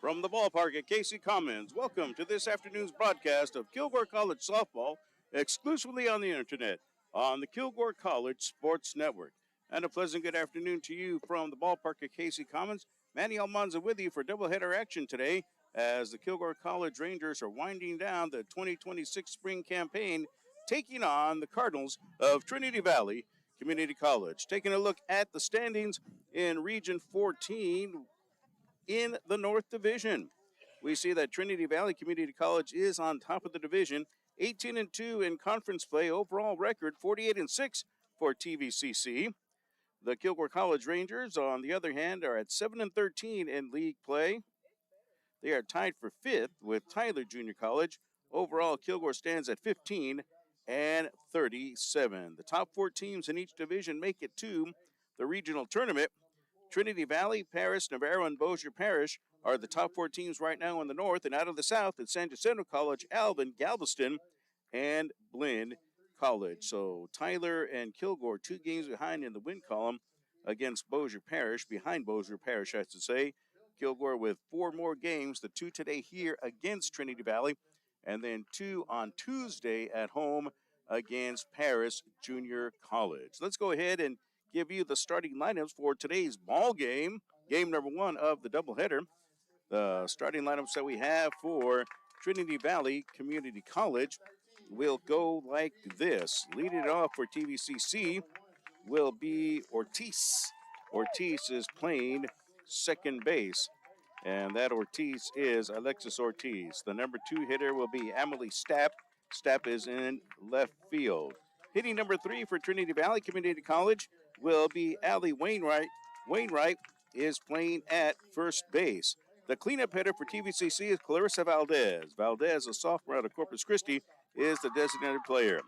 From the ballpark at Casey Commons, welcome to this afternoon's broadcast of Kilgore College softball, exclusively on the internet, on the Kilgore College Sports Network. And a pleasant good afternoon to you from the ballpark at Casey Commons. Manny Almanza with you for doubleheader action today as the Kilgore College Rangers are winding down the 2026 spring campaign, taking on the Cardinals of Trinity Valley Community College. Taking a look at the standings in Region 14, in the North Division, we see that Trinity Valley Community College is on top of the division, 18-2 in conference play. Overall record 48-6 for TVCC. The Kilgore College Rangers, on the other hand, are at 7-13 in league play. They are tied for fifth with Tyler Junior College. Overall, Kilgore stands at 15-37. The top four teams in each division make it to the regional tournament. Trinity Valley, Paris, Navarro, and Bossier Parish are the top four teams right now in the north. And out of the south, it's San Jacinto College, Alvin, Galveston, and Blinn College. So Tyler and Kilgore, 2 games behind in the win column against Bossier Parish, behind Bossier Parish, I should say. Kilgore with 4 more games, the 2 today here against Trinity Valley, and then 2 on Tuesday at home against Paris Junior College. Let's go ahead and give you the starting lineups for today's ball game, game number 1 of the doubleheader. The starting lineups that we have for Trinity Valley Community College will go like this. Leading it off for TVCC will be Ortiz. Ortiz is playing second base, and that Ortiz is Alexis Ortiz. The number 2 hitter will be Emily Stapp. Stapp is in left field. Hitting number 3 for Trinity Valley Community College will be Allie Wainwright. Wainwright is playing at first base. The cleanup hitter for TVCC is Clarissa Valdez. Valdez, a sophomore out of Corpus Christi, is the designated player.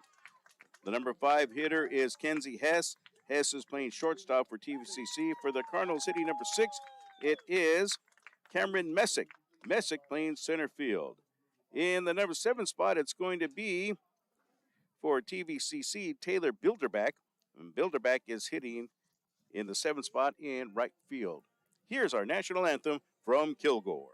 The number 5 hitter is Kenzie Hess. Hess is playing shortstop for TVCC. For the Cardinals, hitting number 6, it is Cameron Messick. Messick playing center field. In the number 7 spot, it's going to be for TVCC, Taylor Bilderback. And Bilderback is hitting in the 7th spot in right field. Here's our national anthem from Kilgore.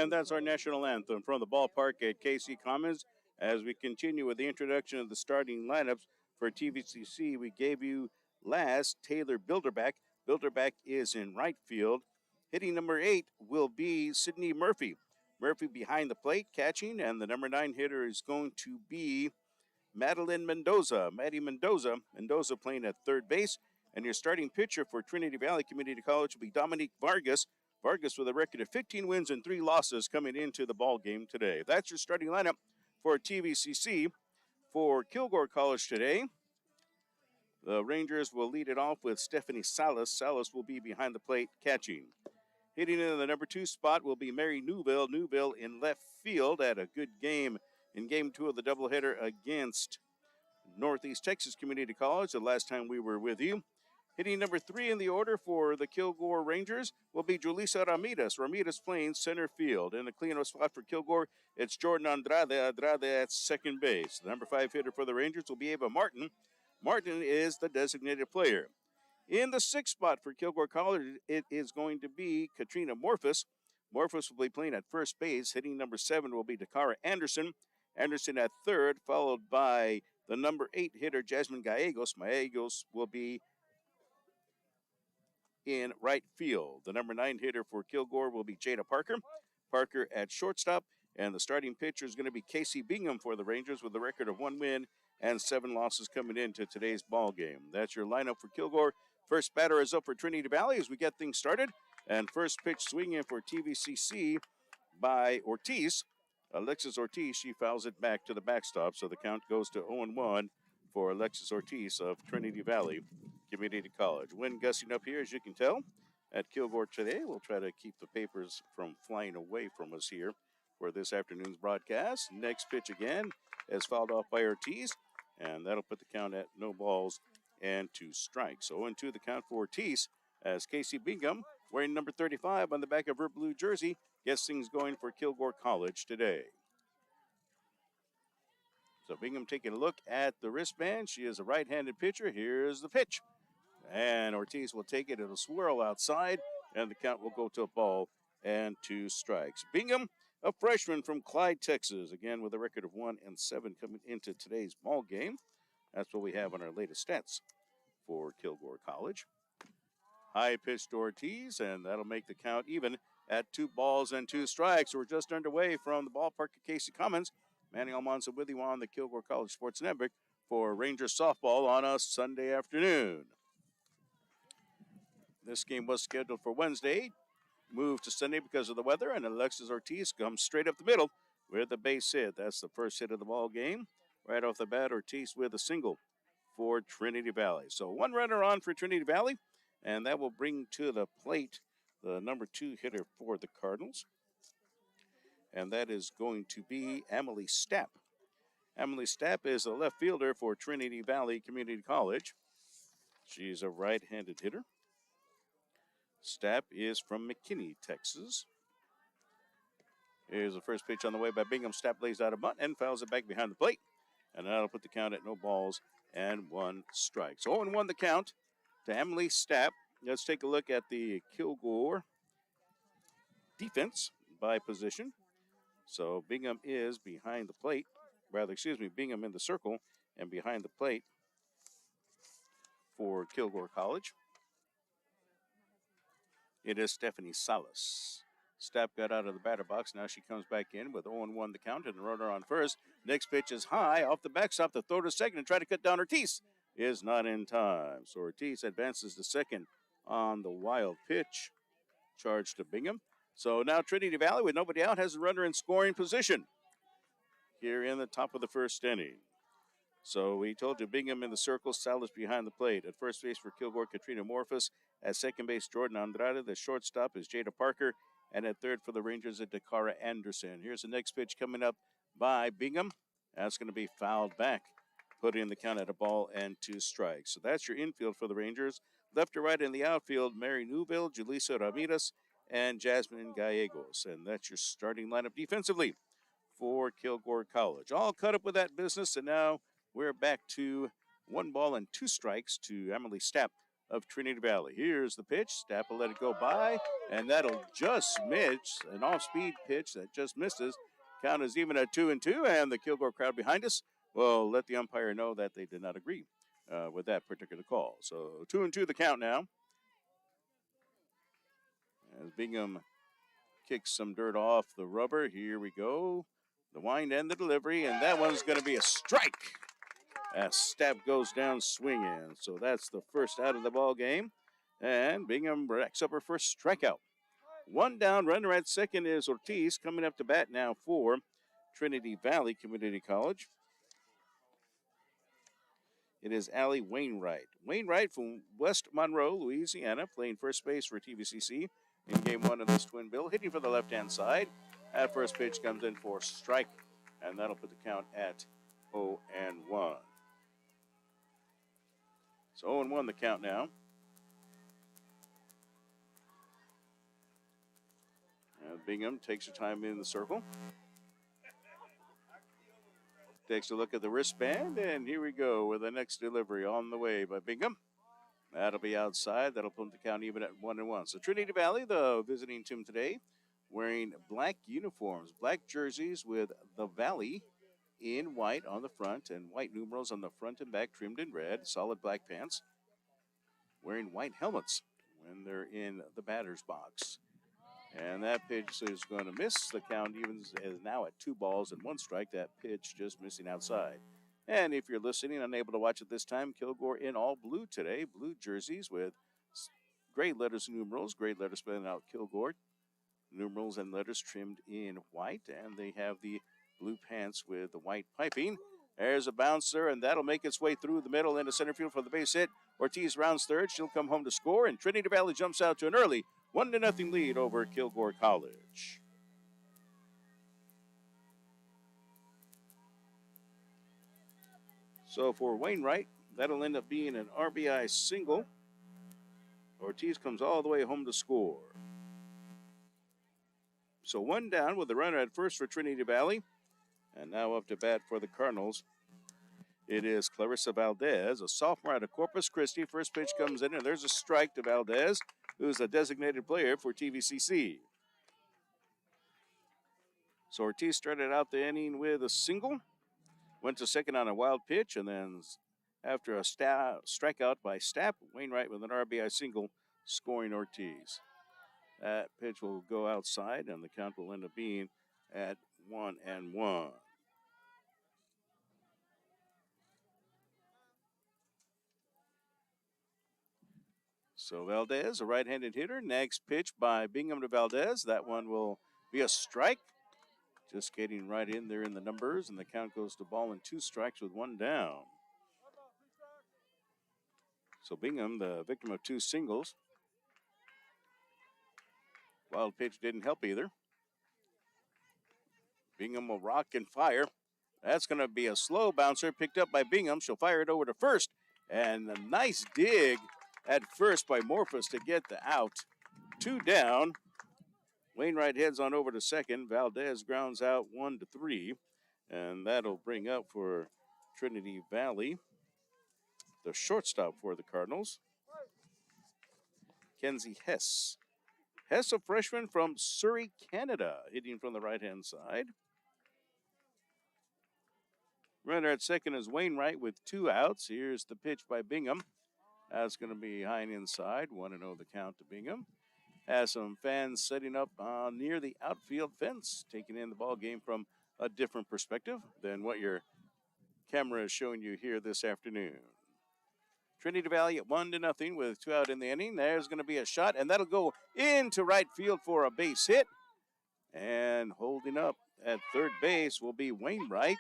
And that's our national anthem from the ballpark at KC Commons. As we continue with the introduction of the starting lineups for TVCC, we gave you last Taylor Bilderback. Bilderback is in right field. Hitting number 8 will be Sidney Murphy. Murphy behind the plate catching, and the number 9 hitter is going to be Madeline Mendoza. Maddie Mendoza. Mendoza playing at third base. And your starting pitcher for Trinity Valley Community College will be Dominique Vargas. Vargas with a record of 15 wins and 3 losses coming into the ball game today. That's your starting lineup for TVCC. For Kilgore College today, the Rangers will lead it off with Stephanie Salas. Salas will be behind the plate catching. Hitting in the number 2 spot will be Mary Newville. Newville in left field had a good game in game 2 of the doubleheader against Northeast Texas Community College the last time we were with you. Hitting number 3 in the order for the Kilgore Rangers will be Julissa Ramirez. Ramirez playing center field. In the cleanup spot for Kilgore, it's Jordan Andrade. Andrade at second base. The number 5 hitter for the Rangers will be Ava Martin. Martin is the designated player. In the 6th spot for Kilgore College, it is going to be Katrina Morphus. Morphus will be playing at first base. Hitting number 7 will be Dakara Anderson. Anderson at third, followed by the number 8 hitter, Jasmine Gallegos. Gallegos will be in right field. The number 9 hitter for Kilgore will be Jada Parker. Parker at shortstop. And the starting pitcher is going to be Casey Bingham for the Rangers with a record of 1 win and 7 losses coming into today's ball game. That's your lineup for Kilgore. First batter is up for Trinity Valley as we get things started. And first pitch swinging for TVCC by Ortiz. Alexis Ortiz, she fouls it back to the backstop. So the count goes to 0-1 for Alexis Ortiz of Trinity Valley Community College. Wind gusting up here, as you can tell, at Kilgore today. We'll try to keep the papers from flying away from us here for this afternoon's broadcast. Next pitch again is fouled off by Ortiz, and that'll put the count at no balls and 2 strikes. 0-2 the count for Ortiz as Casey Bingham, wearing number 35 on the back of her blue jersey, gets things going for Kilgore College today. So Bingham taking a look at the wristband. She is a right-handed pitcher. Here's the pitch. And Ortiz will take it. It'll swirl outside, and the count will go to a ball and 2 strikes. Bingham, a freshman from Clyde, Texas, again with a record of 1 and 7 coming into today's ball game. That's what we have on our latest stats for Kilgore College. High pitch to Ortiz, and that'll make the count even at 2 balls and 2 strikes. We're just underway from the ballpark at Casey Commons. Manny Almanza with you on the Kilgore College Sports Network for Rangers softball on a Sunday afternoon. This game was scheduled for Wednesday, moved to Sunday because of the weather, and Alexis Ortiz comes straight up the middle with the base hit. That's the first hit of the ball game. Right off the bat, Ortiz with a single for Trinity Valley. So 1 runner on for Trinity Valley, and that will bring to the plate the number 2 hitter for the Cardinals. And that is going to be Emily Stapp. Emily Stapp is a left fielder for Trinity Valley Community College. She's a right-handed hitter. Stapp is from McKinney, Texas. Here's the first pitch on the way by Bingham. Stapp lays out a bunt and fouls it back behind the plate. And that'll put the count at no balls and 1 strike. So 0-1 the count to Emily Stapp. Let's take a look at the Kilgore defense by position. So Bingham is behind the plate. Bingham in the circle and behind the plate for Kilgore College. It is Stephanie Salas. Stapp got out of the batter box. Now she comes back in with 0-1 the count and the runner on first. Next pitch is high off the backstop. The throw to second and try to cut down Ortiz is not in time. So Ortiz advances to second on the wild pitch. Charge to Bingham. So now Trinity Valley, with nobody out, has a runner in scoring position here in the top of the first inning. So we told you Bingham in the circle, Salas behind the plate. At first base for Kilgore, Katrina Morphus. At second base, Jordan Andrade. The shortstop is Jada Parker. And at third for the Rangers, at Dakara Anderson. Here's the next pitch coming up by Bingham. That's going to be fouled back, putting the count at a ball and 2 strikes. So that's your infield for the Rangers. Left to right in the outfield, Mary Newville, Julissa Ramirez, and Jasmine Gallegos. And that's your starting lineup defensively for Kilgore College. All caught up with that business, and now we're back to 1 ball and 2 strikes to Emily Stapp of Trinity Valley. Here's the pitch. Stapp will let it go by, and that'll just miss. An off-speed pitch that just misses. Count is even at 2-2, and the Kilgore crowd behind us will let the umpire know that they did not agree with that particular call. So 2-2 the count now. As Bingham kicks some dirt off the rubber. Here we go. The wind and the delivery, and that one's going to be a strike as Stapp goes down swinging. So that's the first out of the ball game, and Bingham racks up her first strikeout. One down, runner at second is Ortiz. Coming up to bat now for Trinity Valley Community College. It is Allie Wainwright. Wainwright from West Monroe, Louisiana, playing first base for TVCC in game one of this twin bill, hitting for the left-hand side. That first pitch comes in for strike, and that'll put the count at 0-1. So 0-1 the count now. And Bingham takes her time in the circle. Takes a look at the wristband, and here we go with the next delivery on the way by Bingham. That'll be outside. That'll put the count even at 1-1. So Trinity Valley, the visiting team today, wearing black uniforms, black jerseys with the Valley in white on the front and white numerals on the front and back trimmed in red, solid black pants, wearing white helmets when they're in the batter's box. And that pitch is going to miss. The count even is now at 2 balls and 1 strike. That pitch just missing outside. And if you're listening, unable to watch at this time, Kilgore in all blue today. Blue jerseys with gray letters and numerals. Gray letters spelling out Kilgore. Numerals and letters trimmed in white. And they have the blue pants with the white piping. There's a bouncer, and that'll make its way through the middle into center field for the base hit. Ortiz rounds third. She'll come home to score, and Trinity Valley jumps out to an early 1-0 lead over Kilgore College. So for Wainwright, that'll end up being an RBI single. Ortiz comes all the way home to score. So 1 down with the runner at first for Trinity Valley. And now up to bat for the Cardinals. It is Clarissa Valdez, a sophomore out of Corpus Christi. First pitch comes in, and there's a strike to Valdez, who's a designated player for TVCC. So Ortiz started out the inning with a single, went to second on a wild pitch, and then after a strikeout by Stapp, Wainwright with an RBI single, scoring Ortiz. That pitch will go outside, and the count will end up being at 1-1. So Valdez, a right-handed hitter. Next pitch by Bingham to Valdez. That one will be a strike. Just getting right in there in the numbers, and the count goes to ball and 2 strikes with 1 down. So Bingham, the victim of 2 singles. Wild pitch didn't help either. Bingham will rock and fire. That's going to be a slow bouncer picked up by Bingham. She'll fire it over to first. And a nice dig at first by Morphus to get the out. 2 down. Wainwright heads on over to second. Valdez grounds out 1-3. And that'll bring up for Trinity Valley the shortstop for the Cardinals, Kenzie Hess. Hess, a freshman from Surrey, Canada, hitting from the right-hand side. Runner at second is Wainwright with 2 outs. Here's the pitch by Bingham. That's going to be high and inside. 1-0 the count to Bingham. Has some fans setting up near the outfield fence, taking in the ball game from a different perspective than what your camera is showing you here this afternoon. Trinity Valley at 1-0 with 2 out in the inning. There's going to be a shot, and that'll go into right field for a base hit. And holding up at third base will be Wainwright.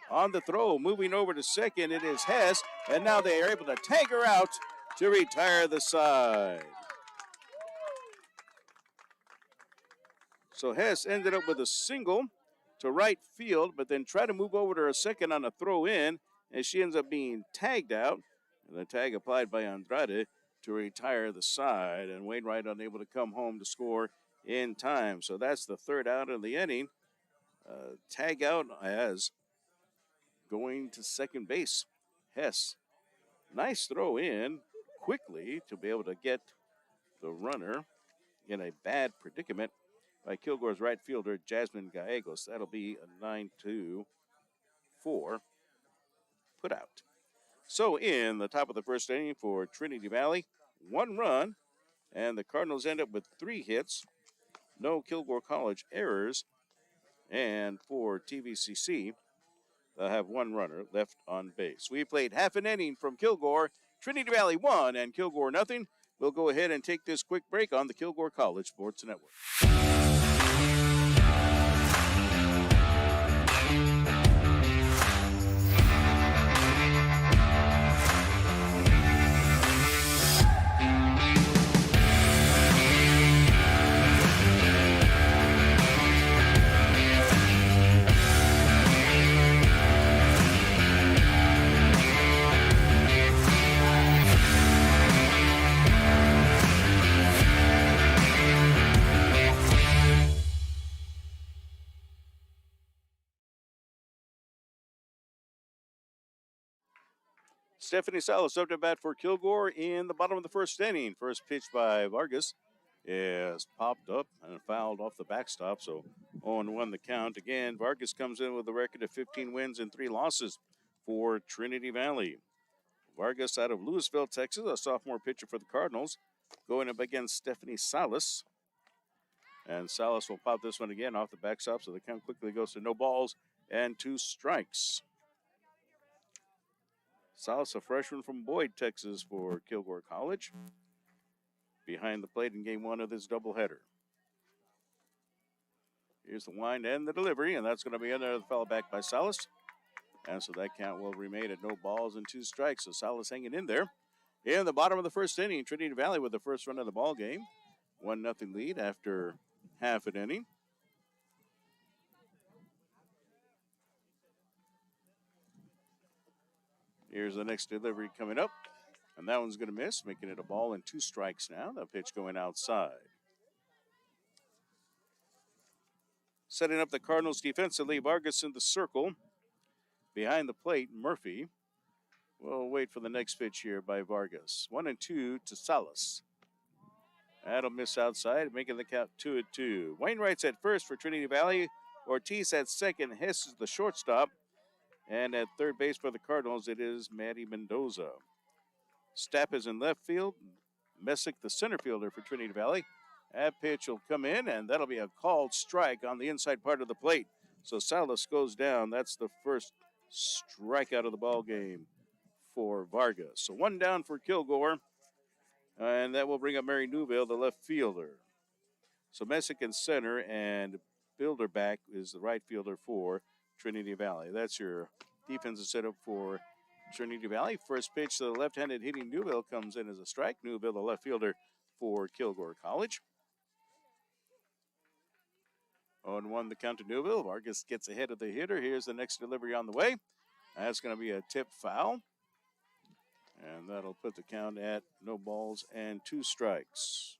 On the throw, moving over to second, it is Hess, and now they are able to tag her out to retire the side. So Hess ended up with a single to right field, but then tried to move over to her second on a throw in, and she ends up being tagged out. And the tag applied by Andrade to retire the side, and Wainwright unable to come home to score in time. So that's the 3rd out of the inning. Tag out as going to second base. Hess, nice throw in, quickly to be able to get the runner in a bad predicament by Kilgore's right fielder, Jasmine Gallegos. That'll be a 9-2-4 put out. So in the top of the first inning for Trinity Valley, 1 run, and the Cardinals end up with 3 hits, no Kilgore College errors, and for TVCC, they'll have 1 runner left on base. We played half an inning from Kilgore, Trinity Valley 1 and Kilgore nothing. We'll go ahead and take this quick break on the Kilgore College Sports Network. Stephanie Salas up to bat for Kilgore in the bottom of the first inning. First pitch by Vargas is popped up and fouled off the backstop, so 0-1 the count. Again, Vargas comes in with a record of 15 wins and 3 losses for Trinity Valley. Vargas out of Louisville, Texas, a sophomore pitcher for the Cardinals, going up against Stephanie Salas. And Salas will pop this one again off the backstop, so the count quickly goes to no balls and 2 strikes. Salas, a freshman from Boyd, Texas for Kilgore College, behind the plate in game 1 of this doubleheader. Here's the wind and the delivery, and that's going to be in there, the foul back by Salas. And so that count will remain at no balls and 2 strikes. So Salas hanging in there. In the bottom of the first inning, Trinity Valley with the first run of the ball game. 1-0 lead after half an inning. Here's the next delivery coming up. And that one's going to miss, making it a ball and 2 strikes now. The pitch going outside. Setting up the Cardinals defensively, Vargas in the circle. Behind the plate, Murphy. We'll wait for the next pitch here by Vargas. 1-2 to Salas. That'll miss outside, making the count 2-2. Wainwright's at first for Trinity Valley. Ortiz at second. Hess is the shortstop. And at third base for the Cardinals, it is Maddie Mendoza. Stapp is in left field. Messick, the center fielder for Trinity Valley. That pitch will come in, and that'll be a called strike on the inside part of the plate. So Salas goes down. That's the first strikeout of the ball game for Vargas. So 1 down for Kilgore, and that will bring up Mary Newville, the left fielder. So Messick in center, and Bilderback is the right fielder for Trinity Valley. That's your defensive setup for Trinity Valley. First pitch to the left-handed hitting Newville comes in as a strike. Newville, the left fielder for Kilgore College. 0-1 the count to Newville. Vargas gets ahead of the hitter. Here's the next delivery on the way. That's going to be a tip foul. And that'll put the count at no balls and 2 strikes.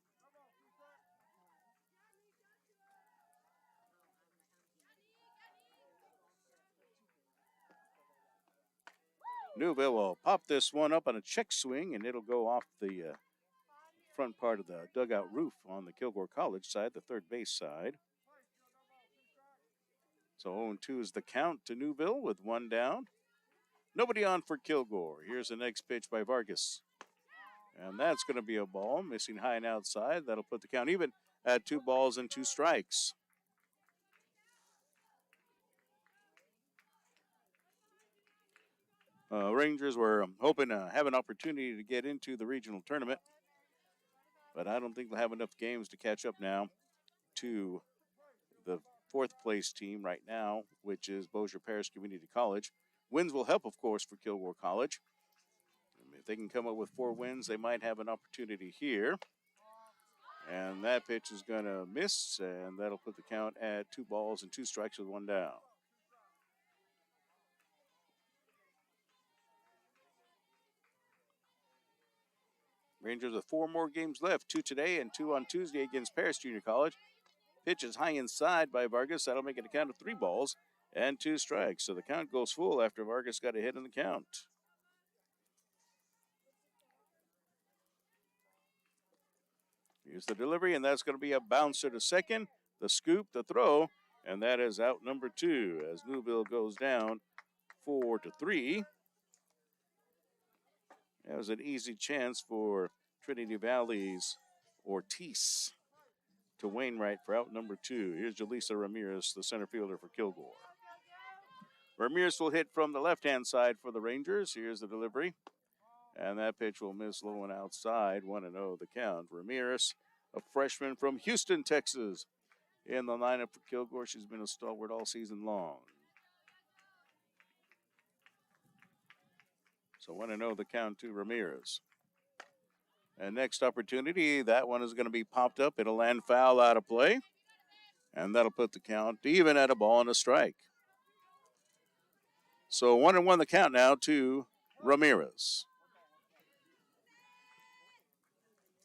Newville will pop this one up on a check swing, and it'll go off the front part of the dugout roof on the Kilgore College side, the third base side. So 0-2 is the count to Newville with 1 down. Nobody on for Kilgore. Here's the next pitch by Vargas. And that's going to be a ball, missing high and outside. That'll put the count even at 2 balls and 2 strikes. Rangers were hoping to have an opportunity to get into the regional tournament, but I don't think they'll have enough games to catch up now to the 4th place team right now, which is Bossier Parish Community College. Wins will help, of course, for Kilgore College. If they can come up with 4 wins, they might have an opportunity here. And that pitch is going to miss, and that'll put the count at 2 balls and 2 strikes with 1 down. Rangers with 4 more games left, 2 today and 2 on Tuesday against Paris Junior College. Pitch is high inside by Vargas. That'll make it a count of 3 balls and 2 strikes. So the count goes full after Vargas got a hit in the count. Here's the delivery, and that's going to be a bouncer to second. The scoop, the throw, and that is out number 2 as Newville goes down 4-3. That was an easy chance for Trinity Valley's Ortiz to Wainwright for out number 2. Here's Jaleesa Ramirez, the center fielder for Kilgore. Ramirez will hit from the left-hand side for the Rangers. Here's the delivery. And that pitch will miss low and outside. 1-0 the count. Ramirez, a freshman from Houston, Texas, in the lineup for Kilgore. She's been a stalwart all season long. So 1-0 the count to Ramirez. And next opportunity, that one is going to be popped up. It'll land foul out of play. And that'll put the count even at a ball and a strike. So 1-1 the count now to Ramirez.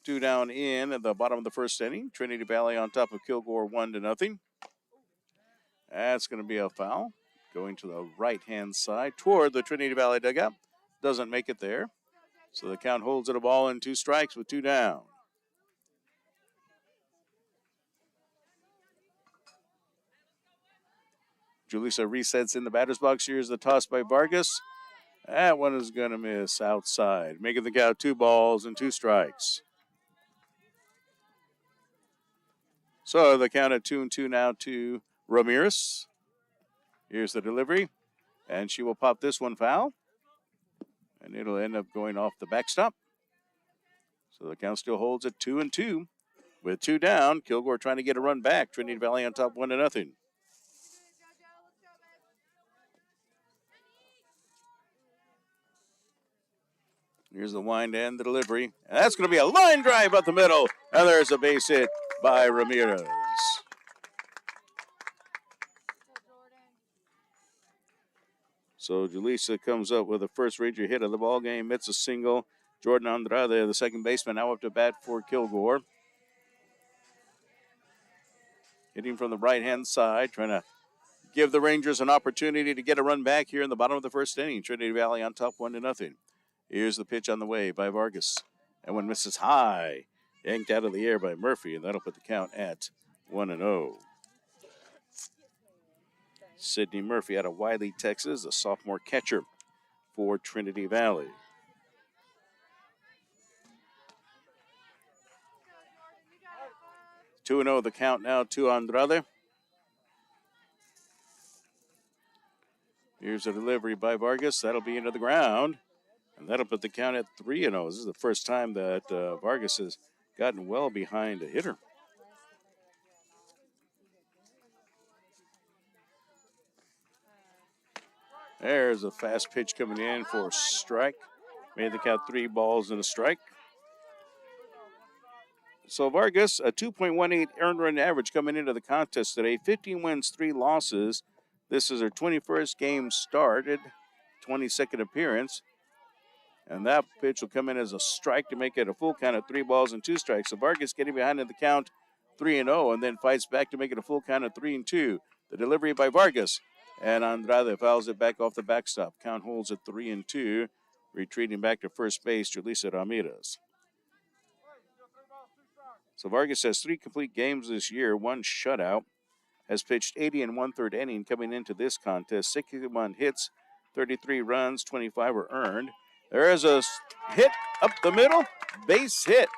2 down in at the bottom of the first inning. Trinity Valley on top of Kilgore 1-0. That's going to be a foul. Going to the right-hand side toward the Trinity Valley dugout. Doesn't make it there. So the count holds it a ball and 2 strikes with 2 down. Julissa resets in the batter's box. Here's the toss by Vargas. That one is going to miss outside, making the count 2 balls and 2 strikes. So the count at 2-2 now to Ramirez. Here's the delivery, and she will pop this one foul, and it'll end up going off the backstop. So the count still holds at 2-2 with 2 down. Kilgore trying to get a run back. Trinity Valley on top 1-0. Here's the wind and the delivery. And that's going to be a line drive up the middle. And there's a base hit by Ramirez. So Julissa comes up with the first Ranger hit of the ball game. It's a single. Jordan Andrade, the second baseman, now up to bat for Kilgore. Hitting from the right-hand side, trying to give the Rangers an opportunity to get a run back here in the bottom of the first inning. Trinity Valley on top 1-0. Here's the pitch on the way by Vargas. And one misses high. Yanked out of the air by Murphy, and that'll put the count at 1-0. Sydney Murphy out of Wiley, Texas, a sophomore catcher for Trinity Valley. Two 2-0 the count now to Andrade. Here's a delivery by Vargas. That'll be into the ground. And that'll put the count at 3-0. This is the first time that Vargas has gotten well behind a hitter. There's a fast pitch coming in for a strike. Made the count 3 balls and a strike. So Vargas, a 2.18 earned run average coming into the contest today. 15 wins, 3 losses. This is her 21st game started, 22nd appearance. And that pitch will come in as a strike to make it a full count of 3 balls and 2 strikes. So Vargas getting behind in the count 3-0 and then fights back to make it a full count of 3-2. The delivery by Vargas. And Andrade fouls it back off the backstop. Count holds at 3-2. Retreating back to first base, Julissa Ramirez. So Vargas has 3 complete games this year, 1 shutout. Has pitched 80 and 1/3 inning coming into this contest. 61 hits, 33 runs, 25 were earned. There is a hit up the middle, base hit.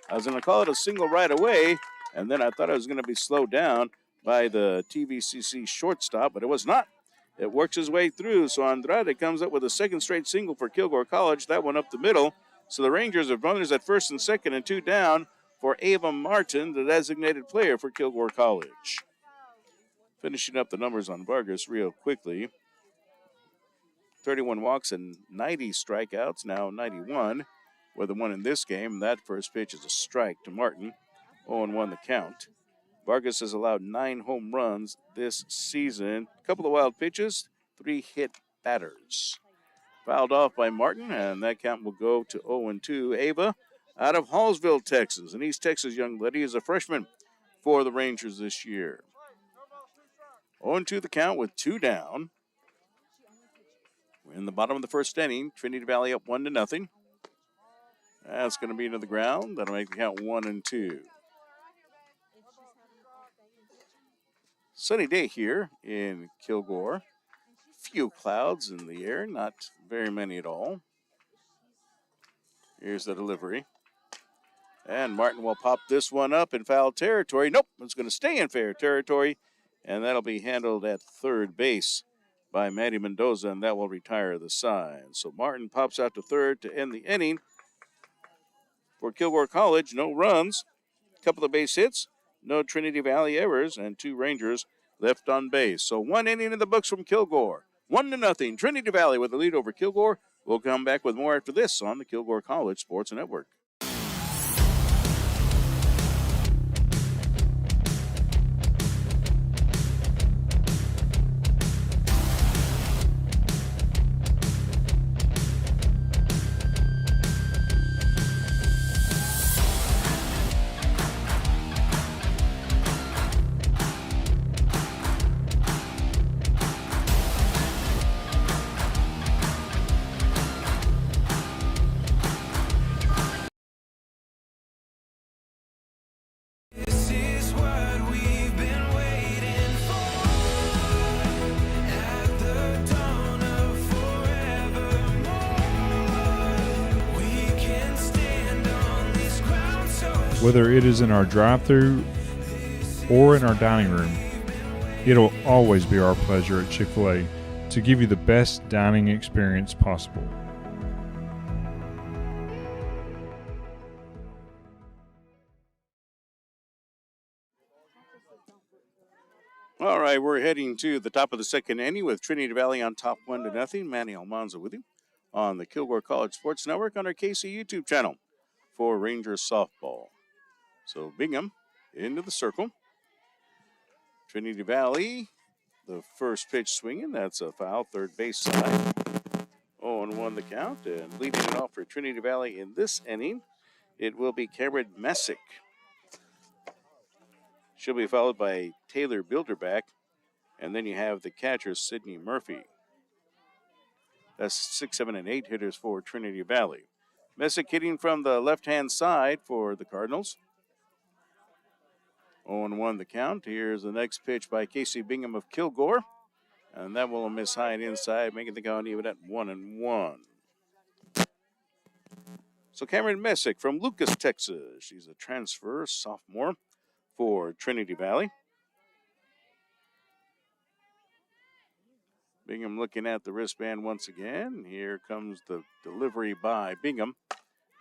I was going to call it a single right away, and then I thought it was going to be slowed down by the TVCC shortstop, but it was not. It works his way through, so Andrade comes up with a second straight single for Kilgore College. That one up the middle. So the Rangers have runners at first and second and 2 down for Ava Martin, the designated player for Kilgore College. Finishing up the numbers on Vargas real quickly. 31 walks and 90 strikeouts, now 91 with the one in this game. That first pitch is a strike to Martin. 0-1 the count. Vargas has allowed 9 home runs this season. A couple of wild pitches, 3 hit batters. Fouled off by Martin, and that count will go to 0-2. Ava out of Hallsville, Texas. An East Texas young lady is a freshman for the Rangers this year. 0-2 the count with 2 down. We're in the bottom of the first inning. Trinity Valley up 1-0. That's going to be into the ground. That'll make the count 1-2. Sunny day here in Kilgore. Few clouds in the air, not very many at all. Here's the delivery. And Martin will pop this one up in foul territory. Nope, it's going to stay in fair territory, and that'll be handled at third base by Matty Mendoza, and that will retire the side. So Martin pops out to third to end the inning. For Kilgore College, no runs, couple of base hits, no Trinity Valley errors, and 2 Rangers left on base. So 1 inning in the books from Kilgore. 1-0. Trinity Valley with the lead over Kilgore. We'll come back with more after this on the Kilgore College Sports Network. Whether it is in our drive-thru or in our dining room, it'll always be our pleasure at Chick-fil-A to give you the best dining experience possible. All right, we're heading to the top of the second inning with Trinity Valley on top 1-0. Manny Almanza with you on the Kilgore College Sports Network on our KC YouTube channel for Rangers softball. So Bingham into the circle. Trinity Valley, the first pitch swinging. That's a foul, third base side. 0-1 the count. And leading it off for Trinity Valley in this inning, it will be Cameron Messick. She'll be followed by Taylor Bilderback. And then you have the catcher, Sidney Murphy. That's 6, 7, and 8 hitters for Trinity Valley. Messick hitting from the left-hand side for the Cardinals. 0-1 the count. Here's the next pitch by Casey Bingham of Kilgore. And that will miss high and inside, making the count even at 1-1. So Cameron Messick from Lucas, Texas. She's a transfer sophomore for Trinity Valley. Bingham looking at the wristband once again. Here comes the delivery by Bingham.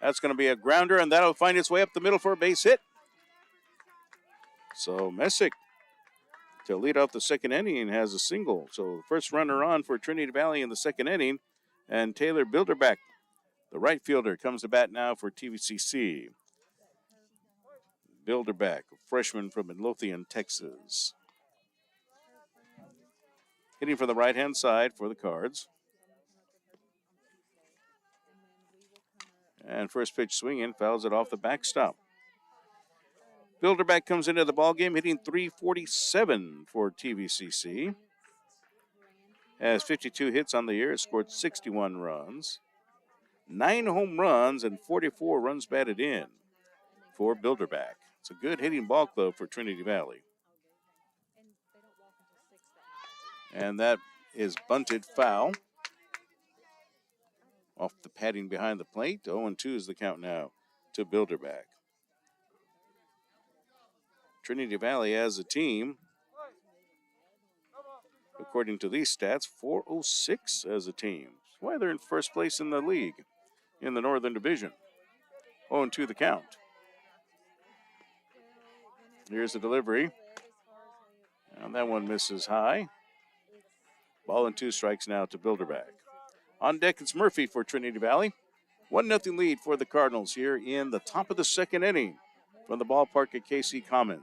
That's going to be a grounder, and that'll find its way up the middle for a base hit. So Messick, to lead off the second inning, has a single. So first runner on for Trinity Valley in the second inning. And Taylor Bilderback, the right fielder, comes to bat now for TVCC. Bilderback, a freshman from Midlothian, Texas. Hitting from the right-hand side for the Cards. And first pitch swinging, fouls it off the backstop. Bilderback comes into the ballgame hitting .347 for TVCC. Has 52 hits on the year, has scored 61 runs. 9 home runs and 44 runs batted in for Bilderback. It's a good hitting ball club for Trinity Valley. And that is bunted foul off the padding behind the plate. 0-2 is the count now to Bilderback. Trinity Valley as a team, according to these stats, 406 as a team. That's why they're in first place in the league in the Northern Division. 0-2 the count. Here's the delivery. And that one misses high. Ball and 2 strikes now to Bilderback. On deck, it's Murphy for Trinity Valley. 1-0 lead for the Cardinals here in the top of the second inning from the ballpark at KC Commons.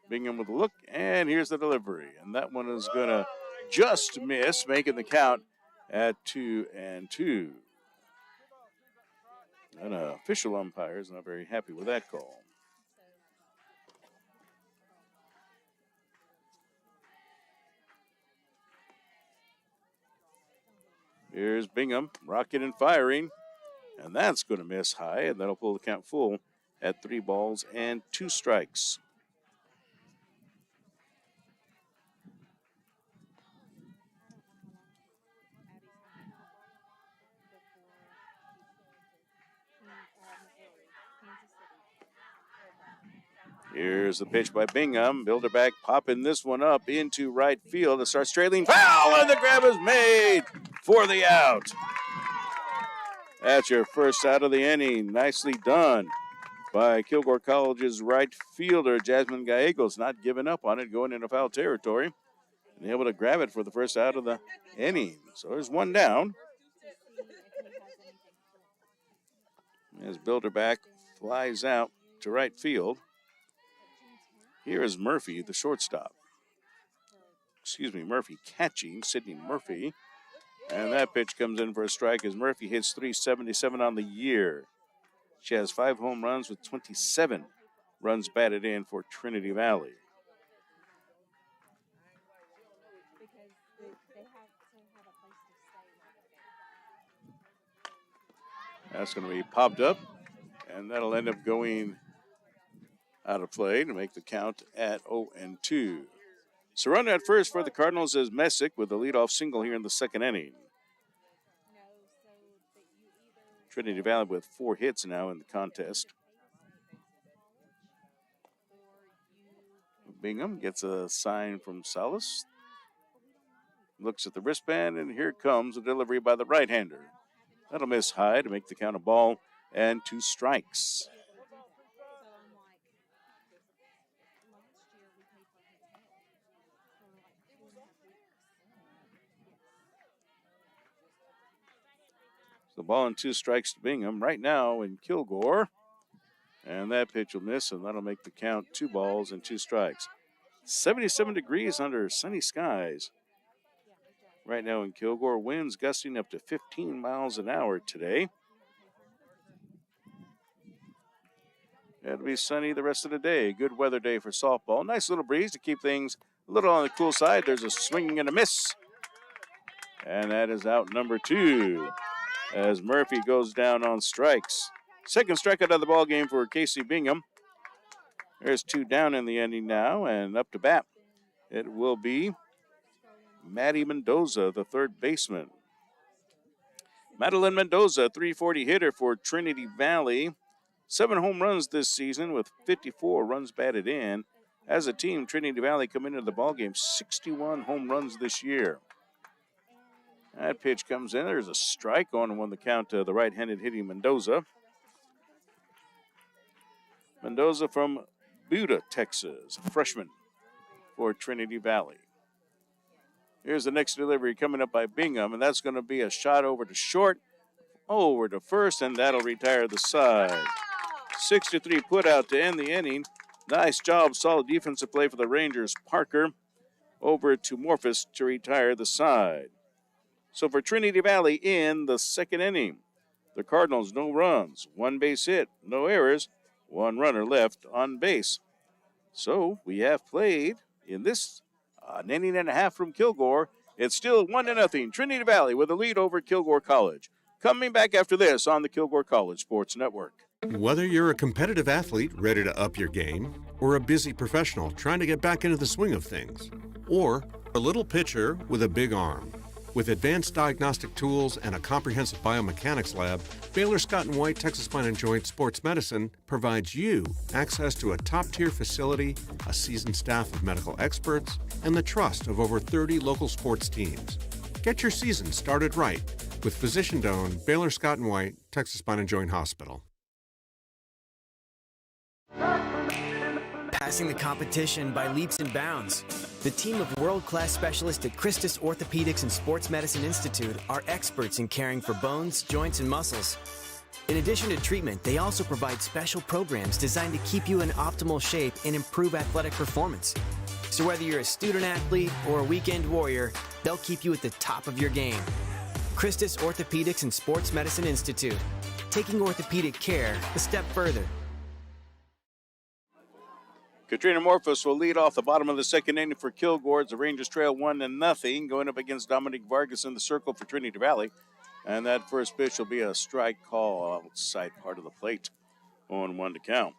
Bingham with a look, and here's the delivery. And that one is going to just miss, making the count at 2-2. And an official umpire is not very happy with that call. Here's Bingham, rocking and firing. And that's going to miss high, and that'll pull the count full at 3 balls and 2 strikes. Here's the pitch by Bingham. Bilderback popping this one up into right field. It starts trailing foul, and the grab is made for the out. That's your first out of the inning. Nicely done by Kilgore College's right fielder, Jasmine Gallegos, not giving up on it, going into foul territory, and able to grab it for the first out of the inning. So there's one down. As Bilderback flies out to right field. Here is Murphy, the shortstop. Murphy catching, Sydney Murphy. And that pitch comes in for a strike as Murphy hits .377 on the year. She has 5 home runs with 27 runs batted in for Trinity Valley. That's going to be popped up, and that'll end up going out of play to make the count at 0-2. So runner at first for the Cardinals is Messick with the leadoff single here in the second inning. Trinity Valley with 4 hits now in the contest. Bingham gets a sign from Salas. Looks at the wristband, and here comes a delivery by the right-hander. That'll miss high to make the count a ball and 2 strikes. The ball and 2 strikes to Bingham right now in Kilgore. And that pitch will miss, and that'll make the count 2 balls and 2 strikes. 77 degrees under sunny skies. Right now in Kilgore, winds gusting up to 15 miles an hour today. It'll be sunny the rest of the day. Good weather day for softball. Nice little breeze to keep things a little on the cool side. There's a swing and a miss. And that is out number 2 as Murphy goes down on strikes. Second strikeout of the ball game for Casey Bingham. There's 2 down in the inning now, and up to bat it will be Maddie Mendoza, the third baseman. Madeline Mendoza, 340 hitter for Trinity Valley. 7 home runs this season with 54 runs batted in. As a team, Trinity Valley come into the ballgame 61 home runs this year. That pitch comes in. There's a strike on one the count to the right-handed hitting Mendoza. Mendoza from Buda, Texas, a freshman for Trinity Valley. Here's the next delivery coming up by Bingham, and that's going to be a shot over to short, over to first, and that'll retire the side. 6-3 put out to end the inning. Nice job, solid defensive play for the Rangers. Parker over to Morphus to retire the side. So for Trinity Valley in the second inning, the Cardinals no runs, 1 base hit, no errors, 1 runner left on base. So we have played in this an inning and a half from Kilgore. It's still 1-0. Trinity Valley with a lead over Kilgore College. Coming back after this on the Kilgore College Sports Network. Whether you're a competitive athlete ready to up your game, or a busy professional trying to get back into the swing of things, or a little pitcher with a big arm. With advanced diagnostic tools and a comprehensive biomechanics lab, Baylor Scott & White Texas Spine & Joint Sports Medicine provides you access to a top-tier facility, a seasoned staff of medical experts, and the trust of over 30 local sports teams. Get your season started right with physician-owned Baylor Scott & White Texas Spine & Joint Hospital. Passing the competition by leaps and bounds. The team of world-class specialists at Christus Orthopedics and Sports Medicine Institute are experts in caring for bones, joints, and muscles. In addition to treatment, they also provide special programs designed to keep you in optimal shape and improve athletic performance. So whether you're a student athlete or a weekend warrior, they'll keep you at the top of your game. Christus Orthopedics and Sports Medicine Institute, taking orthopedic care a step further. Katrina Morphus will lead off the bottom of the second inning for Kilgore. The Rangers trail 1-0, going up against Dominic Vargas in the circle for Trinity Valley. And that first pitch will be a strike call outside part of the plate. 0-1 to count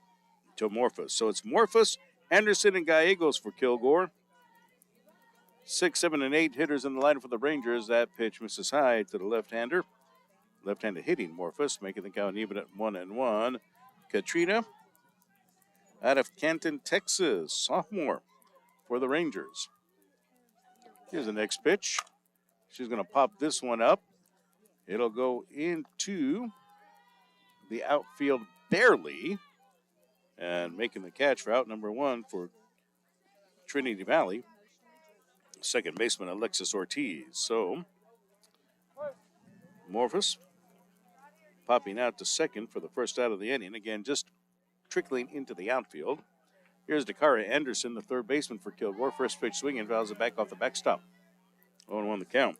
to Morphus. So it's Morphus, Anderson, and Gallegos for Kilgore. 6, 7, and 8 hitters in the lineup for the Rangers. That pitch misses high to the left-hander. Left-handed hitting Morphus, making the count even at 1-1. Katrina out of Canton, Texas, sophomore for the Rangers. Here's the next pitch. She's going to pop this one up. It'll go into the outfield barely. And making the catch for out number 1 for Trinity Valley, second baseman Alexis Ortiz. So, Morphus popping out to second for the first out of the inning. Again, just trickling into the outfield. Here's Dakara Anderson, the third baseman for Kilgore. First pitch swinging, fouls it back off the backstop. 0-1 the count.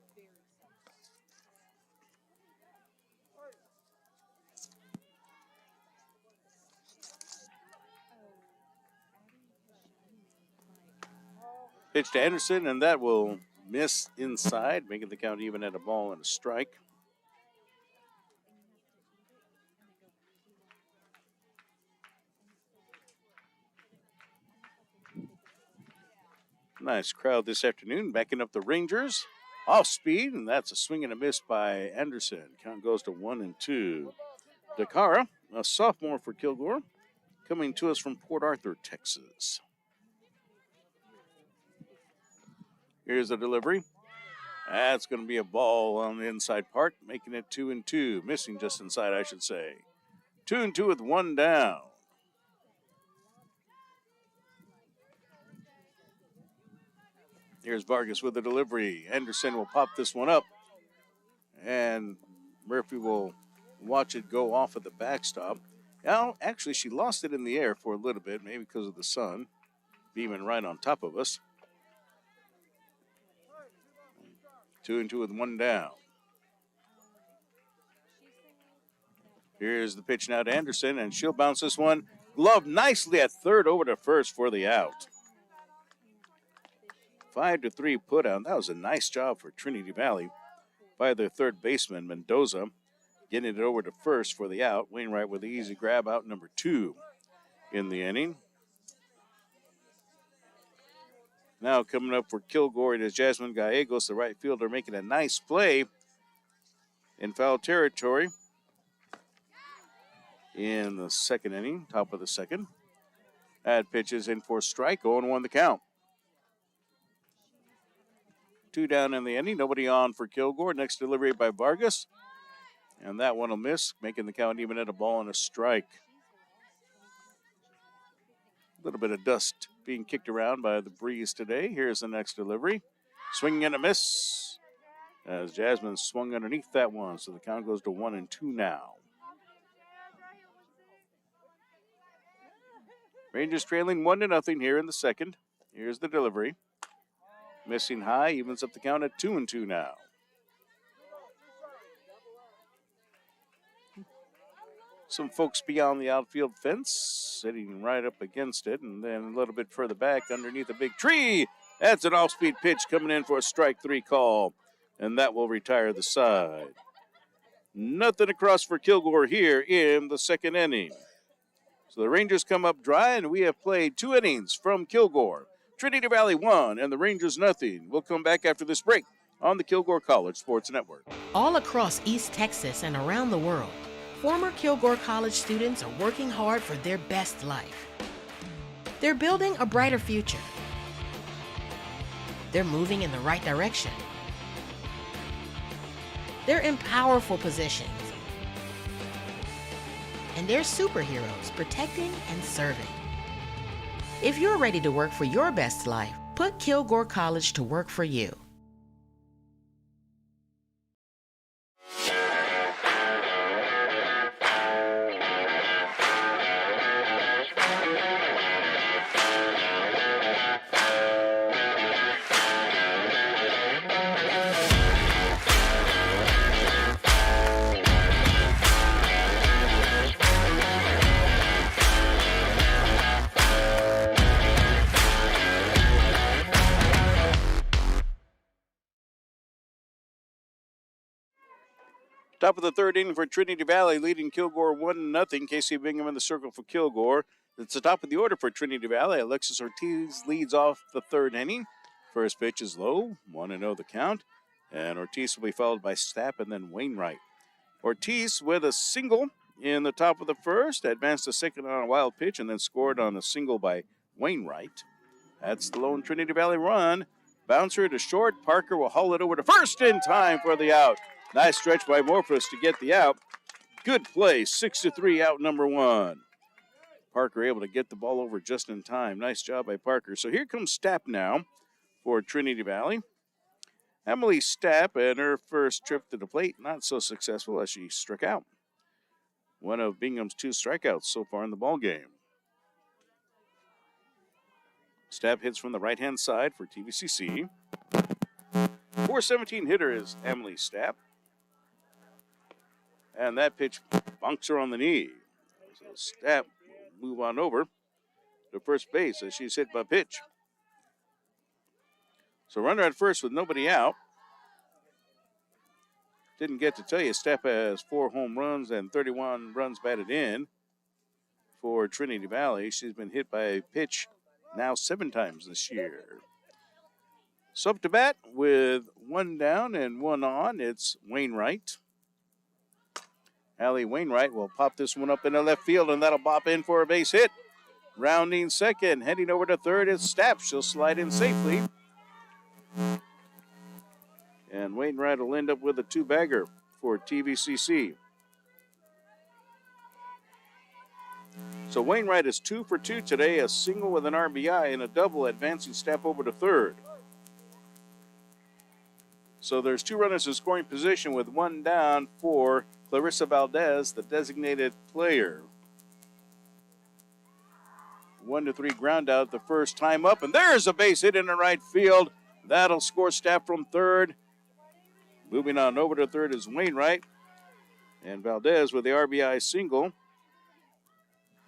Pitch to Anderson, and that will miss inside, making the count even at a ball and a strike. Nice crowd this afternoon, backing up the Rangers. Off speed, and that's a swing and a miss by Anderson. Count goes to 1-2. Dakara, a sophomore for Kilgore, coming to us from Port Arthur, Texas. Here's the delivery. That's going to be a ball on the inside part, making it 2-2. Missing just inside, I should say. 2-2 with one down. Here's Vargas with the delivery. Anderson will pop this one up. And Murphy will watch it go off at the backstop. Now, actually, she lost it in the air for a little bit, maybe because of the sun beaming right on top of us. 2-2 with one down. Here's the pitch now to Anderson, and she'll bounce this one. Glove nicely at third, over to first for the out. 5-3 put out. That was a nice job for Trinity Valley by their third baseman, Mendoza, getting it over to first for the out. Wainwright with the easy grab, out number 2 in the inning. Now coming up for Kilgore, it is Jasmine Gallegos, the right fielder, making a nice play in foul territory in the second inning, top of the second. That pitch is in for strike, 0-1 the count. 2 down in the inning, nobody on for Kilgore. Next delivery by Vargas, and that one will miss, making the count even at a ball and a strike. A little bit of dust being kicked around by the breeze today. Here's the next delivery. Swinging and a miss as Jasmine swung underneath that one. So the count goes to 1-2 now. Rangers trailing 1-0 here in the second. Here's the delivery. Missing high, evens up the count at 2-2 now. Some folks beyond the outfield fence, sitting right up against it, and then a little bit further back underneath a big tree. That's an off-speed pitch coming in for a strike 3 call, and that will retire the side. Nothing across for Kilgore here in the second inning. So the Rangers come up dry, and we have played 2 innings from Kilgore. Trinity Valley 1 and the Rangers nothing. We'll come back after this break on the Kilgore College Sports Network. All across East Texas and around the world, former Kilgore College students are working hard for their best life. They're building a brighter future. They're moving in the right direction. They're in powerful positions. And they're superheroes protecting and serving. If you're ready to work for your best life, put Kilgore College to work for you. Top of the third inning for Trinity Valley, leading Kilgore 1-0. Casey Bingham in the circle for Kilgore. It's the top of the order for Trinity Valley. Alexis Ortiz leads off the third inning. First pitch is low, 1-0 the count. And Ortiz will be followed by Stapp and then Wainwright. Ortiz with a single in the top of the first, advanced to second on a wild pitch, and then scored on a single by Wainwright. That's the lone Trinity Valley run. Bouncer to short. Parker will haul it over to first in time for the out. Nice stretch by Morphus to get the out. Good play, 6-3 out number one. Parker able to get the ball over just in time. Nice job by Parker. So here comes Stapp now for Trinity Valley. Emily Stapp and her first trip to the plate, not so successful as she struck out. One of Bingham's 2 strikeouts so far in the ballgame. Stapp hits from the right-hand side for TVCC. 417 hitter is Emily Stapp. And that pitch bonks her on the knee. So Stapp will move on over to first base as she's hit by pitch. So runner at first with nobody out. Didn't get to tell you, Stapp has 4 home runs and 31 runs batted in for Trinity Valley. She's been hit by a pitch now 7 times this year. So up to bat with 1 down and 1 on, it's Wainwright. Allie Wainwright will pop this one up into left field, and that'll bop in for a base hit. Rounding second, heading over to third is Stapp. She'll slide in safely. And Wainwright will end up with a 2-bagger for TVCC. So Wainwright is 2 for 2 today, a single with an RBI and a double, advancing Stapp over to third. So there's 2 runners in scoring position with 1 down for Clarissa Valdez, the designated player. 1-3 ground out the first time up, and there's a base hit in the right field. That'll score Stapp from third. Moving on over to third is Wainwright. And Valdez with the RBI single.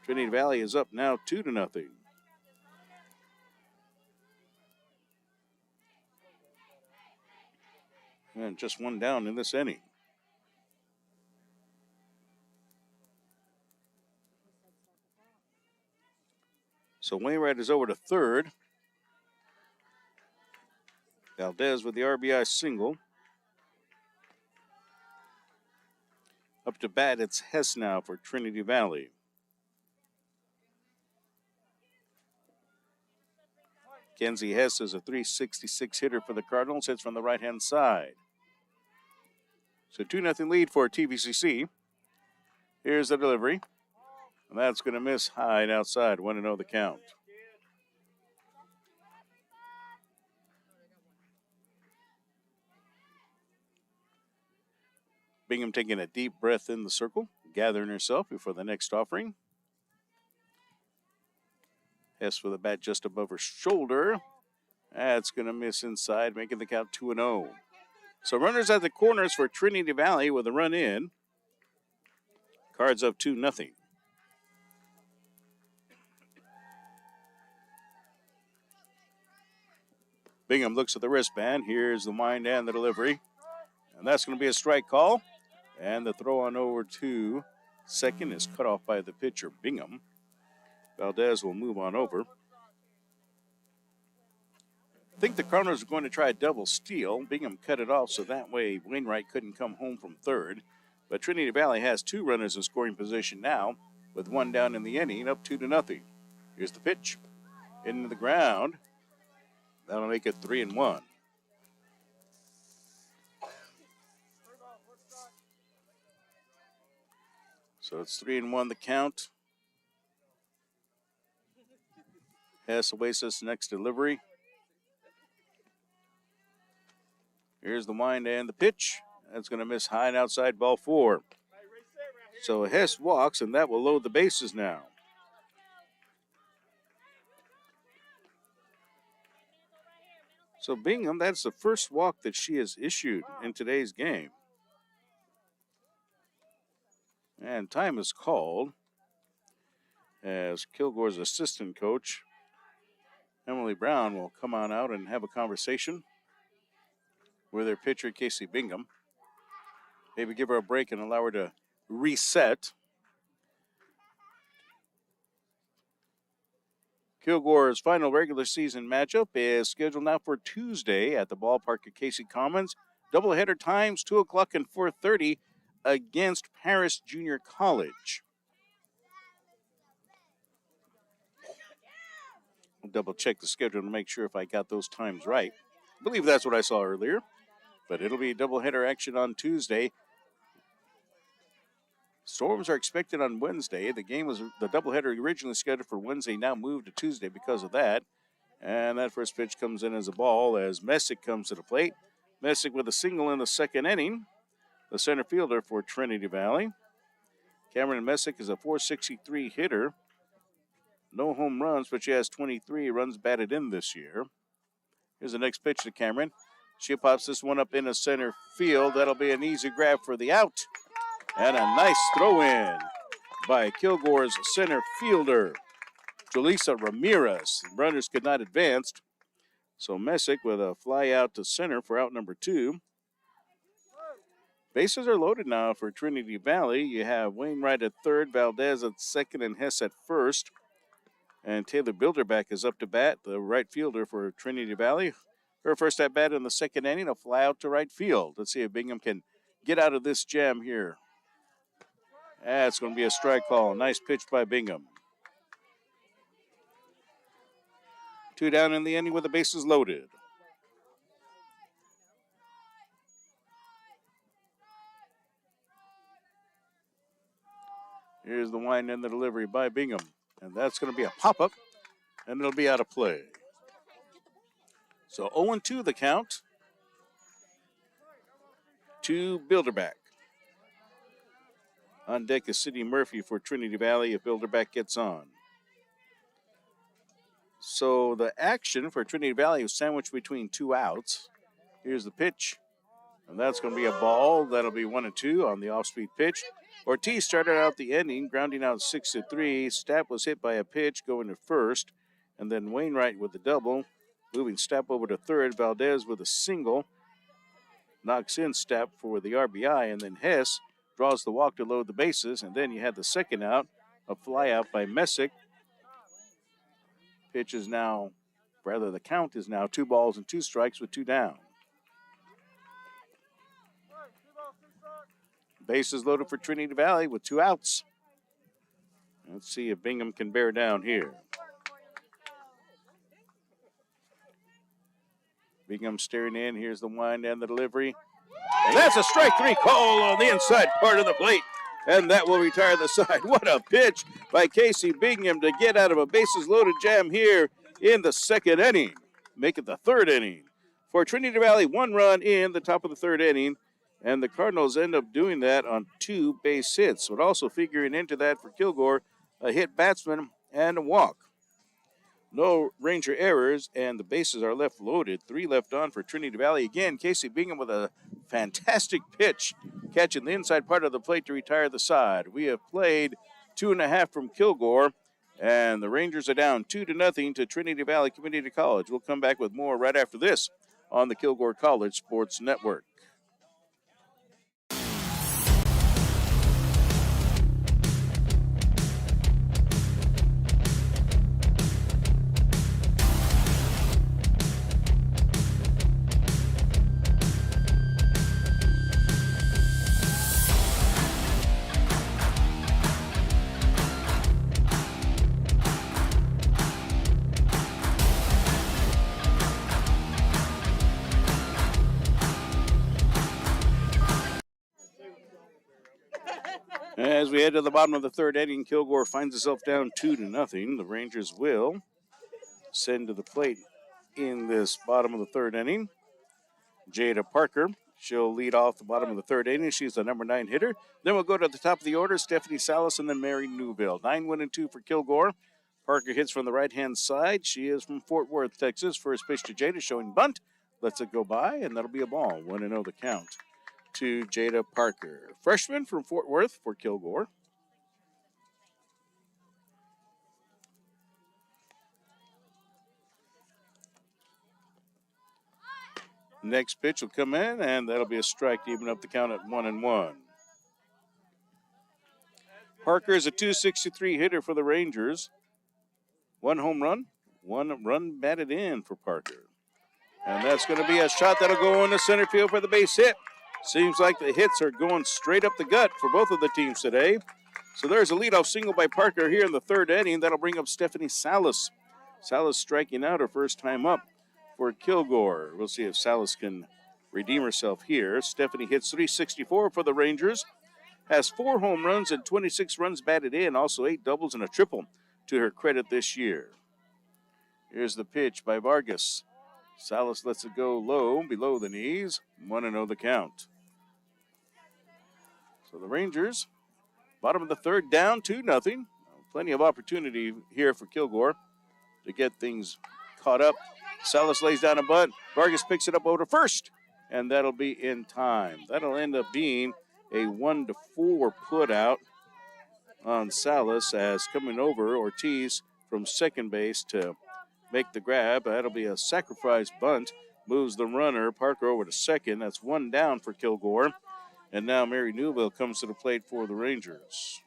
Trinity Valley is up now 2-0. And just 1 down in this inning. So Wainwright is over to third. Valdez with the RBI single. Up to bat, it's Hess now for Trinity Valley. Kenzie Hess is a .366 hitter for the Cardinals. Hits from the right-hand side. So 2-0 lead for TVCC. Here's the delivery. And that's going to miss high and outside. 1-0 the count. Bingham taking a deep breath in the circle, gathering herself before the next offering. Hess with a bat just above her shoulder. That's going to miss inside, making the count 2-0. So runners at the corners for Trinity Valley with a run in. Cards up 2-0. Bingham looks at the wristband. Here's the wind and the delivery. And that's going to be a strike call. And the throw on over to second is cut off by the pitcher, Bingham. Valdez will move on over. I think the Cardinals are going to try a double steal. Bingham cut it off so that way Wainwright couldn't come home from third. But Trinity Valley has 2 runners in scoring position now with 1 down in the inning, up 2-0. Here's the pitch. Into the ground. That'll make it 3-1. So it's 3-1 the count. Hess awaits us next delivery. Here's the wind and the pitch. That's going to miss high and outside, ball 4. So Hess walks, and that will load the bases now. So Bingham, that's the first walk that she has issued in today's game. And time is called as Kilgore's assistant coach, Emily Brown, will come on out and have a conversation with their pitcher, Casey Bingham. Maybe give her a break and allow her to reset. Kilgore's final regular season matchup is scheduled now for Tuesday at the ballpark at Casey Commons. Doubleheader times 2 o'clock and 4:30 against Paris Junior College. I'll double check the schedule to make sure if I got those times right. I believe that's what I saw earlier, but it'll be doubleheader action on Tuesday. Storms are expected on Wednesday. The doubleheader originally scheduled for Wednesday, now moved to Tuesday because of that. And that first pitch comes in as a ball as Messick comes to the plate. Messick with a single in the second inning, the center fielder for Trinity Valley. Cameron Messick is a .463 hitter. No home runs, but she has 23 runs batted in this year. Here's the next pitch to Cameron. She pops this one up into center field. That'll be an easy grab for the out. And a nice throw in by Kilgore's center fielder, Julissa Ramirez. Runners could not advance. So Messick with a fly out to center for out number 2. Bases are loaded now for Trinity Valley. You have Wainwright at third, Valdez at second, and Hess at first. And Taylor Bilderback is up to bat, the right fielder for Trinity Valley. Her first at bat in the second inning, a fly out to right field. Let's see if Bingham can get out of this jam here. That's going to be a strike call. Nice pitch by Bingham. 2 down in the inning with the bases loaded. Here's the wind and the delivery by Bingham. And that's going to be a pop-up, and it'll be out of play. So 0-2 the count to Bilderback. On deck is Sidney Murphy for Trinity Valley if Bilderback gets on. So the action for Trinity Valley is sandwiched between 2 outs. Here's the pitch, and that's going to be a ball. That'll be 1-2 on the off-speed pitch. Ortiz started out the inning, grounding out 6-3. Stapp was hit by a pitch going to first, and then Wainwright with the double, moving Stapp over to third. Valdez with a single, knocks in Stapp for the RBI, and then Hess draws the walk to load the bases, and then you had the second out, a fly out by Messick. The count is now 2 balls and 2 strikes with 2 down. Bases loaded for Trinity Valley with 2 outs. Let's see if Bingham can bear down here. Bingham staring in. Here's the wind and the delivery. And that's a strike 3 call on the inside part of the plate. And that will retire the side. What a pitch by Casey Bingham to get out of a bases loaded jam here in the second inning. Make it the third inning. For Trinity Valley, 1 run in the top of the third inning. And the Cardinals end up doing that on 2 base hits. But also figuring into that for Kilgore, a hit batsman and a walk. No Ranger errors, and the bases are left loaded. 3 left on for Trinity Valley. Again, Casey Bingham with a fantastic pitch, catching the inside part of the plate to retire the side. We have played 2.5 from Kilgore, and the Rangers are down 2-0 to Trinity Valley Community College. We'll come back with more right after this on the Kilgore College Sports Network. As we head to the bottom of the third inning, Kilgore finds itself down 2-0. The Rangers will send to the plate in this bottom of the third inning Jada Parker. She'll lead off the bottom of the third inning. She's the number 9 hitter. Then we'll go to the top of the order, Stephanie Salas and then Mary Newville. 9-1-2 for Kilgore. Parker hits from the right-hand side. She is from Fort Worth, Texas. First pitch to Jada, showing bunt. Lets it go by, and that'll be a ball. 1-0 the count to Jada Parker. Freshman from Fort Worth for Kilgore. Next pitch will come in, and that'll be a strike to even up the count at 1-1. Parker is a .263 hitter for the Rangers. 1 home run, 1 run batted in for Parker. And that's going to be a shot that'll go into center field for the base hit. Seems like the hits are going straight up the gut for both of the teams today. So there's a leadoff single by Parker here in the third inning. That'll bring up Stephanie Salas. Salas striking out her first time up for Kilgore. We'll see if Salas can redeem herself here. Stephanie hits .364 for the Rangers. Has 4 home runs and 26 runs batted in. Also 8 doubles and a triple to her credit this year. Here's the pitch by Vargas. Salas lets it go low, below the knees. 1-0 the count. So the Rangers, bottom of the third, down 2-0. Plenty of opportunity here for Kilgore to get things caught up. Salas lays down a bunt. Vargas picks it up over to first, and that'll be in time. That'll end up being a 1-4 put out on Salas as coming over Ortiz from second base to make the grab. That'll be a sacrifice bunt. Moves the runner, Parker, over to second. That's 1 down for Kilgore. And now Mary Newville comes to the plate for the Rangers.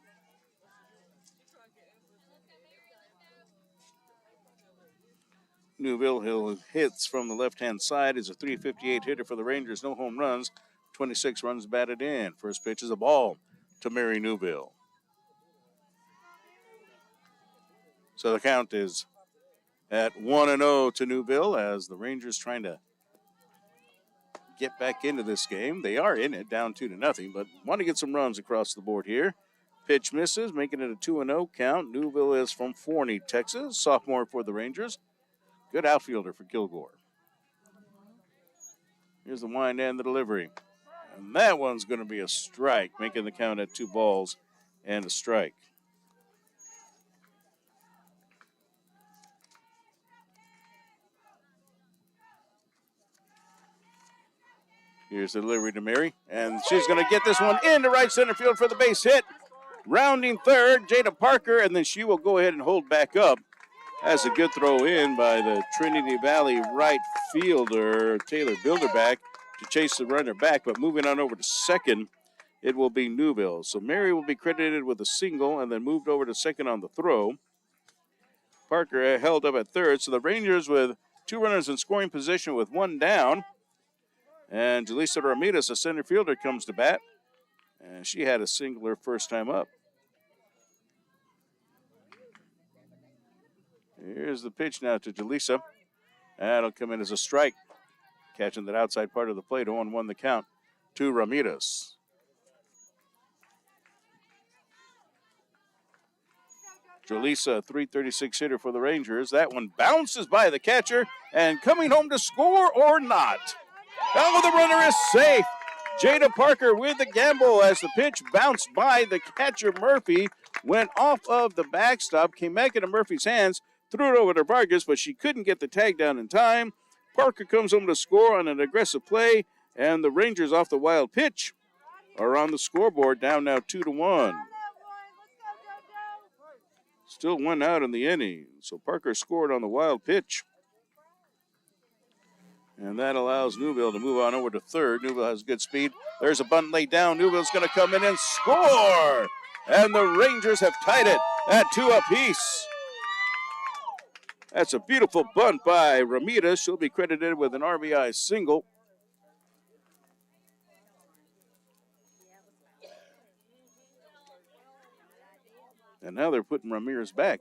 Newville hits from the left-hand side. Is a .358 hitter for the Rangers. No home runs. 26 runs batted in. First pitch is a ball to Mary Newville. So the count is at 1-0 to Newville as the Rangers trying to get back into this game. They are in it, down 2-0, but want to get some runs across the board here. Pitch misses, making it a 2-0 count. Newville is from Forney, Texas. Sophomore for the Rangers. Good outfielder for Kilgore. Here's the wind and the delivery. And that one's going to be a strike, making the count at 2 balls and a strike. Here's the delivery to Mary, and she's going to get this one into right center field for the base hit. Rounding third, Jada Parker, and then she will go ahead and hold back up. That's a good throw in by the Trinity Valley right fielder, Taylor Bilderback, to chase the runner back, but moving on over to second, it will be Newville. So Mary will be credited with a single and then moved over to second on the throw. Parker held up at third, so the Rangers with 2 runners in scoring position with 1 down. And Julissa Ramirez, a center fielder, comes to bat. And she had a single her first time up. Here's the pitch now to Julissa. That'll come in as a strike. Catching that outside part of the plate, 0-1 the count to Ramirez. Julissa, .336 hitter for the Rangers. That one bounces by the catcher and coming home to score or not. Oh, the runner is safe. Jada Parker with the gamble as the pitch bounced by the catcher Murphy, went off of the backstop, came back into Murphy's hands, threw it over to Vargas, but she couldn't get the tag down in time. Parker comes home to score on an aggressive play, and the Rangers off the wild pitch are on the scoreboard, down now 2-1. Still 1 out in the inning, so Parker scored on the wild pitch. And that allows Newville to move on over to third. Newville has good speed. There's a bunt laid down. Newville's going to come in and score. And the Rangers have tied it at 2 apiece. That's a beautiful bunt by Ramirez. She'll be credited with an RBI single. And now they're putting Ramirez back.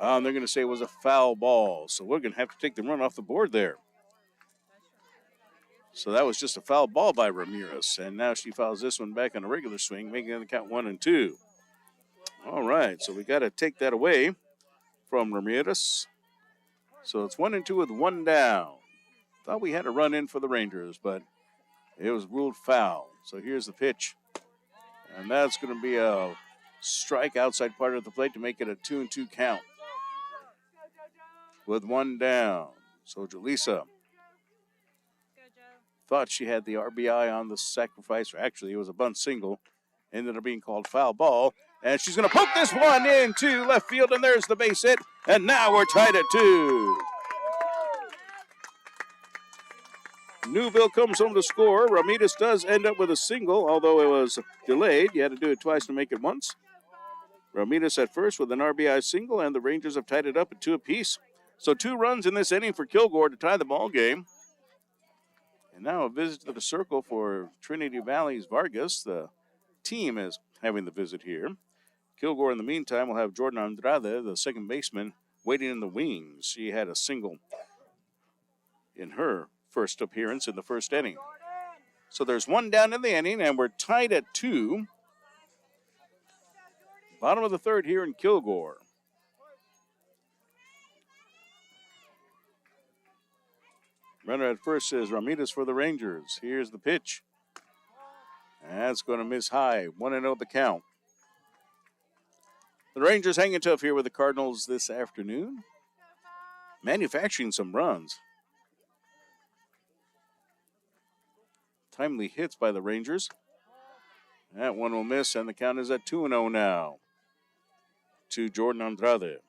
They're going to say it was a foul ball. So we're going to have to take the run off the board there. So that was just a foul ball by Ramirez. And now she fouls this one back on a regular swing, making the count 1-2. All right, so we got to take that away from Ramirez. So it's 1-2 with 1 down. Thought we had a run in for the Rangers, but it was ruled foul. So here's the pitch. And that's going to be a strike outside part of the plate to make it a 2-2 count. With 1 down. So Julissa thought she had the RBI on the sacrifice, or actually it was a bunt single. Ended up being called foul ball. And she's going to poke this one into left field, and there's the base hit. And now we're tied at 2. Newville comes home to score. Ramirez does end up with a single, although it was delayed. You had to do it twice to make it once. Ramirez at first with an RBI single, and the Rangers have tied it up at 2 apiece. So 2 runs in this inning for Kilgore to tie the ball game. And now a visit to the circle for Trinity Valley's Vargas. The team is having the visit here. Kilgore, in the meantime, will have Jordan Andrade, the second baseman, waiting in the wings. She had a single in her first appearance in the first inning. So there's 1 down in the inning, and we're tied at 2. Bottom of the 3rd here in Kilgore. Runner at first is Ramirez for the Rangers. Here's the pitch. That's going to miss high. 1-0 the count. The Rangers hanging tough here with the Cardinals this afternoon. Manufacturing some runs. Timely hits by the Rangers. That one will miss, and the count is at 2-0 now to Jordan Andrade.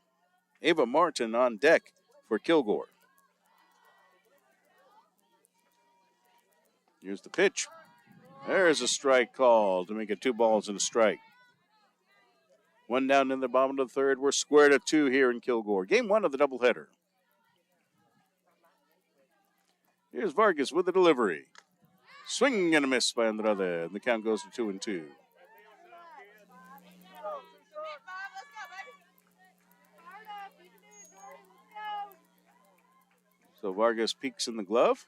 Ava Martin on deck for Kilgore. Here's the pitch. There's a strike call to make it 2 balls and a strike. 1 down in the bottom of the 3rd. We're squared at 2 here in Kilgore. Game 1 of the doubleheader. Here's Vargas with the delivery. Swing and a miss by Andrade, and the count goes to 2-2. So Vargas peeks in the glove.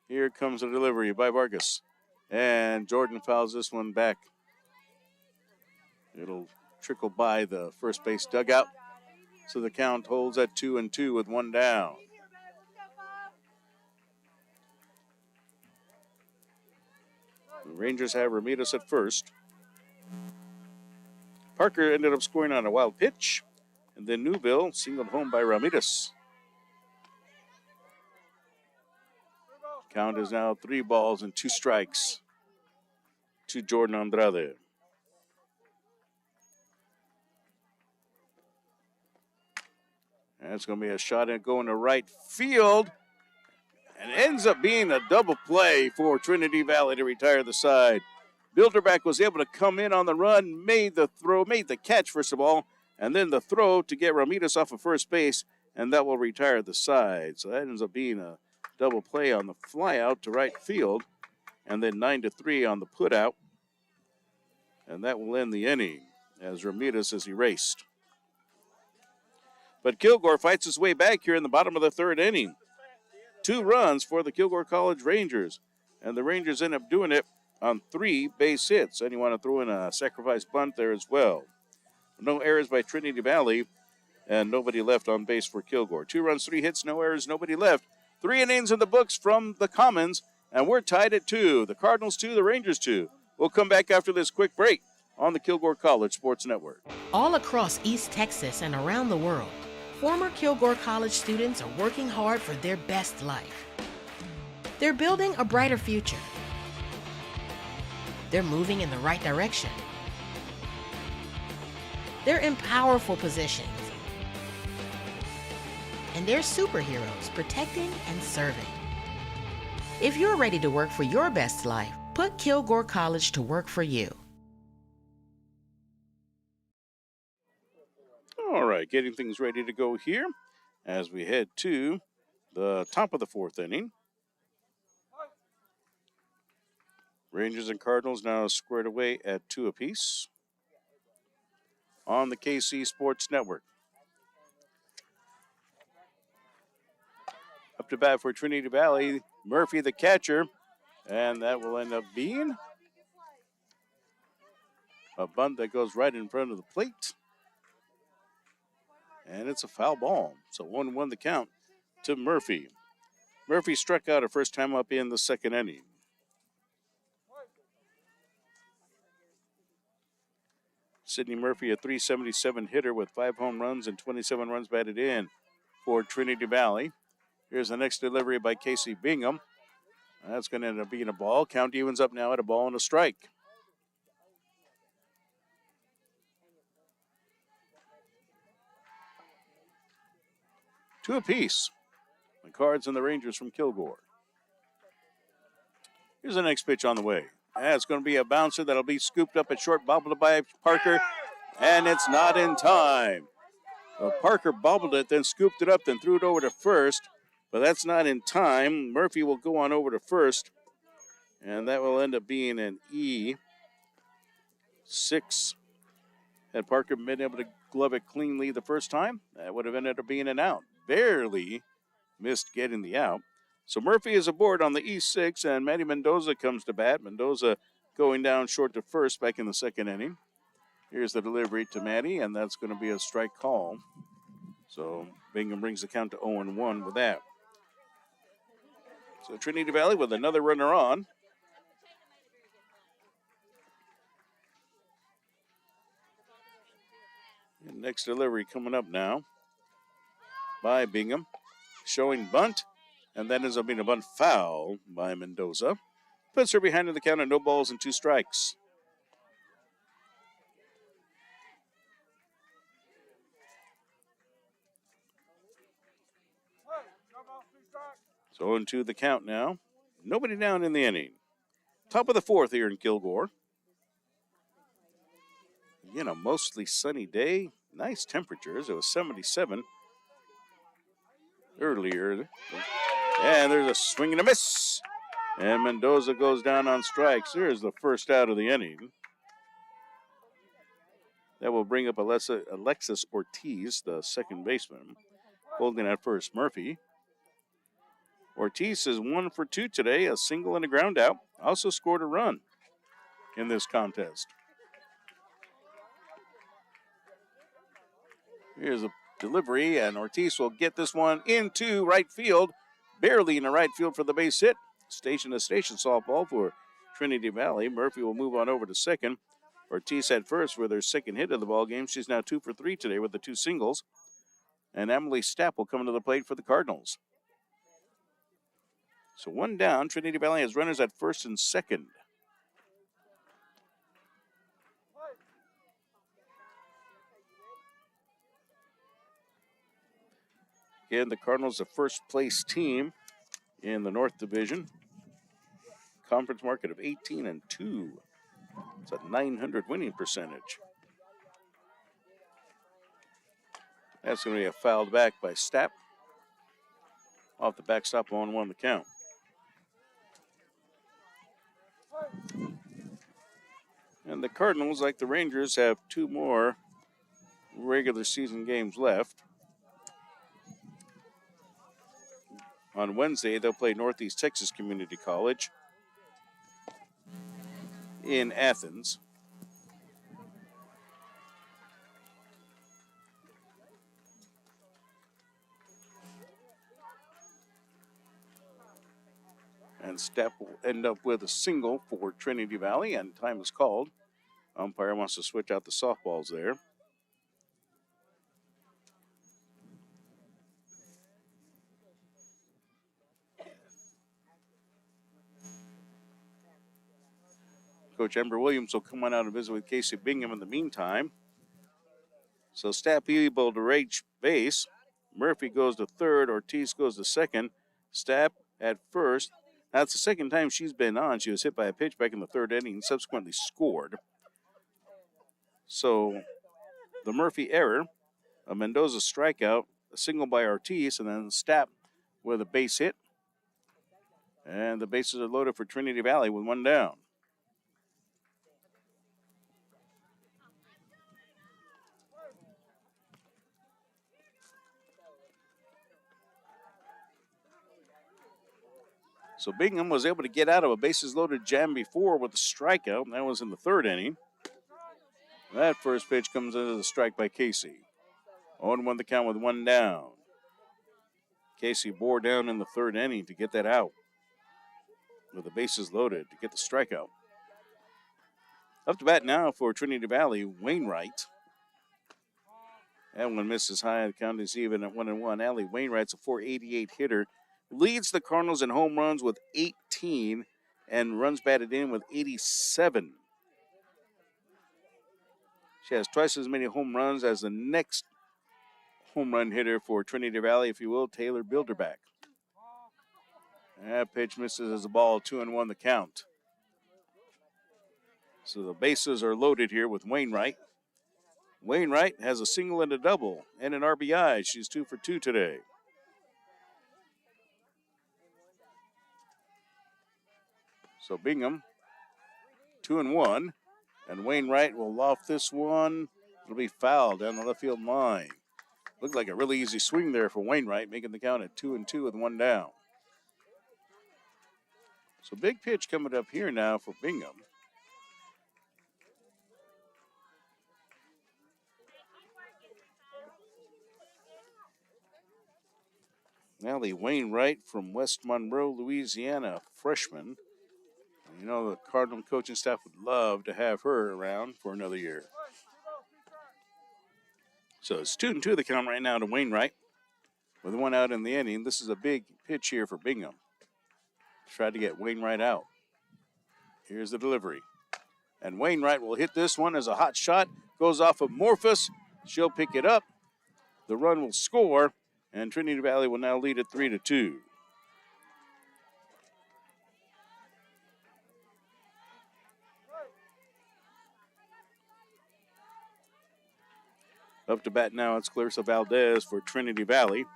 Here comes a delivery by Vargas. And Jordan fouls this one back. It'll trickle by the first base dugout. So the count holds at 2-2 with 1 down. The Rangers have Ramirez at first. Parker ended up scoring on a wild pitch. And then Newville singled home by Ramirez. Count is now 3 balls and 2 strikes to Jordan Andrade. That's going to be a shot at going to right field. And ends up being a double play for Trinity Valley to retire the side. Bilderback was able to come in on the run, made the throw, made the catch first of all, and then the throw to get Ramirez off of first base, and that will retire the side. So that ends up being a double play on the fly out to right field, and then 9-3 on the put out. And that will end the inning as Ramirez is erased. But Kilgore fights his way back here in the bottom of the 3rd inning. 2 runs for the Kilgore College Rangers, and the Rangers end up doing it on 3 base hits. And you want to throw in a sacrifice bunt there as well. No errors by Trinity Valley, and nobody left on base for Kilgore. 2 runs, 3 hits, no errors, nobody left. 3 innings in the books from the Commons, and we're tied at 2. The Cardinals 2, the Rangers 2. We'll come back after this quick break on the Kilgore College Sports Network. All across East Texas and around the world, former Kilgore College students are working hard for their best life. They're building a brighter future. They're moving in the right direction. They're in powerful positions. And they're superheroes protecting and serving. If you're ready to work for your best life, put Kilgore College to work for you. All right, getting things ready to go here as we head to the top of the 4th inning. Rangers and Cardinals now squared away at 2 apiece on the KC Sports Network. Up to bat for Trinity Valley, Murphy the catcher, and that will end up being a bunt that goes right in front of the plate. And it's a foul ball. So 1-1 the count to Murphy. Murphy struck out her first time up in the 2nd inning. Sidney Murphy, a .377 hitter with 5 home runs and 27 runs batted in for Trinity Valley. Here's the next delivery by Casey Bingham. That's going to end up being a ball. Count evens up now at a ball and a strike. Two apiece. The Cards and the Rangers from Kilgore. Here's the next pitch on the way. It's going to be a bouncer that'll be scooped up at short, bobbled by Parker, and it's not in time. So Parker bobbled it, then scooped it up, then threw it over to first, but that's not in time. Murphy will go on over to first, and that will end up being an E6. Had Parker been able to glove it cleanly the first time, that would have ended up being an out. Barely missed getting the out. So Murphy is aboard on the E6, and Matty Mendoza comes to bat. Mendoza going down short to first back in the second inning. Here's the delivery to Matty, and that's going to be a strike call. So Bingham brings the count to 0-1 with that. So Trinity Valley with another runner on. And next delivery coming up now by Bingham. Showing bunt, and that ends up being a bunt foul by Mendoza. Puts her behind in the count at no balls and 2 strikes. So 0-2 the count now. Nobody down in the inning. Top of the 4th here in Kilgore. Again, a mostly sunny day. Nice temperatures. It was 77 earlier. And there's a swing and a miss. And Mendoza goes down on strikes. There's the first out of the inning. That will bring up Alexis Ortiz, the second baseman, holding at first. Murphy. Ortiz is 1 for 2 today, a single and a ground out. Also scored a run in this contest. Here's a delivery, and Ortiz will get this one into right field. Barely in the right field for the base hit. Station to station softball for Trinity Valley. Murphy will move on over to second. Ortiz at first for their second hit of the ball game. She's now 2 for 3 today with the 2 singles. And Emily Stapp will come to the plate for the Cardinals. So 1 down. Trinity Valley has runners at first and second. Again, the Cardinals, the first place team in the North Division. Conference market of 18-2. It's a 900 winning percentage. That's going to be a fouled back by Stapp. Off the backstop, 1-1 the count. And the Cardinals, like the Rangers, have 2 more regular season games left. On Wednesday, they'll play Northeast Texas Community College in Athens. And Stapp will end up with a single for Trinity Valley, and time is called. Umpire wants to switch out the softballs there. Coach Ember Williams will come on out and visit with Casey Bingham in the meantime. So Stapp able to reach base. Murphy goes to third. Ortiz goes to second. Stapp at first. That's the second time she's been on. She was hit by a pitch back in the third inning and subsequently scored. So the Murphy error, a Mendoza strikeout, a single by Ortiz, and then Stapp with a base hit. And the bases are loaded for Trinity Valley with 1 down. So Bingham was able to get out of a bases-loaded jam before with a strikeout, and that was in the third inning. That first pitch comes into the strike by Casey. 0-1 the count with 1 down. Casey bore down in the third inning to get that out with the bases loaded to get the strikeout. Up to bat now for Trinity Valley, Wainwright. That one misses high. The count is even at 1-1. Allie Wainwright's a .488 hitter. Leads the Cardinals in home runs with 18 and runs batted in with 87. She has twice as many home runs as the next home run hitter for Trinity Valley, if you will, Taylor Bilderback. That pitch misses as a ball, 2-1 the count. So the bases are loaded here with Wainwright. Wainwright has a single and a double and an RBI. She's 2 for 2 today. So Bingham, 2-1. And Wainwright will loft this one. It'll be fouled down the left field line. Looked like a really easy swing there for Wainwright, making the count at 2-2 with one down. So big pitch coming up here now for Bingham. Allie Wainwright from West Monroe, Louisiana, freshman. You know, the Cardinal coaching staff would love to have her around for another year. So it's 2-2 the count right now to Wainwright. With one out in the inning, this is a big pitch here for Bingham. Tried to get Wainwright out. Here's the delivery. And Wainwright will hit this one as a hot shot. Goes off of Morphus. She'll pick it up. The run will score. And Trinity Valley will now lead at 3-2. Up to bat now, it's Clarissa Valdez for Trinity Valley.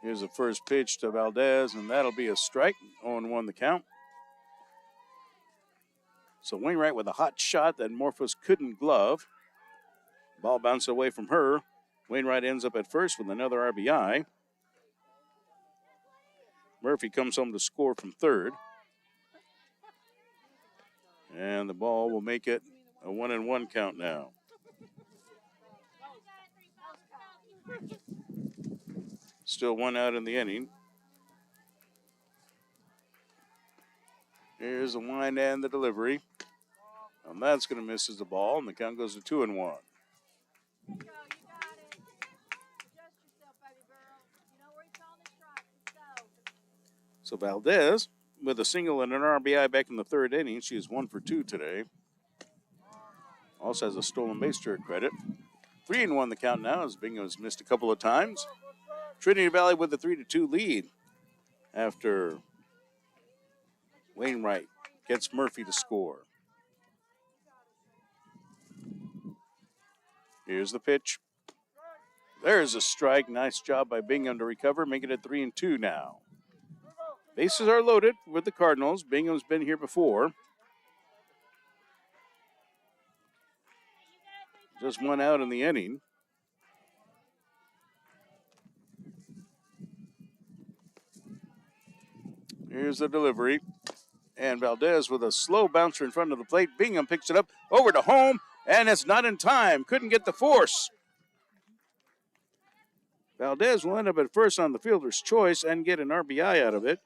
Here's the first pitch to Valdez, and that'll be a strike. 0-1 the count. So Wainwright with a hot shot that Morphos couldn't glove. Ball bounced away from her. Wainwright ends up at first with another RBI. Murphy comes home to score from third. And the ball will make it a 1-1 count now. Still one out in the inning. Here's the wind and the delivery. And that's going to miss as the ball, and the count goes to 2-1. So Valdez with a single and an RBI back in the third inning. She is 1 for 2 today. Also has a stolen base to her credit. 3-1 the count now as Bingham has missed a couple of times. Trinity Valley with a 3-2 lead after Wainwright gets Murphy to score. Here's the pitch. There's a strike. Nice job by Bingham to recover, making it 3-2 now. Bases are loaded with the Cardinals. Bingham's been here before. Just one out in the inning. Here's the delivery. And Valdez with a slow bouncer in front of the plate. Bingham picks it up over to home, and it's not in time. Couldn't get the force. Valdez will end up at first on the fielder's choice and get an RBI out of it.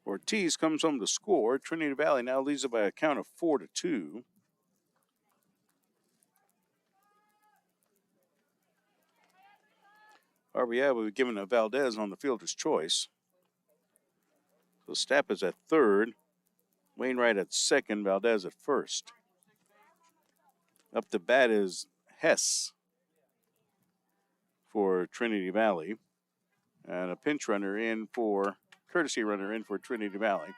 Ortiz comes home to score. Trinity Valley now leads it by a count of 4-2. RBI will be given to Valdez on the fielder's choice. So Stapp is at third. Wainwright at second. Valdez at first. Up to bat is Hess for Trinity Valley. And a pinch runner in for courtesy runner in for Trinity Valley.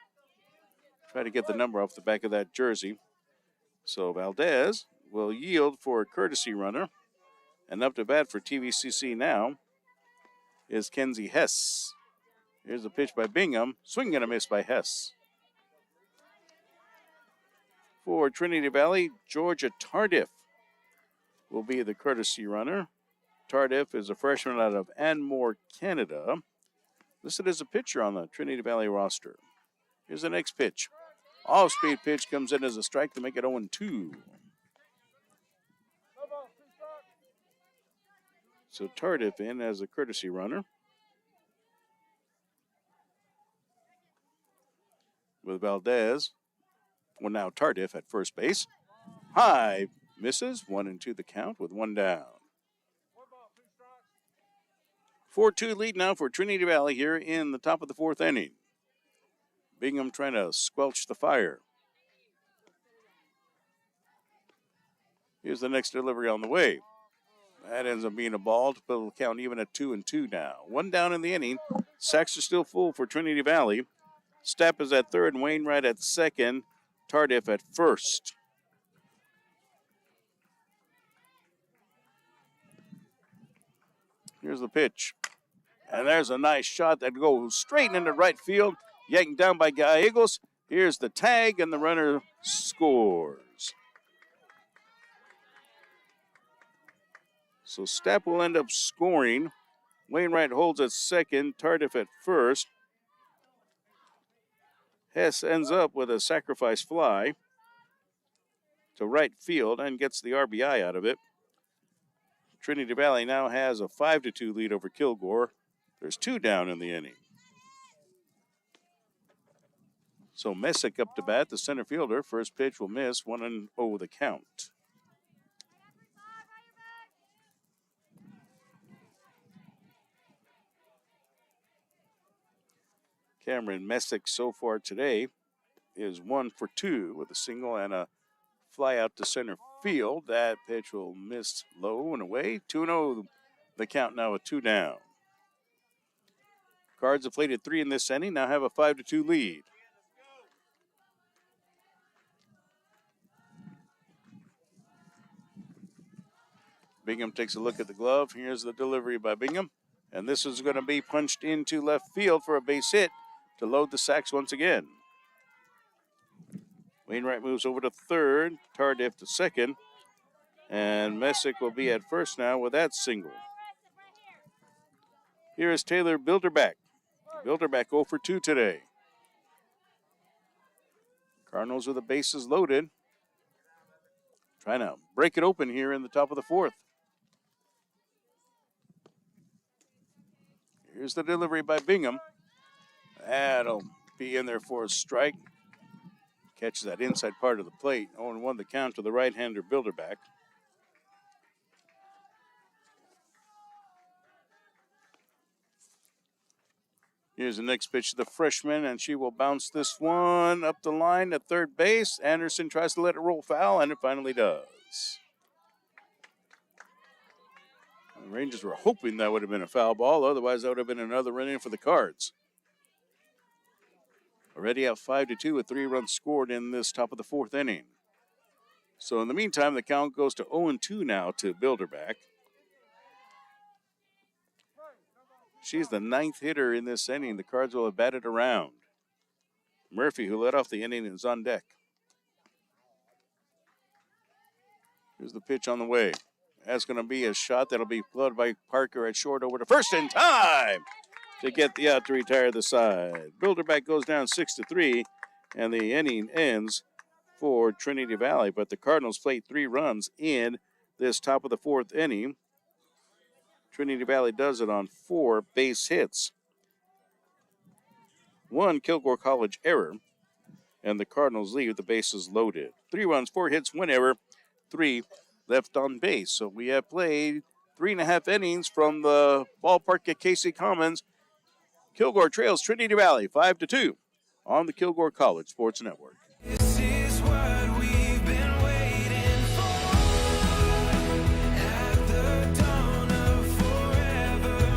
Try to get the number off the back of that jersey. So Valdez will yield for a courtesy runner. And up to bat for TVCC now is Kenzie Hess. Here's a pitch by Bingham. Swing and a miss by Hess. For Trinity Valley, Georgia Tardif will be the courtesy runner. Tardif is a freshman out of Anmore, Canada. Listed as a pitcher on the Trinity Valley roster. Here's the next pitch. Off-speed pitch comes in as a strike to make it 0-2. So Tardif in as a courtesy runner. With Valdez. Well, now Tardif at first base. High misses. 1-2 the count with one down. 4-2 lead now for Trinity Valley here in the top of the fourth inning. Bingham trying to squelch the fire. Here's the next delivery on the way. That ends up being a ball to put the count even at 2-2 now. One down in the inning. Sacks are still full for Trinity Valley. Stapp is at third and Wainwright at second. Tardif at first. Here's the pitch. And there's a nice shot that goes straight into right field. Yanked down by Gallegos. Here's the tag, and the runner scores. So Stapp will end up scoring. Wainwright holds at second. Tardif at first. Hess ends up with a sacrifice fly to right field and gets the RBI out of it. Trinity Valley now has a 5-2 lead over Kilgore. There's two down in the inning. So Messick up to bat, the center fielder. First pitch will miss, 1-0 the count. Cameron Messick so far today is 1 for 2 with a single and a fly out to center field. That pitch will miss low and away. 2-0 the count now with 2 down. Cards have played at 3 in this inning, now have a 5-2 lead. Bingham takes a look at the glove. Here's the delivery by Bingham. And this is going to be punched into left field for a base hit to load the sacks once again. Wainwright moves over to third, Tardif to second, and Messick will be at first now with that single. Here is Taylor Bilderback. Bilderback 0 for 2 today. Cardinals with the bases loaded. Trying to break it open here in the top of the fourth. Here's the delivery by Bingham. That'll be in there for a strike. Catches that inside part of the plate. 0-1 the count to the right-hander Bilderback. Here's the next pitch to the freshman, and she will bounce this one up the line at third base. Anderson tries to let it roll foul, and it finally does. The Rangers were hoping that would have been a foul ball. Otherwise, that would have been another run in for the Cards. Already out 5-2 with 3 runs scored in this top of the fourth inning. So in the meantime, the count goes to 0-2 now to Bilderback. She's the 9th hitter in this inning. The Cards will have batted around. Murphy, who led off the inning, is on deck. Here's the pitch on the way. That's going to be a shot that'll be plugged by Parker at short over to first in time to get the out to retire the side. Bilderback goes down 6-3, and the inning ends for Trinity Valley. But the Cardinals played 3 runs in this top of the fourth inning. Trinity Valley does it on 4 base hits. 1 Kilgore College error, and the Cardinals leave the bases loaded. 3 runs, 4 hits, 1 error, 3 left on base. So we have played 3.5 innings from the ballpark at Casey Commons. Kilgore trails Trinity Valley 5-2 on the Kilgore College Sports Network. This is what we've been waiting for. At the dawn of forevermore,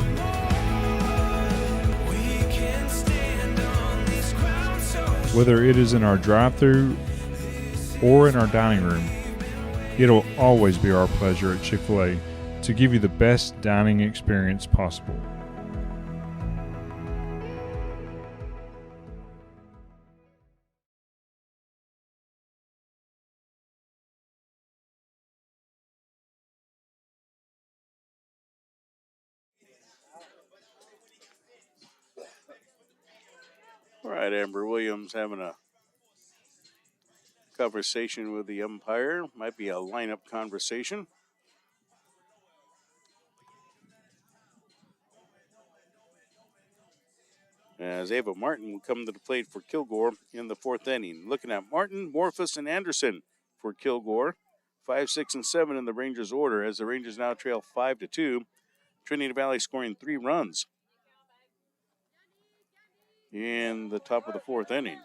we can stand on this ground so Whether it is in our drive-thru or in our dining room, it'll always be our pleasure at Chick-fil-A to give you the best dining experience possible. All right, Amber Williams having a conversation with the umpire. Might be a lineup conversation. As Ava Martin will come to the plate for Kilgore in the fourth inning. Looking at Martin, Morphus, and Anderson for Kilgore. 5, 6, and 7 in the Rangers order as the Rangers now trail 5-2. Trinity Valley scoring 3 runs in the top of the 4th inning.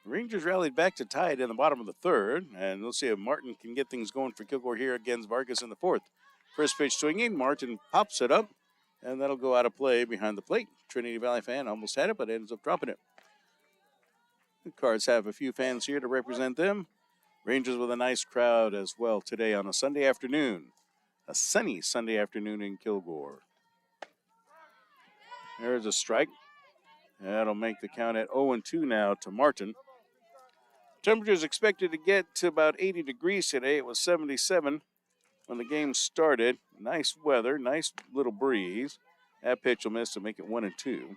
Rangers rallied back to tie it in the bottom of the 3rd, and we'll see if Martin can get things going for Kilgore here against Vargas in the 4th. First pitch swinging, Martin pops it up, and that'll go out of play behind the plate. Trinity Valley fan almost had it, but ends up dropping it. The Cards have a few fans here to represent them. Rangers with a nice crowd as well today on a Sunday afternoon. A sunny Sunday afternoon in Kilgore. There's a strike. That'll make the count at 0-2 now to Martin. Temperature is expected to get to about 80 degrees today. It was 77 when the game started. Nice weather, nice little breeze. That pitch will miss to make it 1-2.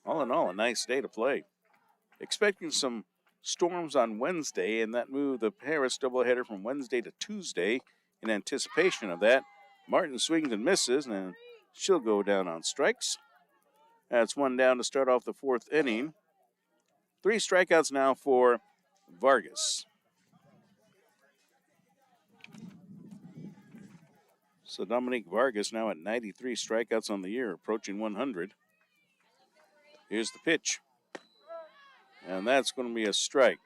All in all, a nice day to play. Expecting some storms on Wednesday, and that moved the Paris doubleheader from Wednesday to Tuesday in anticipation of that. Martin swings and misses, and she'll go down on strikes. That's 1 down to start off the 4th inning. 3 strikeouts now for Vargas. So Dominique Vargas now at 93 strikeouts on the year, approaching 100. Here's the pitch. And that's going to be a strike.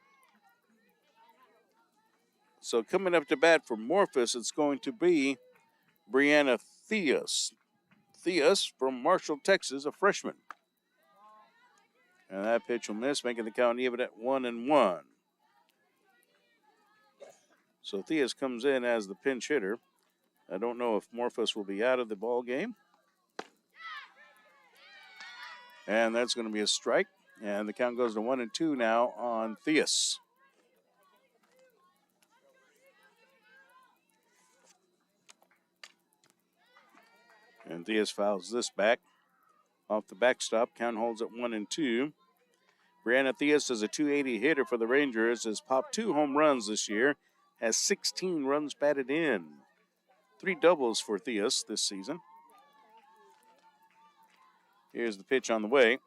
So coming up to bat for Morphus, it's going to be Brianna Theus. Theus from Marshall, Texas, a freshman. And that pitch will miss, making the count even at 1-1. So Theus comes in as the pinch hitter. I don't know if Morphus will be out of the ball game. And that's going to be a strike. And the count goes to 1-2 now on Theus. And Theus fouls this back. Off the backstop, count holds at 1-2. Brianna Theus is a .280 hitter for the Rangers. Has popped 2 home runs this year. Has 16 runs batted in. 3 doubles for Theus this season. Here's the pitch on the way.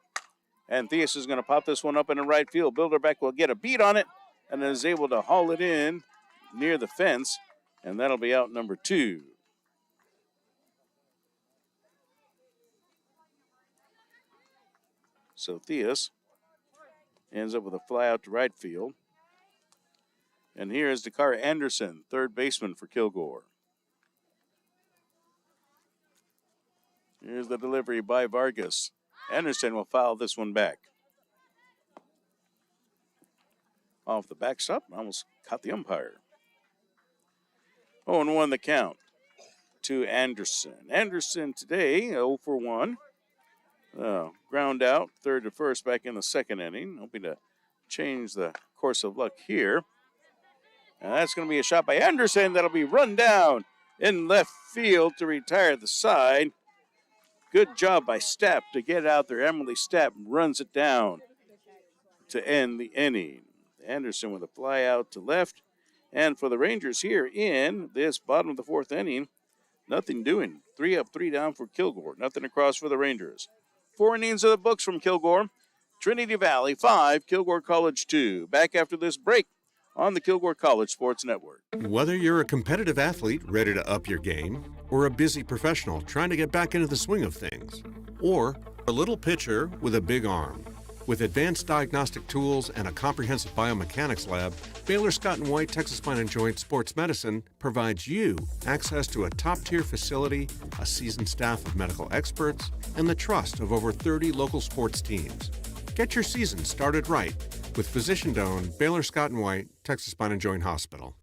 And Theus is going to pop this one up in the right field. Bilderbeck will get a beat on it and is able to haul it in near the fence. And that'll be out number 2. So Theus ends up with a fly out to right field. And here is Dakar Anderson, third baseman for Kilgore. Here's the delivery by Vargas. Anderson will foul this one back. Off the backstop, almost caught the umpire. 0-1 the count to Anderson. Anderson today, 0 for 1. Ground out, third to first back in the 2nd inning. Hoping to change the course of luck here. And that's going to be a shot by Anderson. That'll be run down in left field to retire the side. Good job by Stapp to get it out there. Emily Stapp runs it down to end the inning. Anderson with a fly out to left. And for the Rangers here in this bottom of the 4th inning, nothing doing. 3 up, 3 down for Kilgore. Nothing across for the Rangers. 4 innings of the books from Kilgore. Trinity Valley 5, Kilgore College 2. Back after this break on the Kilgore College Sports Network. Whether you're a competitive athlete ready to up your game, or a busy professional trying to get back into the swing of things, or a little pitcher with a big arm, with advanced diagnostic tools and a comprehensive biomechanics lab, Baylor Scott & White Texas Spine and Joint Sports Medicine provides you access to a top-tier facility, a seasoned staff of medical experts, and the trust of over 30 local sports teams. Get your season started right with physician-owned Baylor Scott & White Texas Spine and Joint Hospital.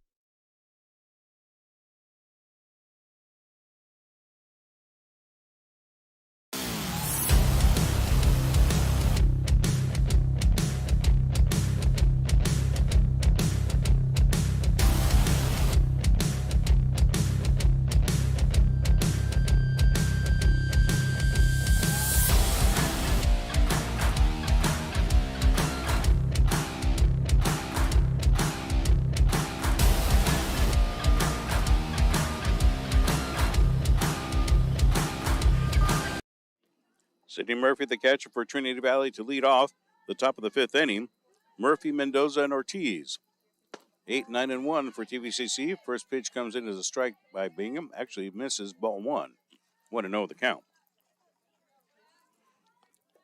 Sidney Murphy, the catcher for Trinity Valley, to lead off the top of the 5th inning. Murphy, Mendoza, and Ortiz. 8, 9, and 1 for TVCC. First pitch comes in as a strike by Bingham. Actually misses, ball 1. 1-0 the count.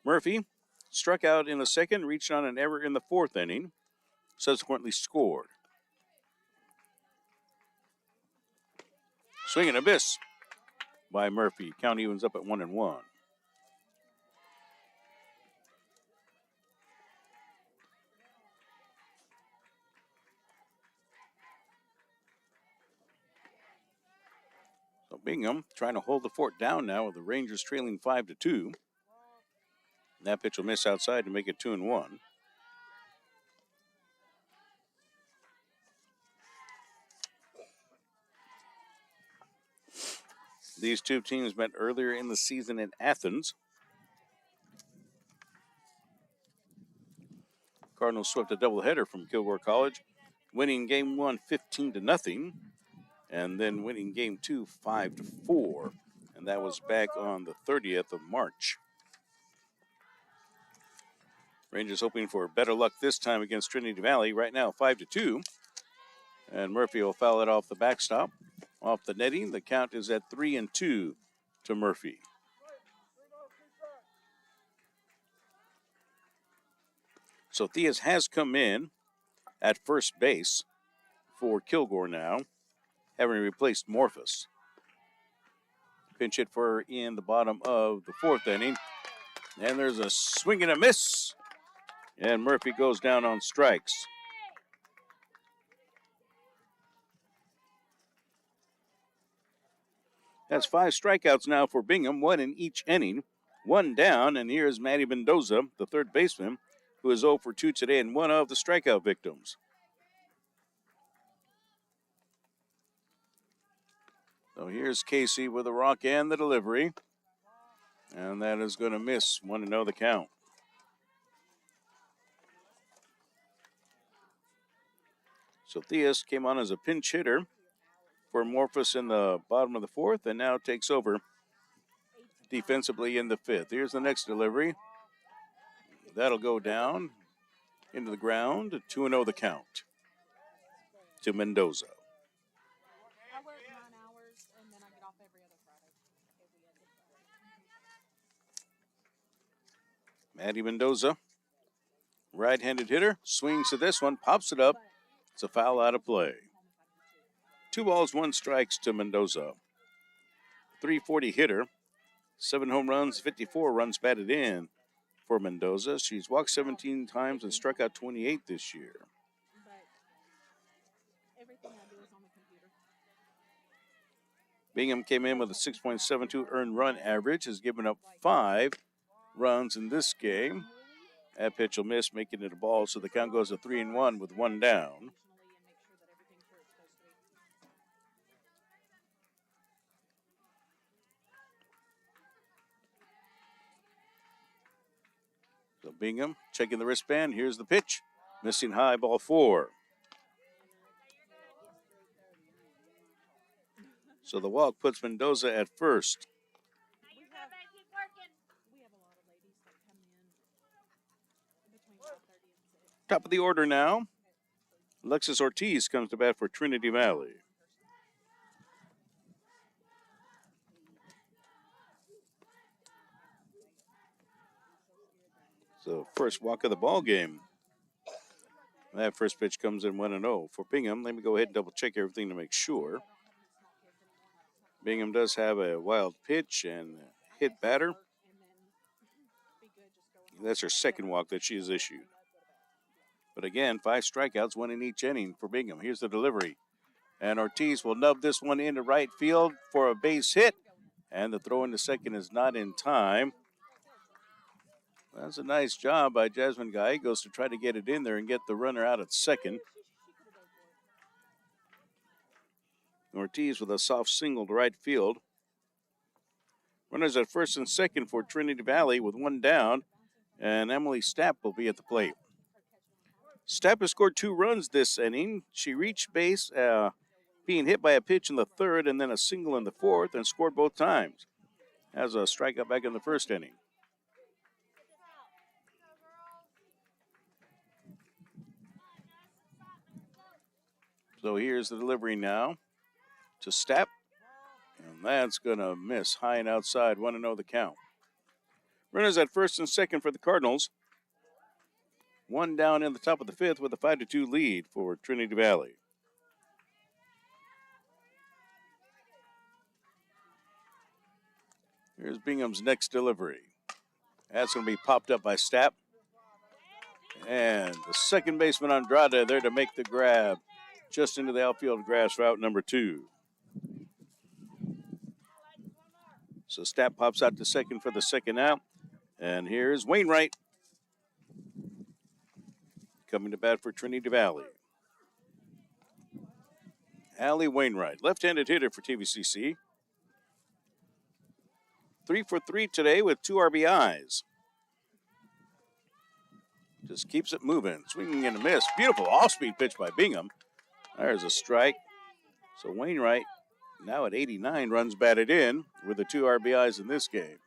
Murphy struck out in the second, reached on an error in the fourth inning, subsequently scored. Swing and a miss by Murphy. Count evens up at 1-1. So Bingham trying to hold the fort down now with the Rangers trailing 5-2. That pitch will miss outside to make it 2-1. These two teams met earlier in the season in Athens. Cardinals swept a doubleheader from Kilgore College, winning game 1 15-0, and then winning game 2 5-4. And that was back on the 30th of March. Rangers hoping for better luck this time against Trinity Valley. Right now, 5-2. And Murphy will foul it off the backstop. Off the netting, the count is at 3-2 to Murphy. So Theus has come in at first base for Kilgore now, having replaced Morphus. Pinch hit for in the bottom of the fourth inning. And there's a swing and a miss. And Murphy goes down on strikes. That's 5 strikeouts now for Bingham, 1 in each inning. 1 down, and here's Matty Mendoza, the third baseman, who is 0 for 2 today and one of the strikeout victims. So here's Casey with the rock and the delivery. And that is going to miss. 1-0 the count. So Theus came on as a pinch hitter for Morphus in the bottom of the fourth and now takes over defensively in the fifth. Here's the next delivery. That'll go down into the ground. 2-0 the count to Mendoza. I work 9 hours and then I get off every other Friday. Matty Mendoza, right-handed hitter, swings to this one, pops it up. It's a foul out of play. 2 balls, 1 strikes to Mendoza. 340 hitter, 7 home runs, 54 runs batted in for Mendoza. She's walked 17 times and struck out 28 this year. But everything I do is on the computer. Bingham came in with a 6.72 earned run average, has given up 5 runs in this game. That pitch will miss, making it a ball, so the count goes to 3-1 with 1 down. So Bingham checking the wristband. Here's the pitch. Missing high, ball 4. So the walk puts Mendoza at first. We have a lot of ladies that come in between 5:30 and 6. Top of the order now. Alexis Ortiz comes to bat for Trinity Valley. So first walk of the ball game. That first pitch comes in 1-0 for Bingham. Let me go ahead and double check everything to make sure. Bingham does have a wild pitch and hit batter. That's her second walk that she has issued. But again, 5 strikeouts, 1 in each inning for Bingham. Here's the delivery. And Ortiz will nub this one into right field for a base hit. And the throw into second is not in time. That's a nice job by Jasmine Gallegos to try to get it in there and get the runner out at second. Ortiz with a soft single to right field. Runners at first and second for Trinity Valley with 1 down. And Emily Stapp will be at the plate. Stapp has scored 2 runs this inning. She reached base being hit by a pitch in the third and then a single in the fourth and scored both times. Has a strikeout back in the first inning. So here's the delivery now to Stapp. And that's going to miss high and outside. 1-0 the count. Runners at first and second for the Cardinals. One down in the top of the fifth with a 5-2 lead for Trinity Valley. Here's Bingham's next delivery. That's going to be popped up by Stapp. And the second baseman Andrade there to make the grab just into the outfield grass route number 2. So Stapp pops out to second for the second out. And here's Wainwright coming to bat for Trinity Valley. Allie Wainwright, left-handed hitter for TVCC. 3 for 3 today with 2 RBIs. Just keeps it moving. Swinging and a miss. Beautiful off-speed pitch by Bingham. There's a strike. So Wainwright, now at 89, runs batted in with the 2 RBIs in this game.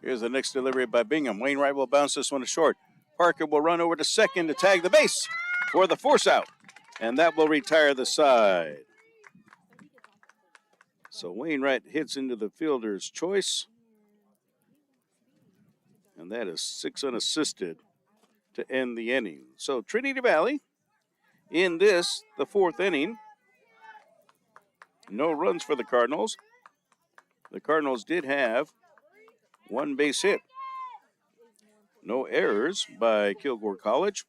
Here's the next delivery by Bingham. Wainwright will bounce this one to short. Parker will run over to second to tag the base for the force out. And that will retire the side. So Wainwright hits into the fielder's choice. And that is 6 unassisted to end the inning. So Trinity Valley in this, the 4th inning. No runs for the Cardinals. The Cardinals did have 1 base hit. No errors by Kilgore College.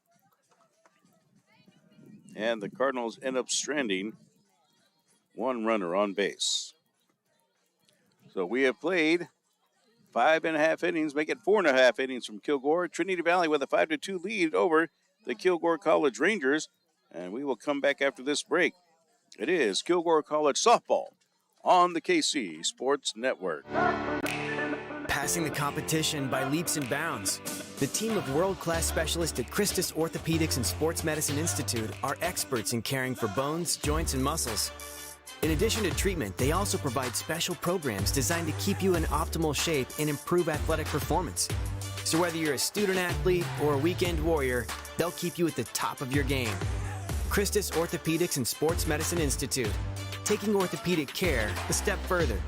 And the Cardinals end up stranding 1 runner on base. So we have played 5.5 innings, make it 4.5 innings from Kilgore. Trinity Valley with a 5-2 lead over the Kilgore College Rangers. And we will come back after this break. It is Kilgore College softball on the KC Sports Network. Passing the competition by leaps and bounds. The team of world-class specialists at Christus Orthopedics and Sports Medicine Institute are experts in caring for bones, joints, and muscles. In addition to treatment, they also provide special programs designed to keep you in optimal shape and improve athletic performance. So whether you're a student athlete or a weekend warrior, they'll keep you at the top of your game. Christus Orthopedics and Sports Medicine Institute, taking orthopedic care a step further.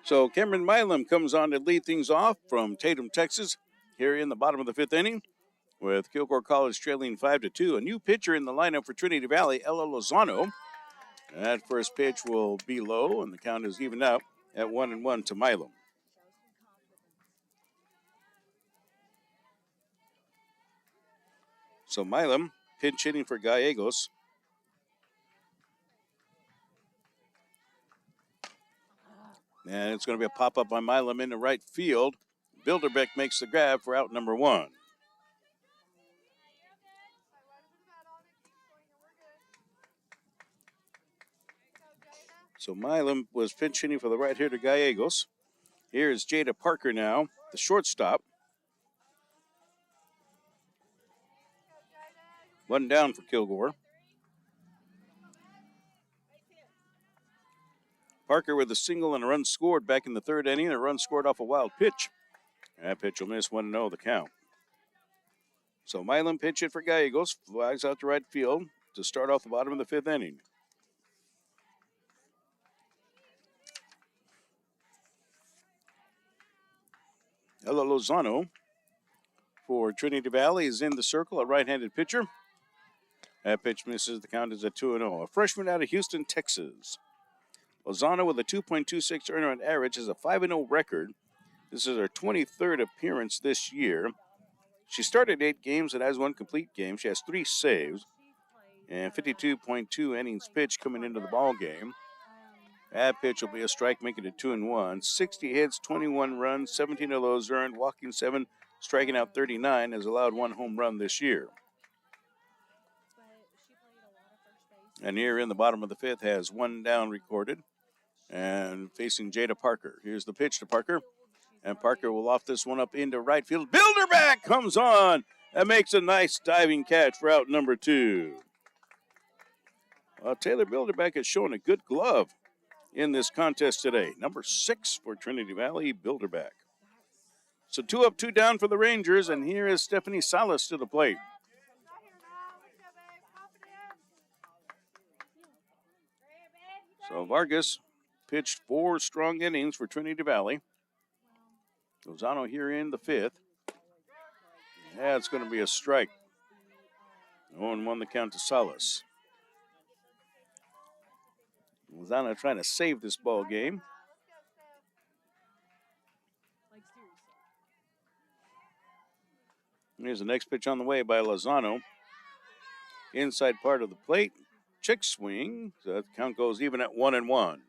So Cameron Milam comes on to lead things off from Tatum, Texas, here in the bottom of the 5th inning, with Kilgore College trailing 5-2. A new pitcher in the lineup for Trinity Valley, Ella Lozano. That first pitch will be low, and the count is evened out at 1-1 to Milam. So Milam pinch hitting for Gallegos. And it's going to be a pop-up by Milam into right field. Bilderbeck makes the grab for out number 1. So Milam was pinch hitting for the right hitter Gallegos. Here's Jada Parker now, the shortstop. 1 down for Kilgore. Parker with a single and a run scored back in the 3rd inning. A run scored off a wild pitch. That pitch will miss 1-0 the count. So Milam pitch it for Gallegos. Flies out to right field to start off the bottom of the 5th inning. Ella Lozano for Trinity Valley is in the circle, a right-handed pitcher. That pitch misses. The count is at 2-0. A freshman out of Houston, Texas. Lozano with a 2.26 earner run average has a 5-0 record. This is her 23rd appearance this year. She started 8 games and has 1 complete game. She has 3 saves and 52.2 innings pitched coming into the ball game. That pitch will be a strike, making it 2-1. 60 hits, 21 runs, 17 of those earned, walking 7, striking out 39, has allowed 1 home run this year. And here in the bottom of the 5th has 1 down recorded. And facing Jada Parker. Here's the pitch to Parker. And Parker will loft this one up into right field. Bilderback comes on and makes a nice diving catch for out number 2. Taylor Bilderback has shown a good glove in this contest today. Number 6 for Trinity Valley, Bilderback. So 2 up, 2 down for the Rangers, and here is Stephanie Salas to the plate. So Vargas pitched 4 strong innings for Trinity Valley. Lozano here in the 5th. Yeah, it's going to be a strike. 0-1 the count to Salas. Lozano trying to save this ball game. Here's the next pitch on the way by Lozano. Inside part of the plate. Check swing. So that count goes even at 1-1.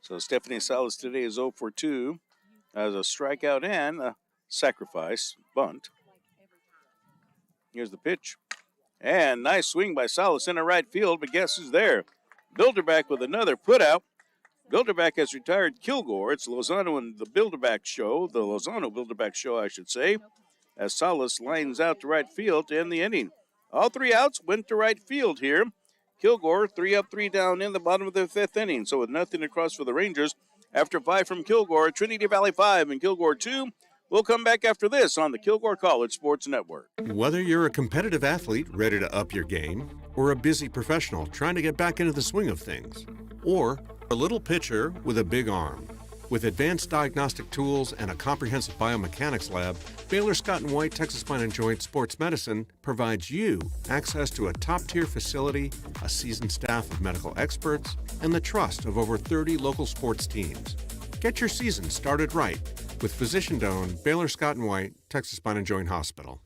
So Stephanie Salas today is 0 for 2 as a strikeout and a sacrifice bunt. Here's the pitch. And nice swing by Salas in the right field, but guess who's there? Bilderback with another putout. Bilderback has retired Kilgore. It's Lozano and the Bilderback show, the Lozano Bilderback show, I should say, as Salas lines out to right field to end the inning. All 3 outs went to right field here. Kilgore, 3 up, 3 down in the bottom of the 5th inning. So with nothing across for the Rangers, after 5 from Kilgore, Trinity Valley 5 and Kilgore 2. We'll come back after this on the Kilgore College Sports Network. Whether you're a competitive athlete ready to up your game, or a busy professional trying to get back into the swing of things, or a little pitcher with a big arm, with advanced diagnostic tools and a comprehensive biomechanics lab, Baylor Scott & White Texas Spine & Joint Sports Medicine provides you access to a top-tier facility, a seasoned staff of medical experts, and the trust of over 30 local sports teams. Get your season started right with physician-owned Baylor Scott & White Texas Spine & Joint Hospital.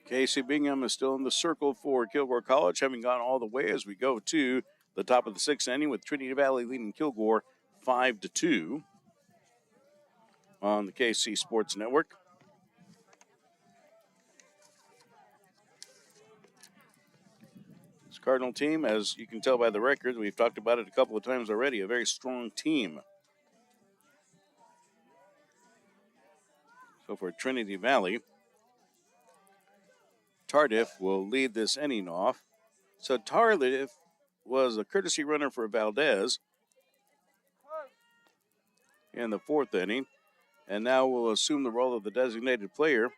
Casey Bingham is still in the circle for Kilgore College, having gone all the way as we go to the top of the 6th inning with Trinity Valley leading Kilgore 5-2 on the KC Sports Network. This Cardinal team, as you can tell by the record, we've talked about it a couple of times already, a very strong team. So for Trinity Valley, Tardif will lead this inning off. So Tardif was a courtesy runner for Valdez in the 4th inning, and now will assume the role of the designated player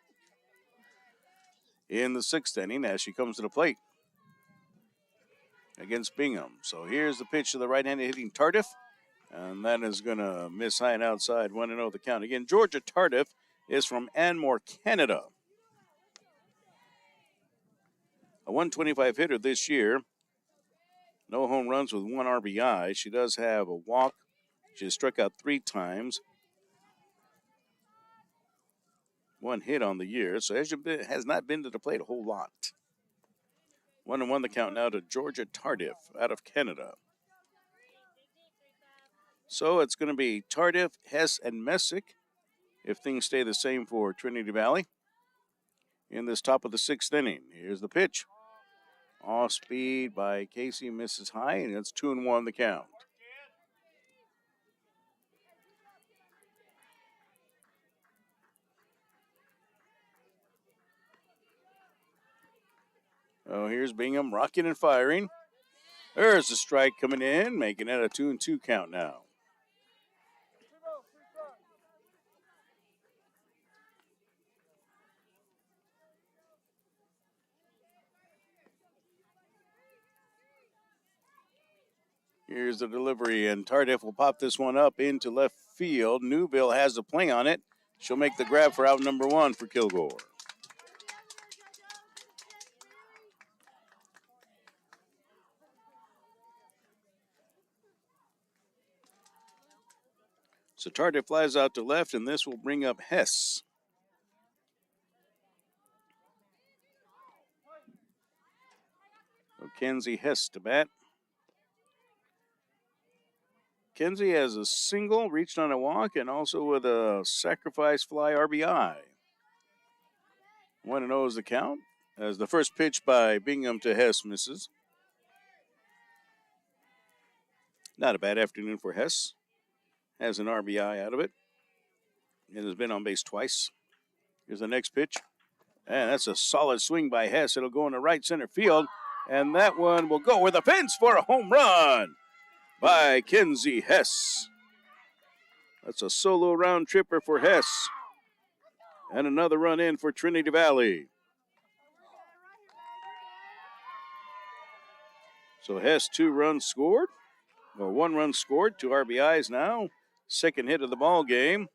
in the 6th inning as she comes to the plate against Bingham. So here's the pitch to the right-handed hitting Tardif, and that is going to miss high and outside. 1-0 the count. Again, Georgia Tardif is from Anmore, Canada. A 125 hitter this year. No home runs with 1 RBI. She does have a walk. She has struck out 3 times. 1 hit on the year. So has not been to the plate a whole lot. 1-1 the count now to Georgia Tardif out of Canada. So it's going to be Tardif, Hess, and Messick if things stay the same for Trinity Valley in this top of the 6th inning. Here's the pitch. Off speed by Casey, misses high, and it's 2-1 the count. Oh, here's Bingham rocking and firing. There's the strike coming in, making it a 2-2 count now. Here's the delivery, and Tardif will pop this one up into left field. Newville has the play on it. She'll make the grab for out number 1 for Kilgore. So target flies out to left, and this will bring up Hess. So Kenzie Hess to bat. Kenzie has a single, reached on a walk, and also with a sacrifice fly RBI. 1-0 is the count, as the first pitch by Bingham to Hess misses. Not a bad afternoon for Hess. Has an RBI out of it. It has been on base twice. Here's the next pitch. And that's a solid swing by Hess. It'll go in the right center field. And that one will go over the fence for a home run by Kenzie Hess. That's a solo round tripper for Hess. And another run in for Trinity Valley. So Hess 2 runs scored. Well, 1 run scored, 2 RBIs now. Second hit of the ball game.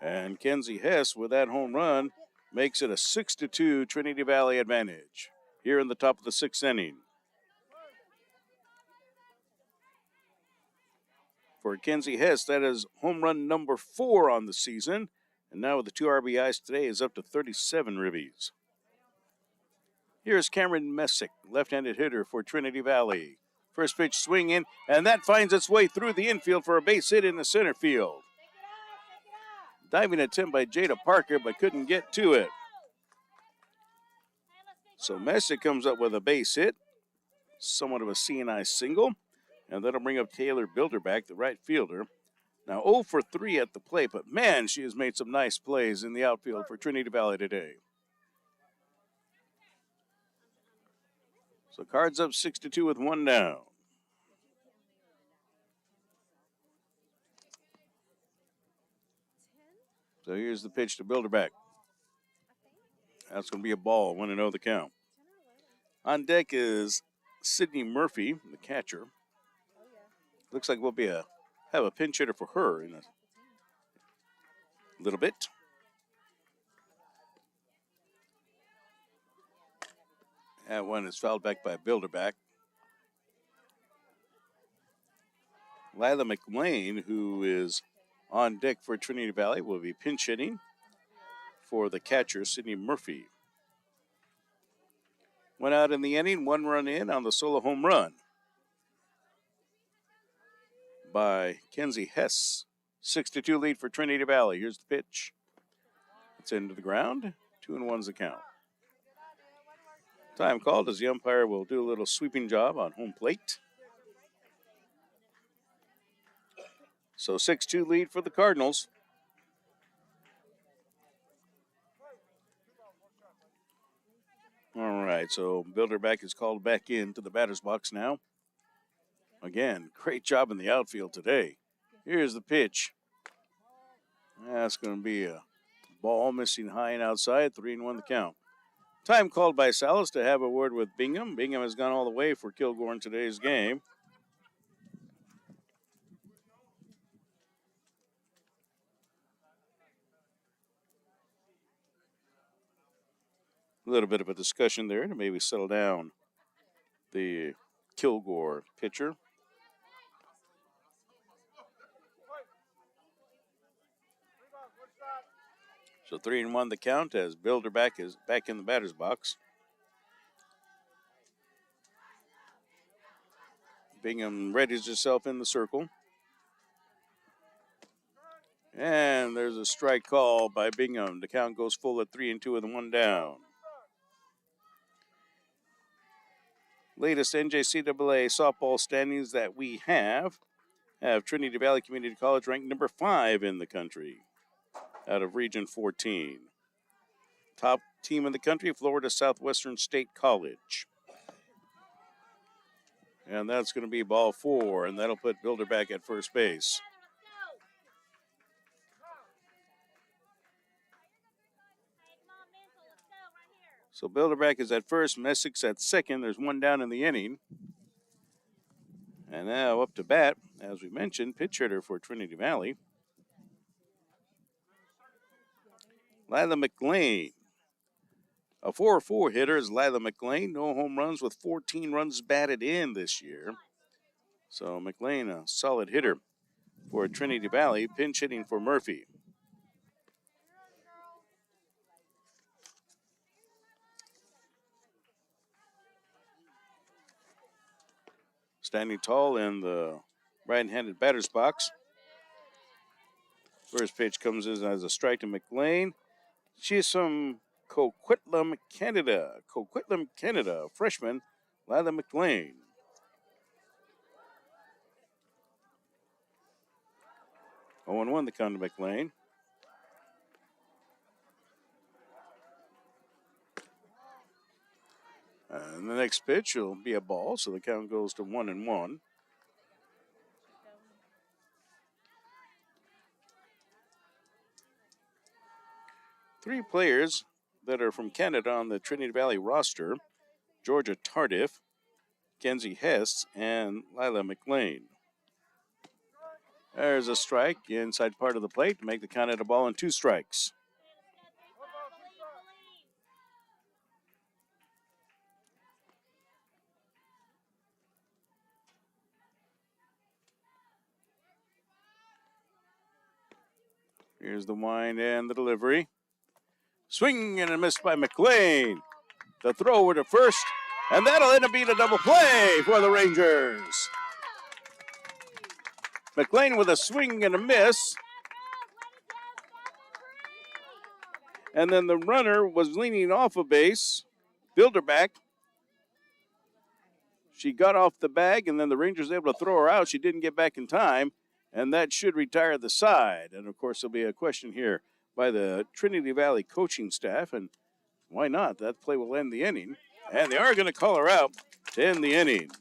And Kenzie Hess with that home run makes it a 6-2 Trinity Valley advantage here in the top of the 6th inning. For Kenzie Hess, that is home run number 4 on the season. And now with the 2 RBIs today is up to 37 ribbies. Here's Cameron Messick, left-handed hitter for Trinity Valley. First pitch swing in, and that finds its way through the infield for a base hit in the center field. Diving attempt by Jada Parker, but couldn't get to it. So Messick comes up with a base hit, somewhat of a CNI single, and that'll bring up Taylor Bilderback, the right fielder. Now 0 for 3 at the plate, but man, she has made some nice plays in the outfield for Trinity Valley today. So Cards up 6-2 with 1 down. So here's the pitch to Bilderback. That's going to be a ball, 1-0 the count. On deck is Sydney Murphy, the catcher. Looks like we'll have a pinch hitter for her in a little bit. That one is fouled back by Bilderback. Lila McLean, who is on deck for Trinity Valley, will be pinch hitting for the catcher, Sydney Murphy. Went out in the inning, 1 run in on the solo home run by Kenzie Hess. 6-2 lead for Trinity Valley. Here's the pitch. It's into the ground. 2-1's the count. Time called as the umpire will do a little sweeping job on home plate. So 6-2 lead for the Cardinals. All right, so Bilderback is called back into the batter's box now. Again, great job in the outfield today. Here's the pitch. That's going to be a ball missing high and outside, 3-1 the count. Time called by Salas to have a word with Bingham. Bingham has gone all the way for Kilgore in today's game. A little bit of a discussion there to maybe settle down the Kilgore pitcher. So 3-1 the count as Bilderback is back in the batter's box. Bingham readies herself in the circle. And there's a strike call by Bingham. The count goes full at 3-2 with 1 down. Latest NJCAA softball standings that we have Trinity Valley Community College ranked number 5 in the country out of Region 14. Top team in the country, Florida Southwestern State College. And that's going to be ball 4, and that'll put Bilderback at first base. So Bilderback is at first, Messick's at second. There's 1 down in the inning. And now up to bat, as we mentioned, pitch hitter for Trinity Valley, Lila McLean. A 4-4 hitter is Lila McLean. No home runs with 14 runs batted in this year. So McLean, a solid hitter. for Trinity Valley, pinch hitting for Murphy. Standing tall in the right-handed batter's box. First pitch comes in as a strike to McLean. She's from Coquitlam, Canada. Coquitlam, Canada. Freshman, Lila McLean. 0-1 the count to McLean. And the next pitch will be a ball, so the count goes to 1-1. Three players that are from Canada on the Trinity Valley roster: Georgia Tardif, Kenzie Hess, and Lila McLean. There's a strike inside part of the plate to make the count at a ball and 2 strikes. Here's the wind and the delivery. Swing and a miss by McLean. The throw over to first, and that'll end up being a double play for the Rangers. McLean with a swing and a miss. And then the runner was leaning off a base. Bilderback. She got off the bag, and then the Rangers able to throw her out. She didn't get back in time, and that should retire the side. And, of course, there'll be a question here by the Trinity Valley coaching staff, and why not? That play will end the inning, and they are going to call her out to end the inning.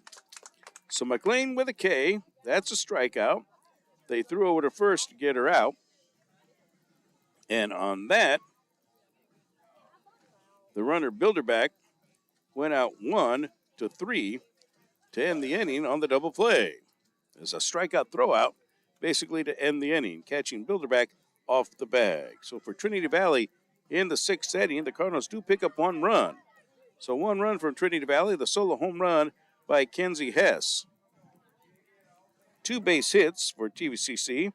So McLean with a K, that's a strikeout. They threw over to first to get her out, and on that, the runner Bilderback went out 1-3 to end the inning on the double play. There's a strikeout throwout basically to end the inning, catching Bilderback off the bag. So for Trinity Valley in the 6th inning, the Cardinals do pick up 1 run. So 1 run from Trinity Valley, the solo home run by Kenzie Hess. 2 base hits for TVCC,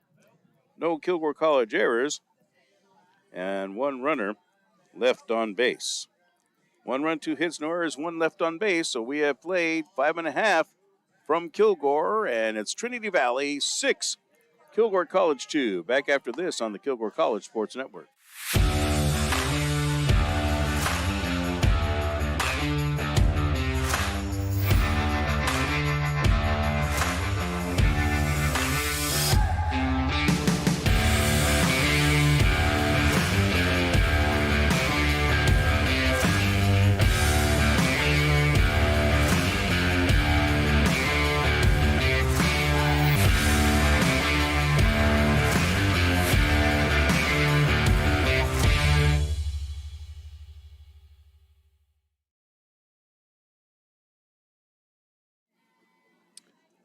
no Kilgore College errors, and 1 runner left on base. 1 run, 2 hits, no errors, 1 left on base. So we have played 5.5 from Kilgore, and it's Trinity Valley 6, Kilgore College 2. Back after this on the Kilgore College Sports Network.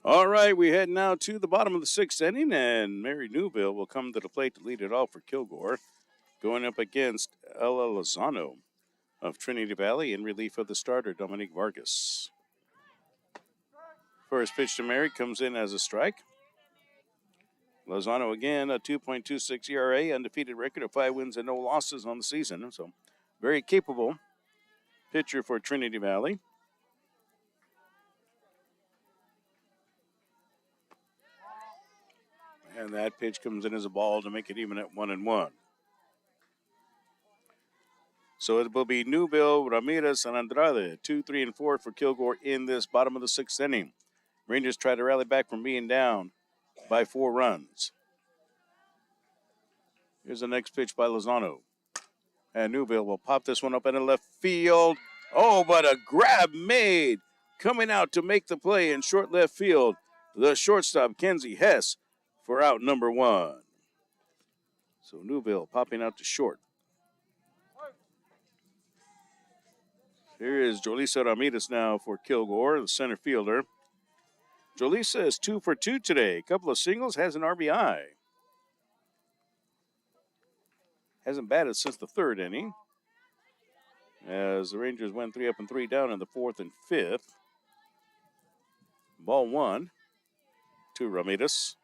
All right, we head now to the bottom of the 6th inning, and Mary Newville will come to the plate to lead it off for Kilgore, going up against Ella Lozano of Trinity Valley in relief of the starter, Dominique Vargas. First pitch to Mary comes in as a strike. Lozano again, a 2.26 ERA, undefeated record of 5 wins and no losses on the season, so very capable pitcher for Trinity Valley. And that pitch comes in as a ball to make it even at 1-1. So it will be Newville, Ramirez, and Andrade, 2, 3, and 4 for Kilgore in this bottom of the 6th inning. Rangers try to rally back from being down by 4 runs. Here's the next pitch by Lozano. And Newville will pop this one up in the left field. Oh, but a grab made. Coming out to make the play in short left field, the shortstop, Kenzie Hess, for out number 1. So Newville popping out to short. Here is Jolisa Ramirez now for Kilgore, the center fielder. Jolisa is 2 for 2 today. A couple of singles, has an RBI. Hasn't batted since the 3rd inning, as the Rangers went 3 up and 3 down in the 4th and 5th. Ball 1 to Ramirez.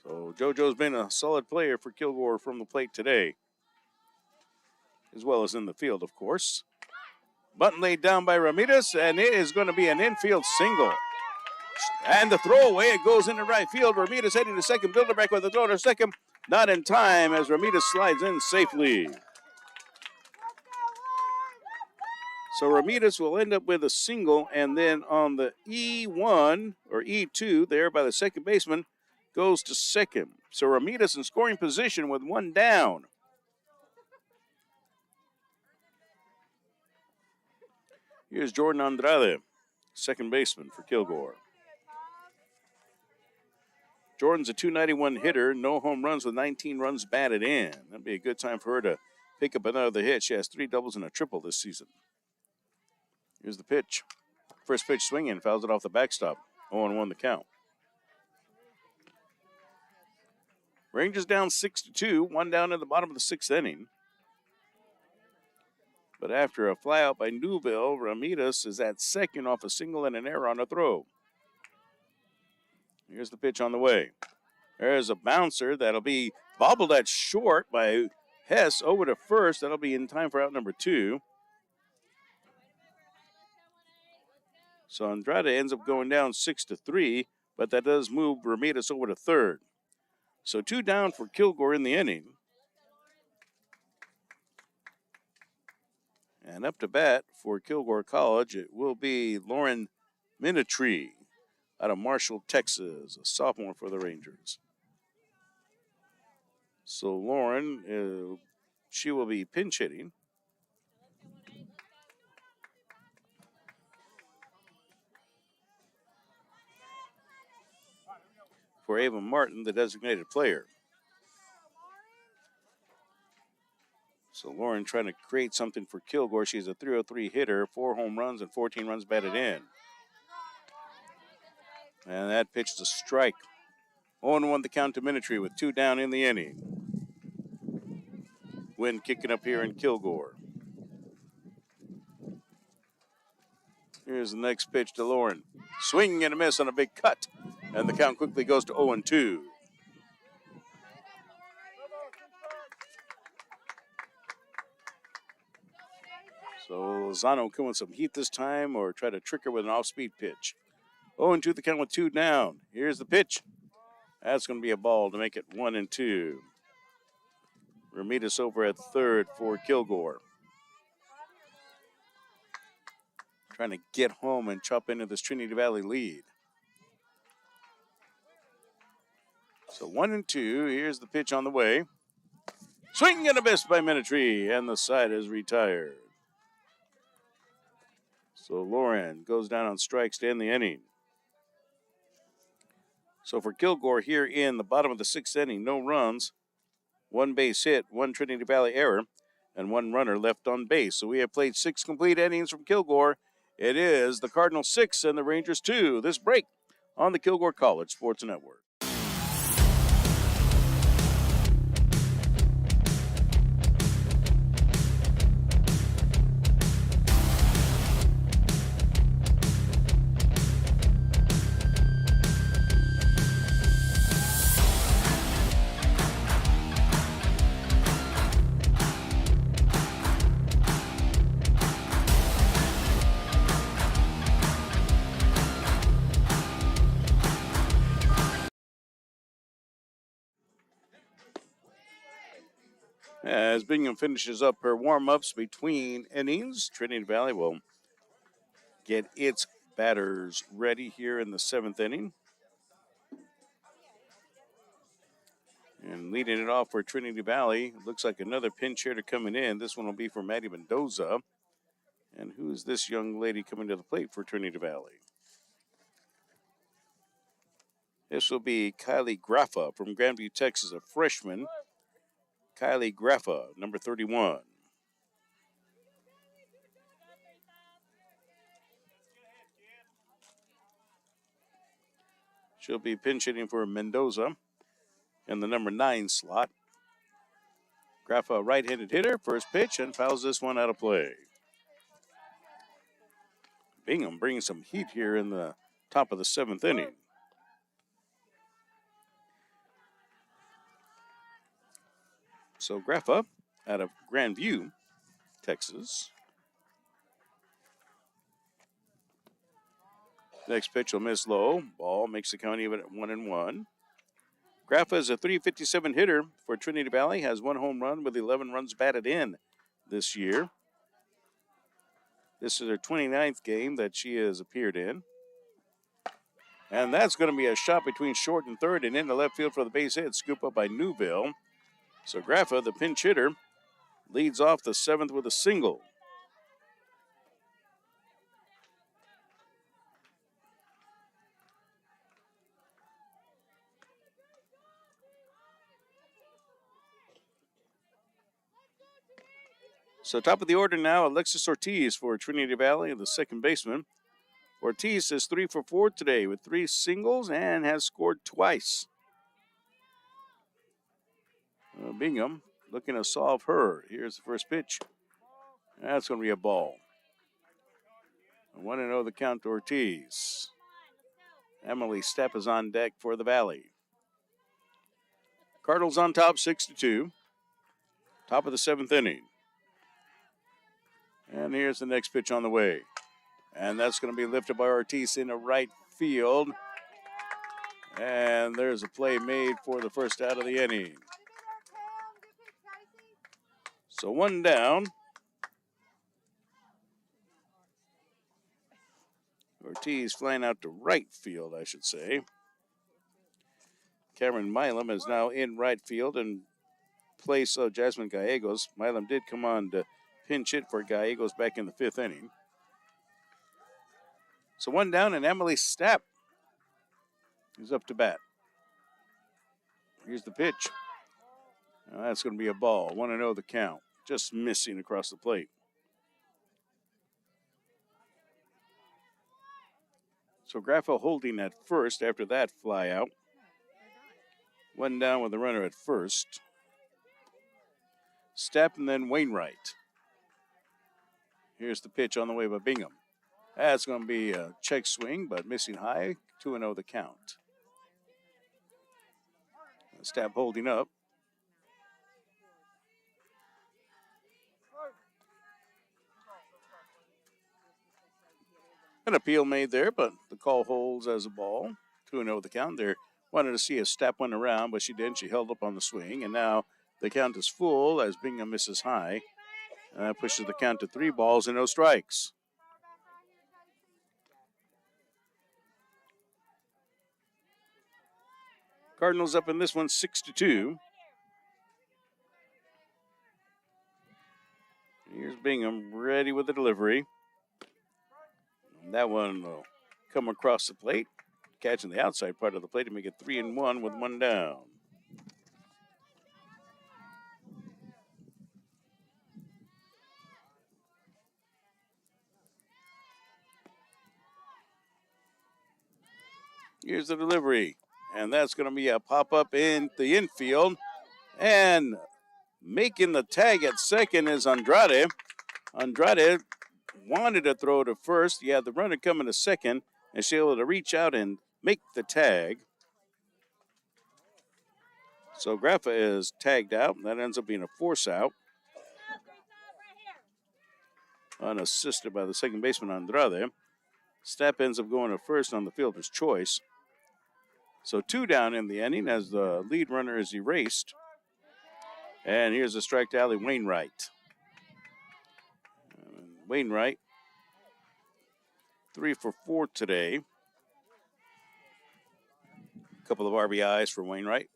So JoJo's been a solid player for Kilgore from the plate today, as well as in the field, of course. Button laid down by Ramirez, and it is going to be an infield single. And the throwaway, it goes into right field. Ramirez heading to second. Bilderbeck with the throw to second. Not in time as Ramirez slides in safely. So Ramirez will end up with a single, and then on the E1 or E2 there by the second baseman goes to second. So Ramirez in scoring position with one down. Here's Jordan Andrade, second baseman for Kilgore. Jordan's a .291 hitter, no home runs with 19 runs batted in. That'd be a good time for her to pick up another hit. She has 3 doubles and a triple this season. Here's the pitch. First pitch swinging, fouls it off the backstop. 0-1 the count. Rangers down 6-2, one down in the bottom of the 6th inning. But after a flyout by Newville, Ramirez is at second off a single and an error on a throw. Here's the pitch on the way. There's a bouncer that'll be bobbled at short by Hess over to first. That'll be in time for out number 2. So Andrade ends up going down 6-3, but that does move Ramirez over to third. So 2 down for Kilgore in the inning. And up to bat for Kilgore College, it will be Lauren Minitree out of Marshall, Texas, a sophomore for the Rangers. So Lauren, she will be pinch hitting. For Ava Martin, the designated player. So Lauren trying to create something for Kilgore. She's a .303 hitter, 4 home runs and 14 runs batted in. And that pitch is a strike. 0-1 the count to Minitree with 2 down in the inning. Wind kicking up here in Kilgore. Here's the next pitch to Lauren. Swing and a miss on a big cut. And the count quickly goes to 0-2. So Lozano come with some heat this time or try to trick her with an off-speed pitch. 0-2 the count with 2 down. Here's the pitch. That's going to be a ball to make it 1-2. Ramirez over at third for Kilgore. Trying to get home and chop into this Trinity Valley lead. So 1-2. Here's the pitch on the way. Swing and a miss by Minitree, and the side is retired. So Lauren goes down on strikes to end the inning. So for Kilgore here in the bottom of the 6th inning, no runs, 1 base hit, 1 Trinity Valley error, and 1 runner left on base. So we have played 6 complete innings from Kilgore. It is the Cardinals 6 and the Rangers 2. This break on the Kilgore College Sports Network. As Bingham finishes up her warm-ups between innings, Trinity Valley will get its batters ready here in the 7th inning. And leading it off for Trinity Valley, looks like another pinch hitter coming in. This one will be for Maddie Mendoza. And who is this young lady coming to the plate for Trinity Valley? This will be Kylie Graffa from Grandview, Texas, a freshman. Kylie Graffa, number 31. She'll be pinch hitting for Mendoza in the number 9 slot. Graffa, right-handed hitter, first pitch, and fouls this one out of play. Bingham bringing some heat here in the top of the 7th inning. So Graffa out of Grandview, Texas. Next pitch will miss low. Ball makes the count even at 1-1. Graffa is a .357 hitter for Trinity Valley, has 1 home run with 11 runs batted in this year. This is her 29th game that she has appeared in. And that's going to be a shot between short and third and into left field for the base hit. Scoop up by Newville. So Graffa, the pinch hitter, leads off the 7th with a single. So top of the order now, Alexis Ortiz for Trinity Valley, the second baseman. Ortiz is 3 for 4 today with 3 singles and has scored twice. Bingham looking to solve her. Here's the first pitch. That's going to be a ball. 1-0 the count to Ortiz. Emily Stepp is on deck for the Valley. Cardinals on top, 6-2. Top of the 7th inning. And here's the next pitch on the way. And that's going to be lifted by Ortiz into right field. And there's a play made for the first out of the inning. So 1 down. Ortiz flying out to right field, I should say. Cameron Milam is now in right field in place of Jasmine Gallegos. Milam did come on to pinch hit for Gallegos back in the 5th inning. So 1 down, and Emily Stepp is up to bat. Here's the pitch. Now that's going to be a ball. 1-0 the count. Just missing across the plate. So Graffa holding at first after that fly out. 1 down with the runner at first. Stepp and then Wainwright. Here's the pitch on the way by Bingham. That's going to be a check swing, but missing high. 2-0 the count. Stepp holding up. An appeal made there, but the call holds as a ball. 2-0 the count there. Wanted to see if Stepp went around, but she didn't. She held up on the swing, and now the count is full as Bingham misses high. Pushes the count to 3 balls and no strikes. Cardinals up in this one, 6-2. Here's Bingham ready with the delivery. And that one will come across the plate, catching the outside part of the plate to make it 3-1 with 1 down. Here's the delivery, and that's going to be a pop-up in the infield. And making the tag at second is Andrade. Andrade wanted to throw to first. Yeah, the runner coming to second, and she's able to reach out and make the tag. So Graffa is tagged out, and that ends up being a force out. Unassisted by the second baseman, Andrade. Stepp ends up going to first on the fielder's choice. So 2 down in the inning as the lead runner is erased. And here's a strike to Allie Wainwright. Wainwright, 3 for 4 today. A couple of RBIs for Wainwright.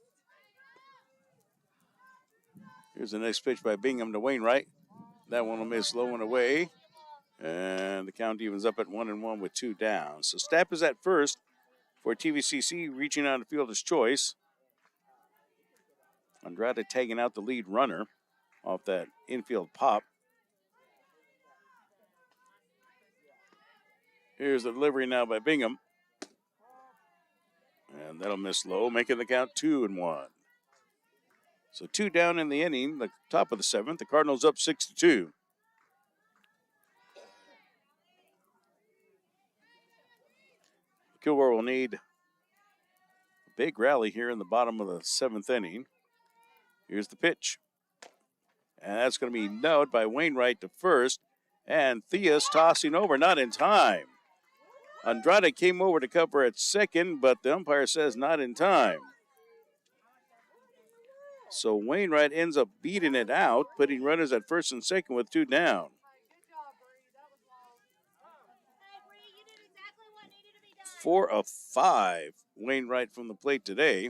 Here's the next pitch by Bingham to Wainwright. That one will miss low and away. And the count evens up at 1-1 with 2 down. So Stepp is at first for TVCC, reaching out the fielder's choice. Andrade tagging out the lead runner off that infield pop. Here's the delivery now by Bingham. And that'll miss low, making the count 2-1. So 2 down in the inning, the top of the 7th. The Cardinals up 6-2. Kilgore will need a big rally here in the bottom of the 7th inning. Here's the pitch. And that's going to be noted by Wainwright to first. And Theus tossing over, not in time. Andrade came over to cover at second, but the umpire says not in time. So Wainwright ends up beating it out, putting runners at first and second with 2 down. 4 of 5, Wainwright from the plate today.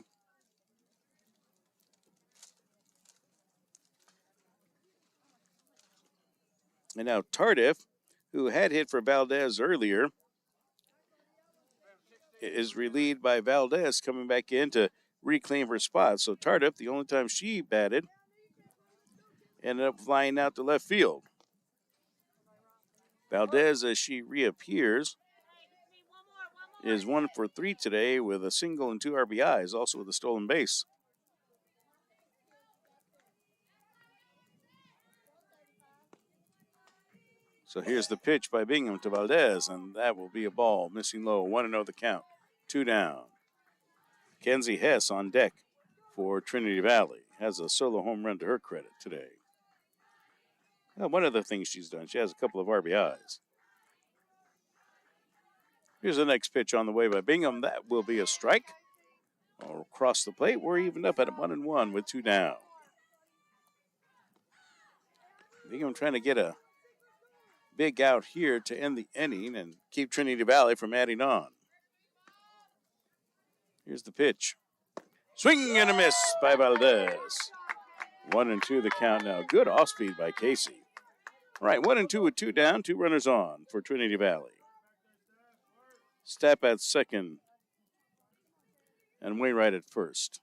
And now Tardif, who had hit for Valdez earlier, is relieved by Valdez coming back in to reclaim her spot. So Tardif, the only time she batted, ended up flying out to left field. Valdez, as she reappears, is 1 for 3 today with a single and 2 RBIs, also with a stolen base. So here's the pitch by Bingham to Valdez, and that will be a ball. Missing low, 1-0 the count, 2 down. Kenzie Hess on deck for Trinity Valley. Has a solo home run to her credit today. Now, one of the things she's done, she has a couple of RBIs. Here's the next pitch on the way by Bingham. That will be a strike. Across the plate, we're evened up at 1-1 with 2 down. Bingham trying to get a big out here to end the inning and keep Trinity Valley from adding on. Here's the pitch. Swing and a miss by Valdez. 1-2 the count now. Good off speed by Casey. All right, 1-2 with 2 down, 2 runners on for Trinity Valley. Stapp at second and Wainwright at first.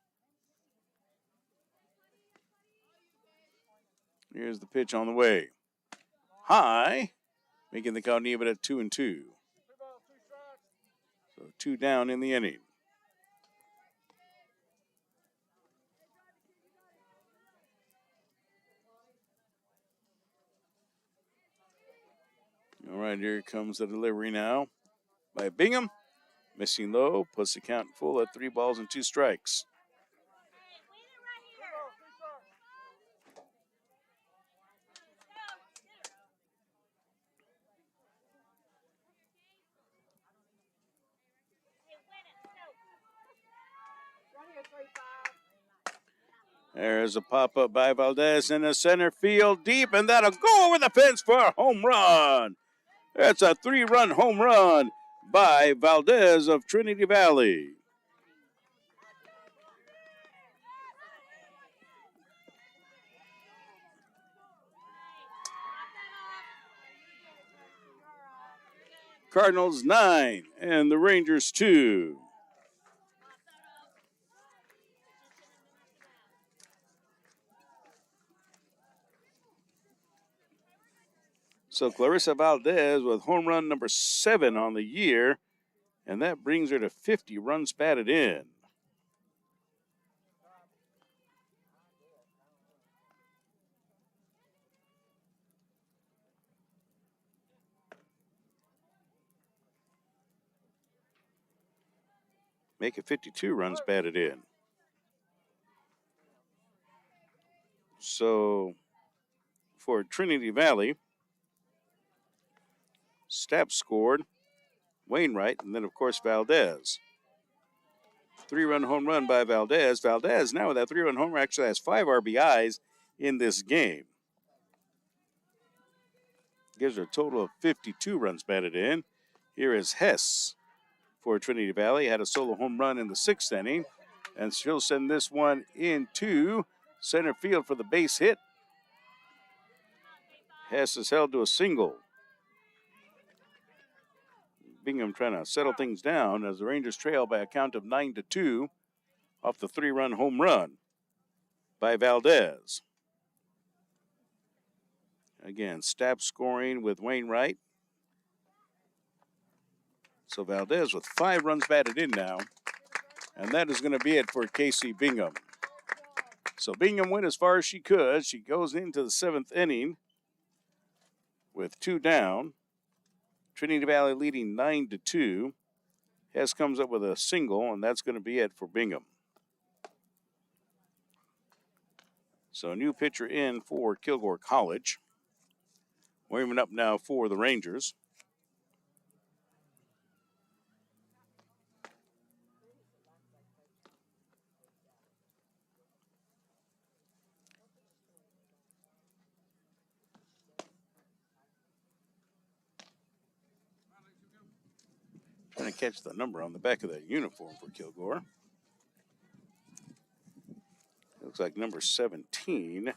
Here's the pitch on the way. High, making the count even at 2-2. So 2 down in the inning. All right, here comes the delivery now by Bingham. Missing low, puts the count full at 3 balls and 2 strikes. There's a pop-up by Valdez in the center field deep, and that'll go over the fence for a home run. That's a 3-run home run by Valdez of Trinity Valley. Cardinals 9 and the Rangers 2. So Clarissa Valdez with home run number 7 on the year, and that brings her to 50 runs batted in. Make it 52 runs batted in. So for Trinity Valley, Stapp scored, Wainwright, and then, of course, Valdez. 3-run home run by Valdez. Valdez, now with that 3-run homer, actually has 5 RBIs in this game. Gives her a total of 52 runs batted in. Here is Hess for Trinity Valley. Had a solo home run in the 6th inning, and she'll send this one into center field for the base hit. Hess is held to a single. Bingham trying to settle things down as the Rangers trail by a count of 9-2 off the 3-run home run by Valdez. Again, Stapp scoring with Wainwright. So Valdez with 5 runs batted in now. And that is going to be it for Casey Bingham. So Bingham went as far as she could. She goes into the 7th inning with 2 down. Trinity Valley leading 9-2. Hess comes up with a single, and that's going to be it for Bingham. So a new pitcher in for Kilgore College. Warming up now for the Rangers. Trying to catch the number on the back of that uniform for Kilgore. Looks like number 17.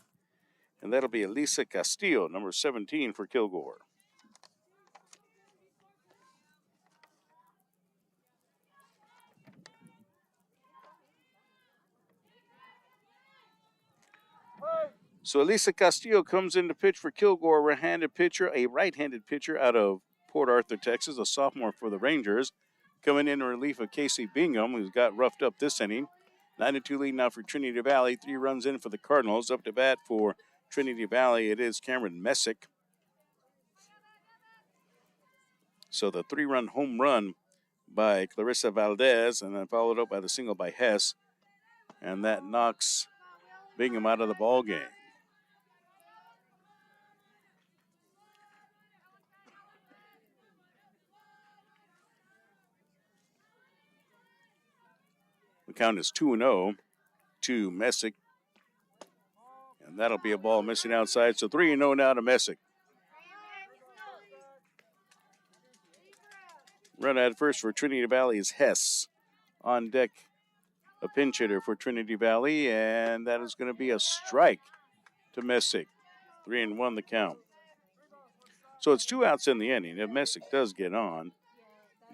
And that'll be Elisa Castillo, number 17 for Kilgore. So Elisa Castillo comes in to pitch for Kilgore, a right-handed pitcher out of Port Arthur, Texas, a sophomore for the Rangers. Coming in relief of Casey Bingham, who's got roughed up this inning. 9-2 lead now for Trinity Valley. 3 runs in for the Cardinals. Up to bat for Trinity Valley, it is Cameron Messick. So the 3-run home run by Clarissa Valdez, and then followed up by the single by Hess. And that knocks Bingham out of the ball game. The count is 2-0 to Messick. And that'll be a ball missing outside. So 3-0 now to Messick. Run at first for Trinity Valley is Hess. On deck, a pinch hitter for Trinity Valley, and that is going to be a strike to Messick. 3-1 the count. So it's 2 outs in the inning. If Messick does get on,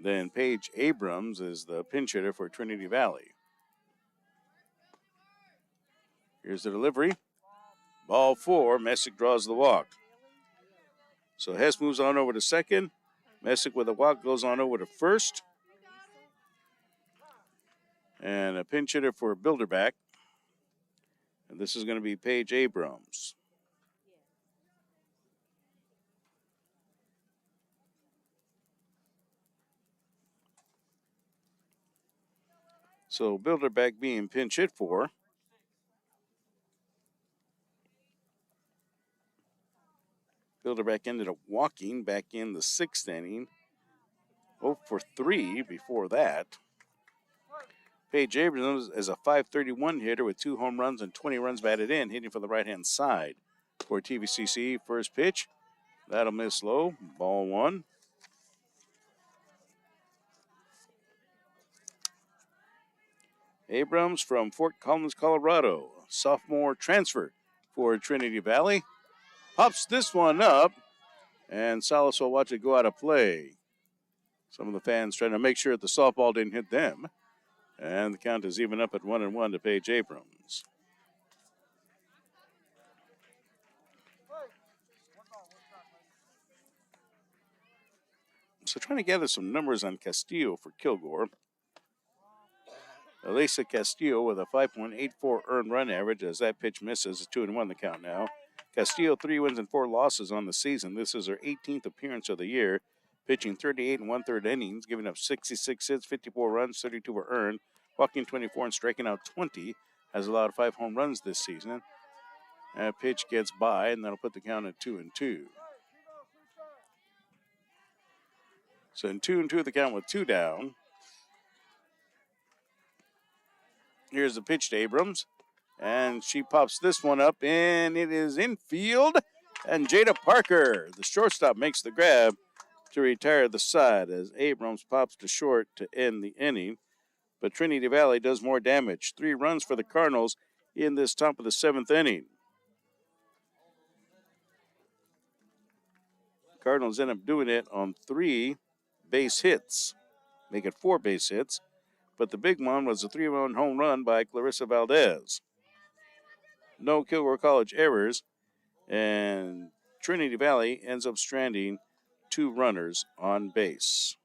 then Paige Abrams is the pinch hitter for Trinity Valley. Here's the delivery. Ball 4. Messick draws the walk. So Hess moves on over to second. Messick with a walk goes on over to first. And a pinch hitter for Bilderback. And this is going to be Paige Abrams. So Bilderback being pinch hit for. Bilderback ended up walking back in the 6th inning. 0 for 3 before that. Paige Abrams is a .531 hitter with 2 home runs and 20 runs batted in, hitting for the right-hand side. For TVCC, first pitch. That'll miss low. Ball 1. Abrams from Fort Collins, Colorado. Sophomore transfer for Trinity Valley. Pops this one up, and Salas will watch it go out of play. Some of the fans trying to make sure that the softball didn't hit them. And the count is even up at 1-1 to Paige Abrams. So trying to gather some numbers on Castillo for Kilgore. Elisa Castillo with a 5.84 earned run average as that pitch misses. It's 2-1 the count now. Castillo 3 wins and 4 losses on the season. This is her 18th appearance of the year. Pitching 38 1/3 innings, giving up 66 hits, 54 runs, 32 were earned, walking 24 and striking out 20. Has allowed 5 home runs this season. That pitch gets by, and that'll put the count at 2-2. So in 2-2 the count with 2 down. Here's the pitch to Abrams. And she pops this one up, and it is infield. And Jada Parker, the shortstop, makes the grab to retire the side as Abrams pops to short to end the inning. But Trinity Valley does more damage. 3 runs for the Cardinals in this top of the 7th inning. Cardinals end up doing it on 3 base hits. Make it 4 base hits. But the big one was a 3-run home run by Clarissa Valdez. No Kilgore College errors, and Trinity Valley ends up stranding 2 runners on base.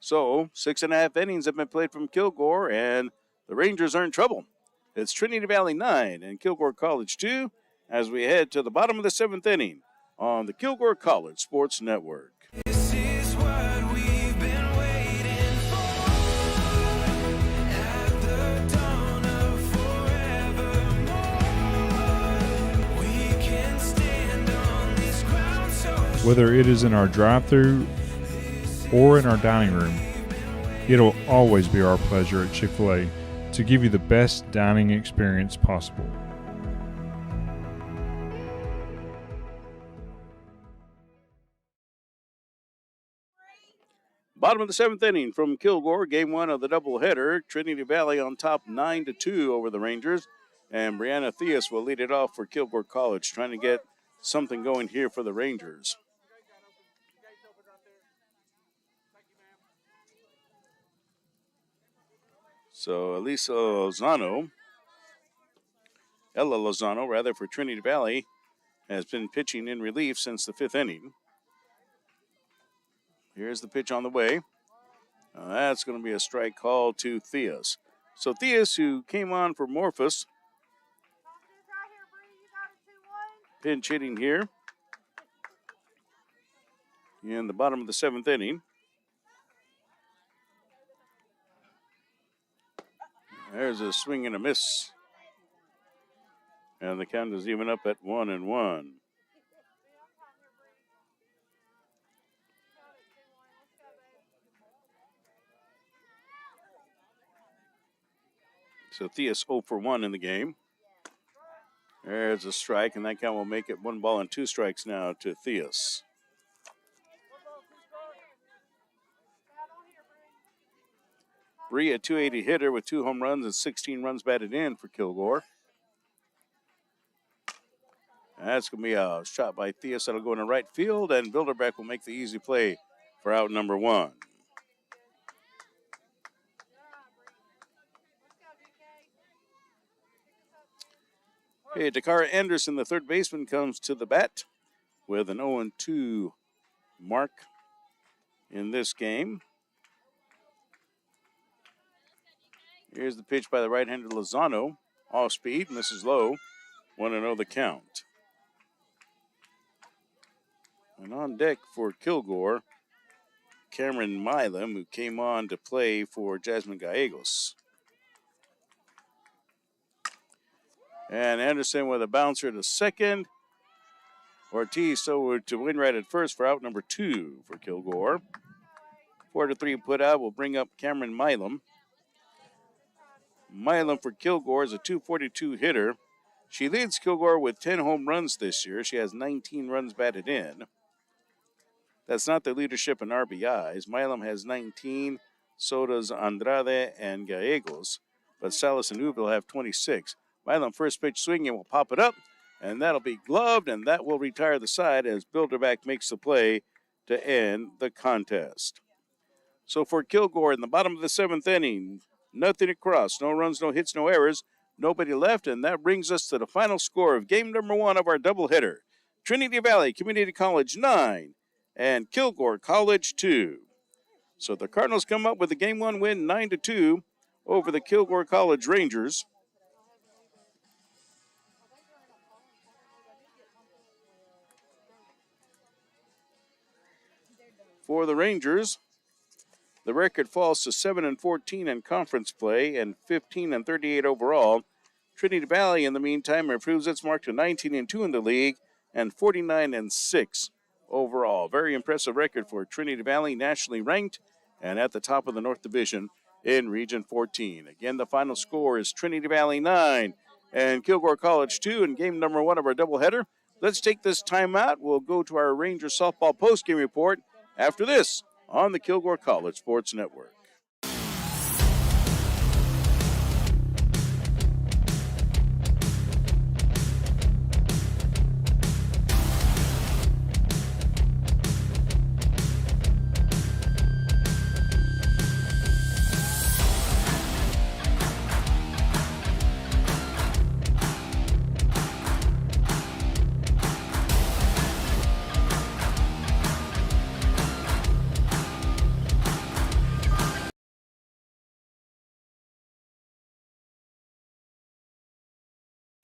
So 6.5 innings have been played from Kilgore, and the Rangers are in trouble. It's Trinity Valley 9 and Kilgore College 2 as we head to the bottom of the 7th inning on the Kilgore College Sports Network. This is what we've been waiting for. At the dawn of forevermore. Whether it is in our drive-thru or in our dining room, it'll always be our pleasure at Chick-fil-A to give you the best dining experience possible. Bottom of the seventh inning from Kilgore, game one of the doubleheader. Trinity Valley on top 9-2 over the Rangers. And Brianna Theus will lead it off for Kilgore College, trying to get something going here for the Rangers. So Ella Lozano, for Trinity Valley, has been pitching in relief since the fifth inning. Here's the pitch on the way. That's going to be a strike call to Theus. So Theus, who came on for Morphus, pinch hitting here in the bottom of the seventh inning. There's a swing and a miss. And the count is even up at 1-1. So Theus 0 for 1 in the game. There's a strike, and that count will make it 1 ball and 2 strikes now to Theus. Bree, a .280 hitter with 2 home runs and 16 runs batted in for Kilgore. That's going to be a shot by Theus that'll go into right field, and Bilderbeck will make the easy play for out number 1. Hey, Dakara Anderson, the third baseman, comes to the bat with an 0-2 mark in this game. Here's the pitch by the right-hander Lozano. Off speed, misses low. 1-0 the count. And on deck for Kilgore, Cameron Milam, who came on to play for Jasmine Gallegos. And Anderson with a bouncer to second. Ortiz so to Wainwright at first for out number 2 for Kilgore. 4-3 put out will bring up Cameron Milam. Milam for Kilgore is a .242 hitter. She leads Kilgore with 10 home runs this year. She has 19 runs batted in. That's not the leadership in RBIs. Milam has 19, so does Andrade and Gallegos, but Salas and Uville have 26. Milam first pitch swinging will pop it up, and that'll be gloved, and that will retire the side as Bilderbeck makes the play to end the contest. So for Kilgore in the bottom of the seventh inning, nothing across, no runs, no hits, no errors, nobody left, and that brings us to the final score of game number 1 of our doubleheader. Trinity Valley Community College 9 and Kilgore College 2. So the Cardinals come up with a game 1 win 9-2 over the Kilgore College Rangers. For the Rangers, the record falls to 7-14 in conference play and 15-38 overall. Trinity Valley, in the meantime, improves its mark to 19-2 in the league and 49-6 overall. Very impressive record for Trinity Valley, nationally ranked and at the top of the North Division in Region 14. Again, the final score is Trinity Valley 9 and Kilgore College 2 in game number 1 of our doubleheader. Let's take this time out. We'll go to our Ranger softball postgame report after this on the Kilgore College Sports Network.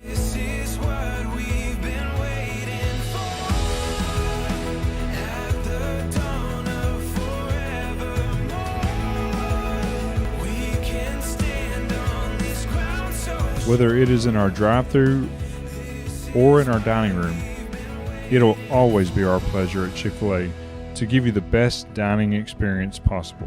This is what we've been waiting for. At the dawn of forevermore, we can stand on this ground so Whether it is in our drive-thru or in our dining room, It'll always be our pleasure at Chick-fil-A to give you the best dining experience possible.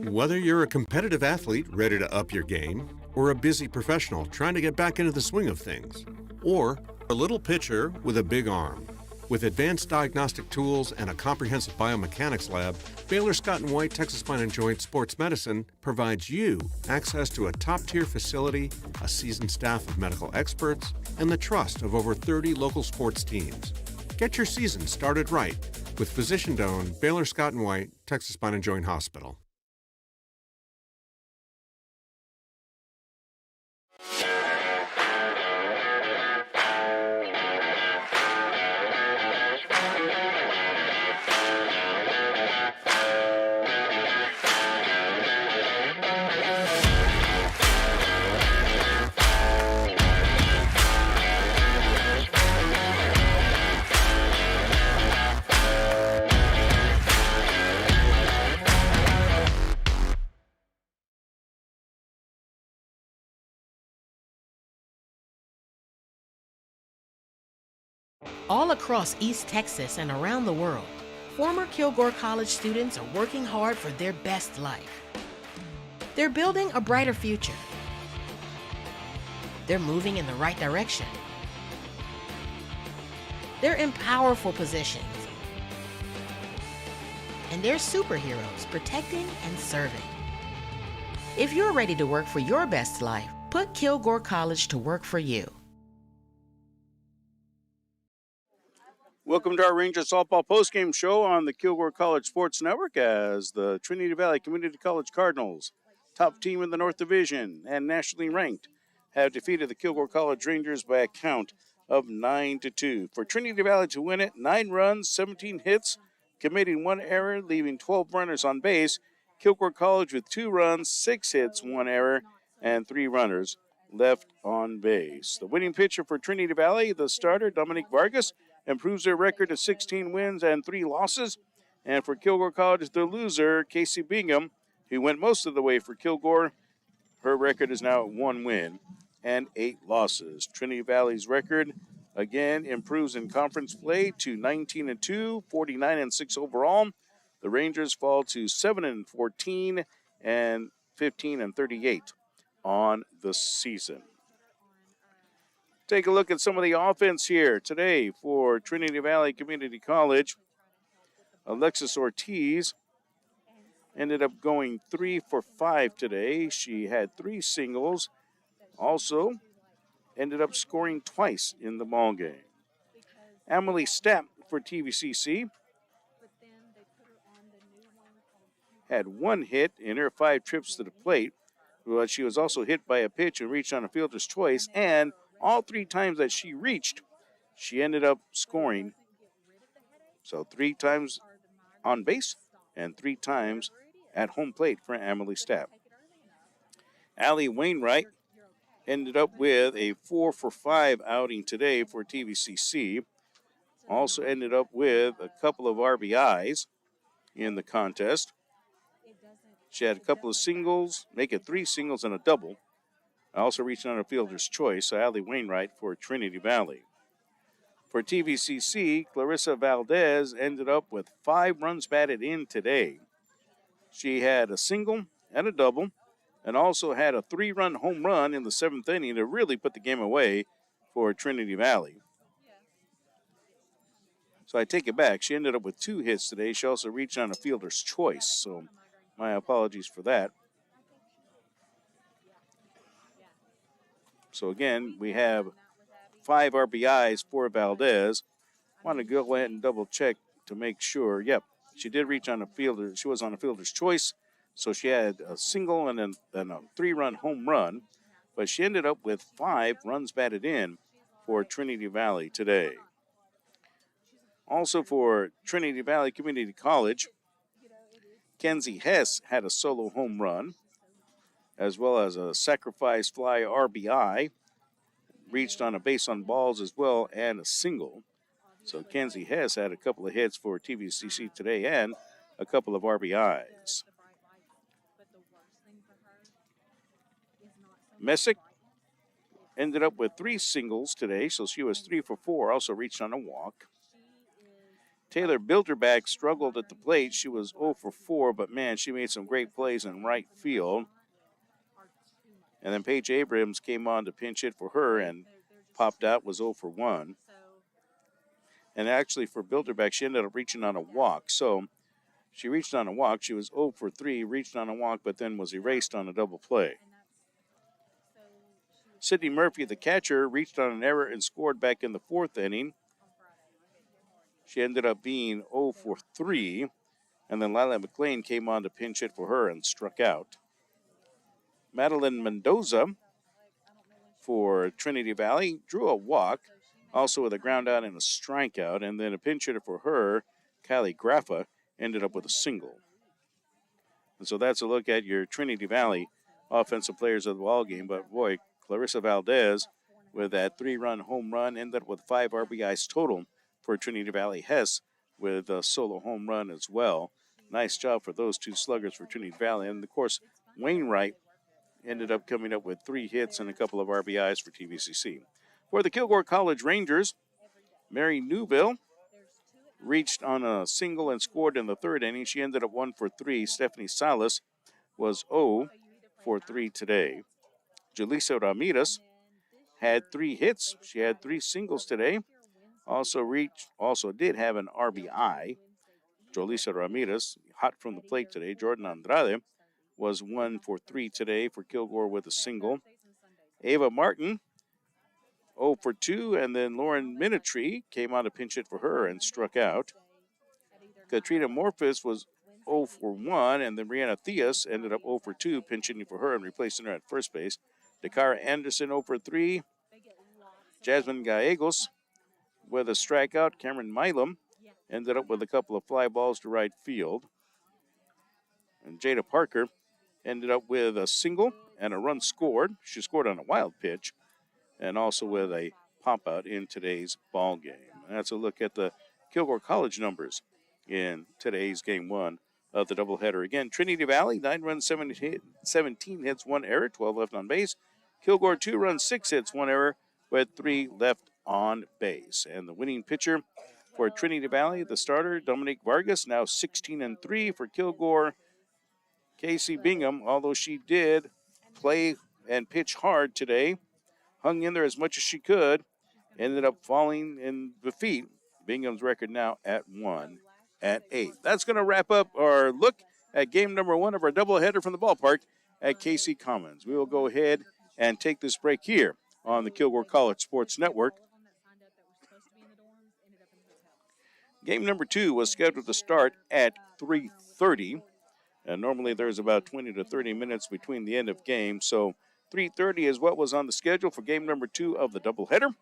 Whether you're a competitive athlete ready to up your game, or a busy professional trying to get back into the swing of things, or a little pitcher with a big arm, with advanced diagnostic tools and a comprehensive biomechanics lab, Baylor Scott & White Texas Spine & Joint Sports Medicine provides you access to a top-tier facility, a seasoned staff of medical experts, and the trust of over 30 local sports teams. Get your season started right with physician-owned Baylor Scott & White Texas Spine & Joint Hospital. All across East Texas and around the world, former Kilgore College students are working hard for their best life. They're building a brighter future. They're moving in the right direction. They're in powerful positions. And they're superheroes protecting and serving. If you're ready to work for your best life, put Kilgore College to work for you. Welcome to our Rangers softball postgame show on the Kilgore College Sports Network as the Trinity Valley Community College Cardinals, top team in the North Division and nationally ranked, have defeated the Kilgore College Rangers by a count of 9-2. For Trinity Valley to win it, 9 runs, 17 hits, committing 1 error, leaving 12 runners on base. Kilgore College with 2 runs, 6 hits, 1 error, and 3 runners left on base. The winning pitcher for Trinity Valley, the starter, Dominique Vargas, improves their record to 16 wins and 3 losses. And for Kilgore College, the loser, Casey Bingham, who went most of the way for Kilgore, her record is now at 1 win and 8 losses. Trinity Valley's record, again, improves in conference play to 19-2, 49-6 overall. The Rangers fall to 7-14 and 15-38 on the season. Take a look at some of the offense here today for Trinity Valley Community College. Alexis Ortiz ended up going 3 for 5 today. She had 3 singles. Also ended up scoring twice in the ball game. Emily Stapp for TVCC had 1 hit in her 5 trips to the plate, but she was also hit by a pitch and reached on a fielder's choice, and all 3 times that she reached, she ended up scoring. So 3 times on base and 3 times at home plate for Emily Stapp. Allie Wainwright ended up with a 4 for 5 outing today for TVCC. Also ended up with a couple of RBIs in the contest. She had a couple of singles, make it 3 singles and a double. Also reaching on a fielder's choice, so Allie Wainwright for Trinity Valley. For TVCC, Clarissa Valdez ended up with 5 runs batted in today. She had a single and a double, and also had a 3-run home run in the 7th inning to really put the game away for Trinity Valley. So I take it back. She ended up with 2 hits today. She also reached on a fielder's choice, so my apologies for that. So again, we have 5 RBIs for Valdez. Want to go ahead and double check to make sure. Yep, she did reach on a fielder. She was on a fielder's choice, so she had a single and a 3-run home run. But she ended up with 5 runs batted in for Trinity Valley today. Also for Trinity Valley Community College, Kenzie Hess had a solo home run, as well as a sacrifice fly RBI, reached on a base on balls as well, and a single. So Kenzie Hess had a couple of hits for TVCC today and a couple of RBIs. Messick ended up with 3 singles today, so she was 3 for 4, also reached on a walk. Taylor Bilderback struggled at the plate. She was 0 for 4, but man, she made some great plays in right field. And then Paige Abrams came on to pinch hit for her and popped out, was 0 for 1. And actually for Bilderback, she ended up reaching on a walk. So she reached on a walk. She was 0 for 3, reached on a walk, but then was erased on a double play. Sydney Murphy, the catcher, reached on an error and scored back in the 4th inning. She ended up being 0 for 3. And then Lila McLean came on to pinch hit for her and struck out. Madeline Mendoza for Trinity Valley drew a walk, also with a ground out and a strikeout. And then a pinch hitter for her, Kylie Graffa, ended up with a single. And so that's a look at your Trinity Valley offensive players of the ball game. But boy, Clarissa Valdez with that 3-run home run ended up with 5 RBIs total for Trinity Valley. Hess with a solo home run as well. Nice job for those 2 sluggers for Trinity Valley. And of course, Wainwright ended up coming up with 3 hits and a couple of RBIs for TVCC. For the Kilgore College Rangers, Mary Newville reached on a single and scored in the 3rd inning. She ended up 1 for 3. Stephanie Salas was 0 for 3 today. Julissa Ramirez had 3 hits. She had 3 singles today. Also did have an RBI. Julissa Ramirez, hot from the plate today. Jordan Andrade was 1 for 3 today for Kilgore with a single. Ava Martin, 0 for 2, and then Lauren Minitree came on to pinch hit for her and struck out. Katrina Morphus was 0 for 1, and then Brianna Theus ended up 0 for 2, pinch hitting for her and replacing her at first base. Dakara Anderson 0 for 3. Jasmine Gallegos with a strikeout. Cameron Milam ended up with a couple of fly balls to right field. And Jada Parker ended up with a single and a run scored. She scored on a wild pitch and also with a pop out in today's ball game. And that's a look at the Kilgore College numbers in today's game 1 of the doubleheader. Again, Trinity Valley, 9 runs, 17 hits, 1 error, 12 left on base. Kilgore, 2 runs, 6 hits, 1 error, with 3 left on base. And the winning pitcher for Trinity Valley, the starter, Dominique Vargas, now 16-3 for Kilgore. Casey Bingham, although she did play and pitch hard today, hung in there as much as she could, ended up falling in defeat. Bingham's record now at 1-8. That's going to wrap up our look at game number 1 of our doubleheader from the ballpark at KC Commons. We will go ahead and take this break here on the Kilgore College Sports Network. Game number 2 was scheduled to start at 3:30. And normally there's about 20 to 30 minutes between the end of game. So 3:30 is what was on the schedule for game number 2 of the doubleheader.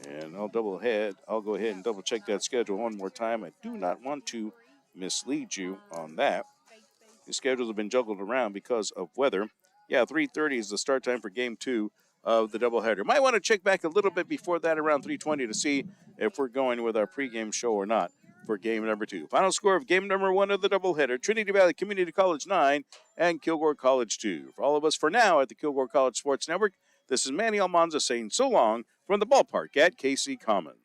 And I'll go ahead and double check that schedule one more time. I do not want to mislead you on that. The schedules have been juggled around because of weather. Yeah, 3:30 is the start time for game 2 of the doubleheader. Might want to check back a little bit before that, around 3:20, to see if we're going with our pregame show or not for game number 2. Final score of game number 1 of the doubleheader: Trinity Valley Community College 9 and Kilgore College 2. For all of us for now at the Kilgore College Sports Network, this is Manny Almanza saying so long from the ballpark at KC Commons.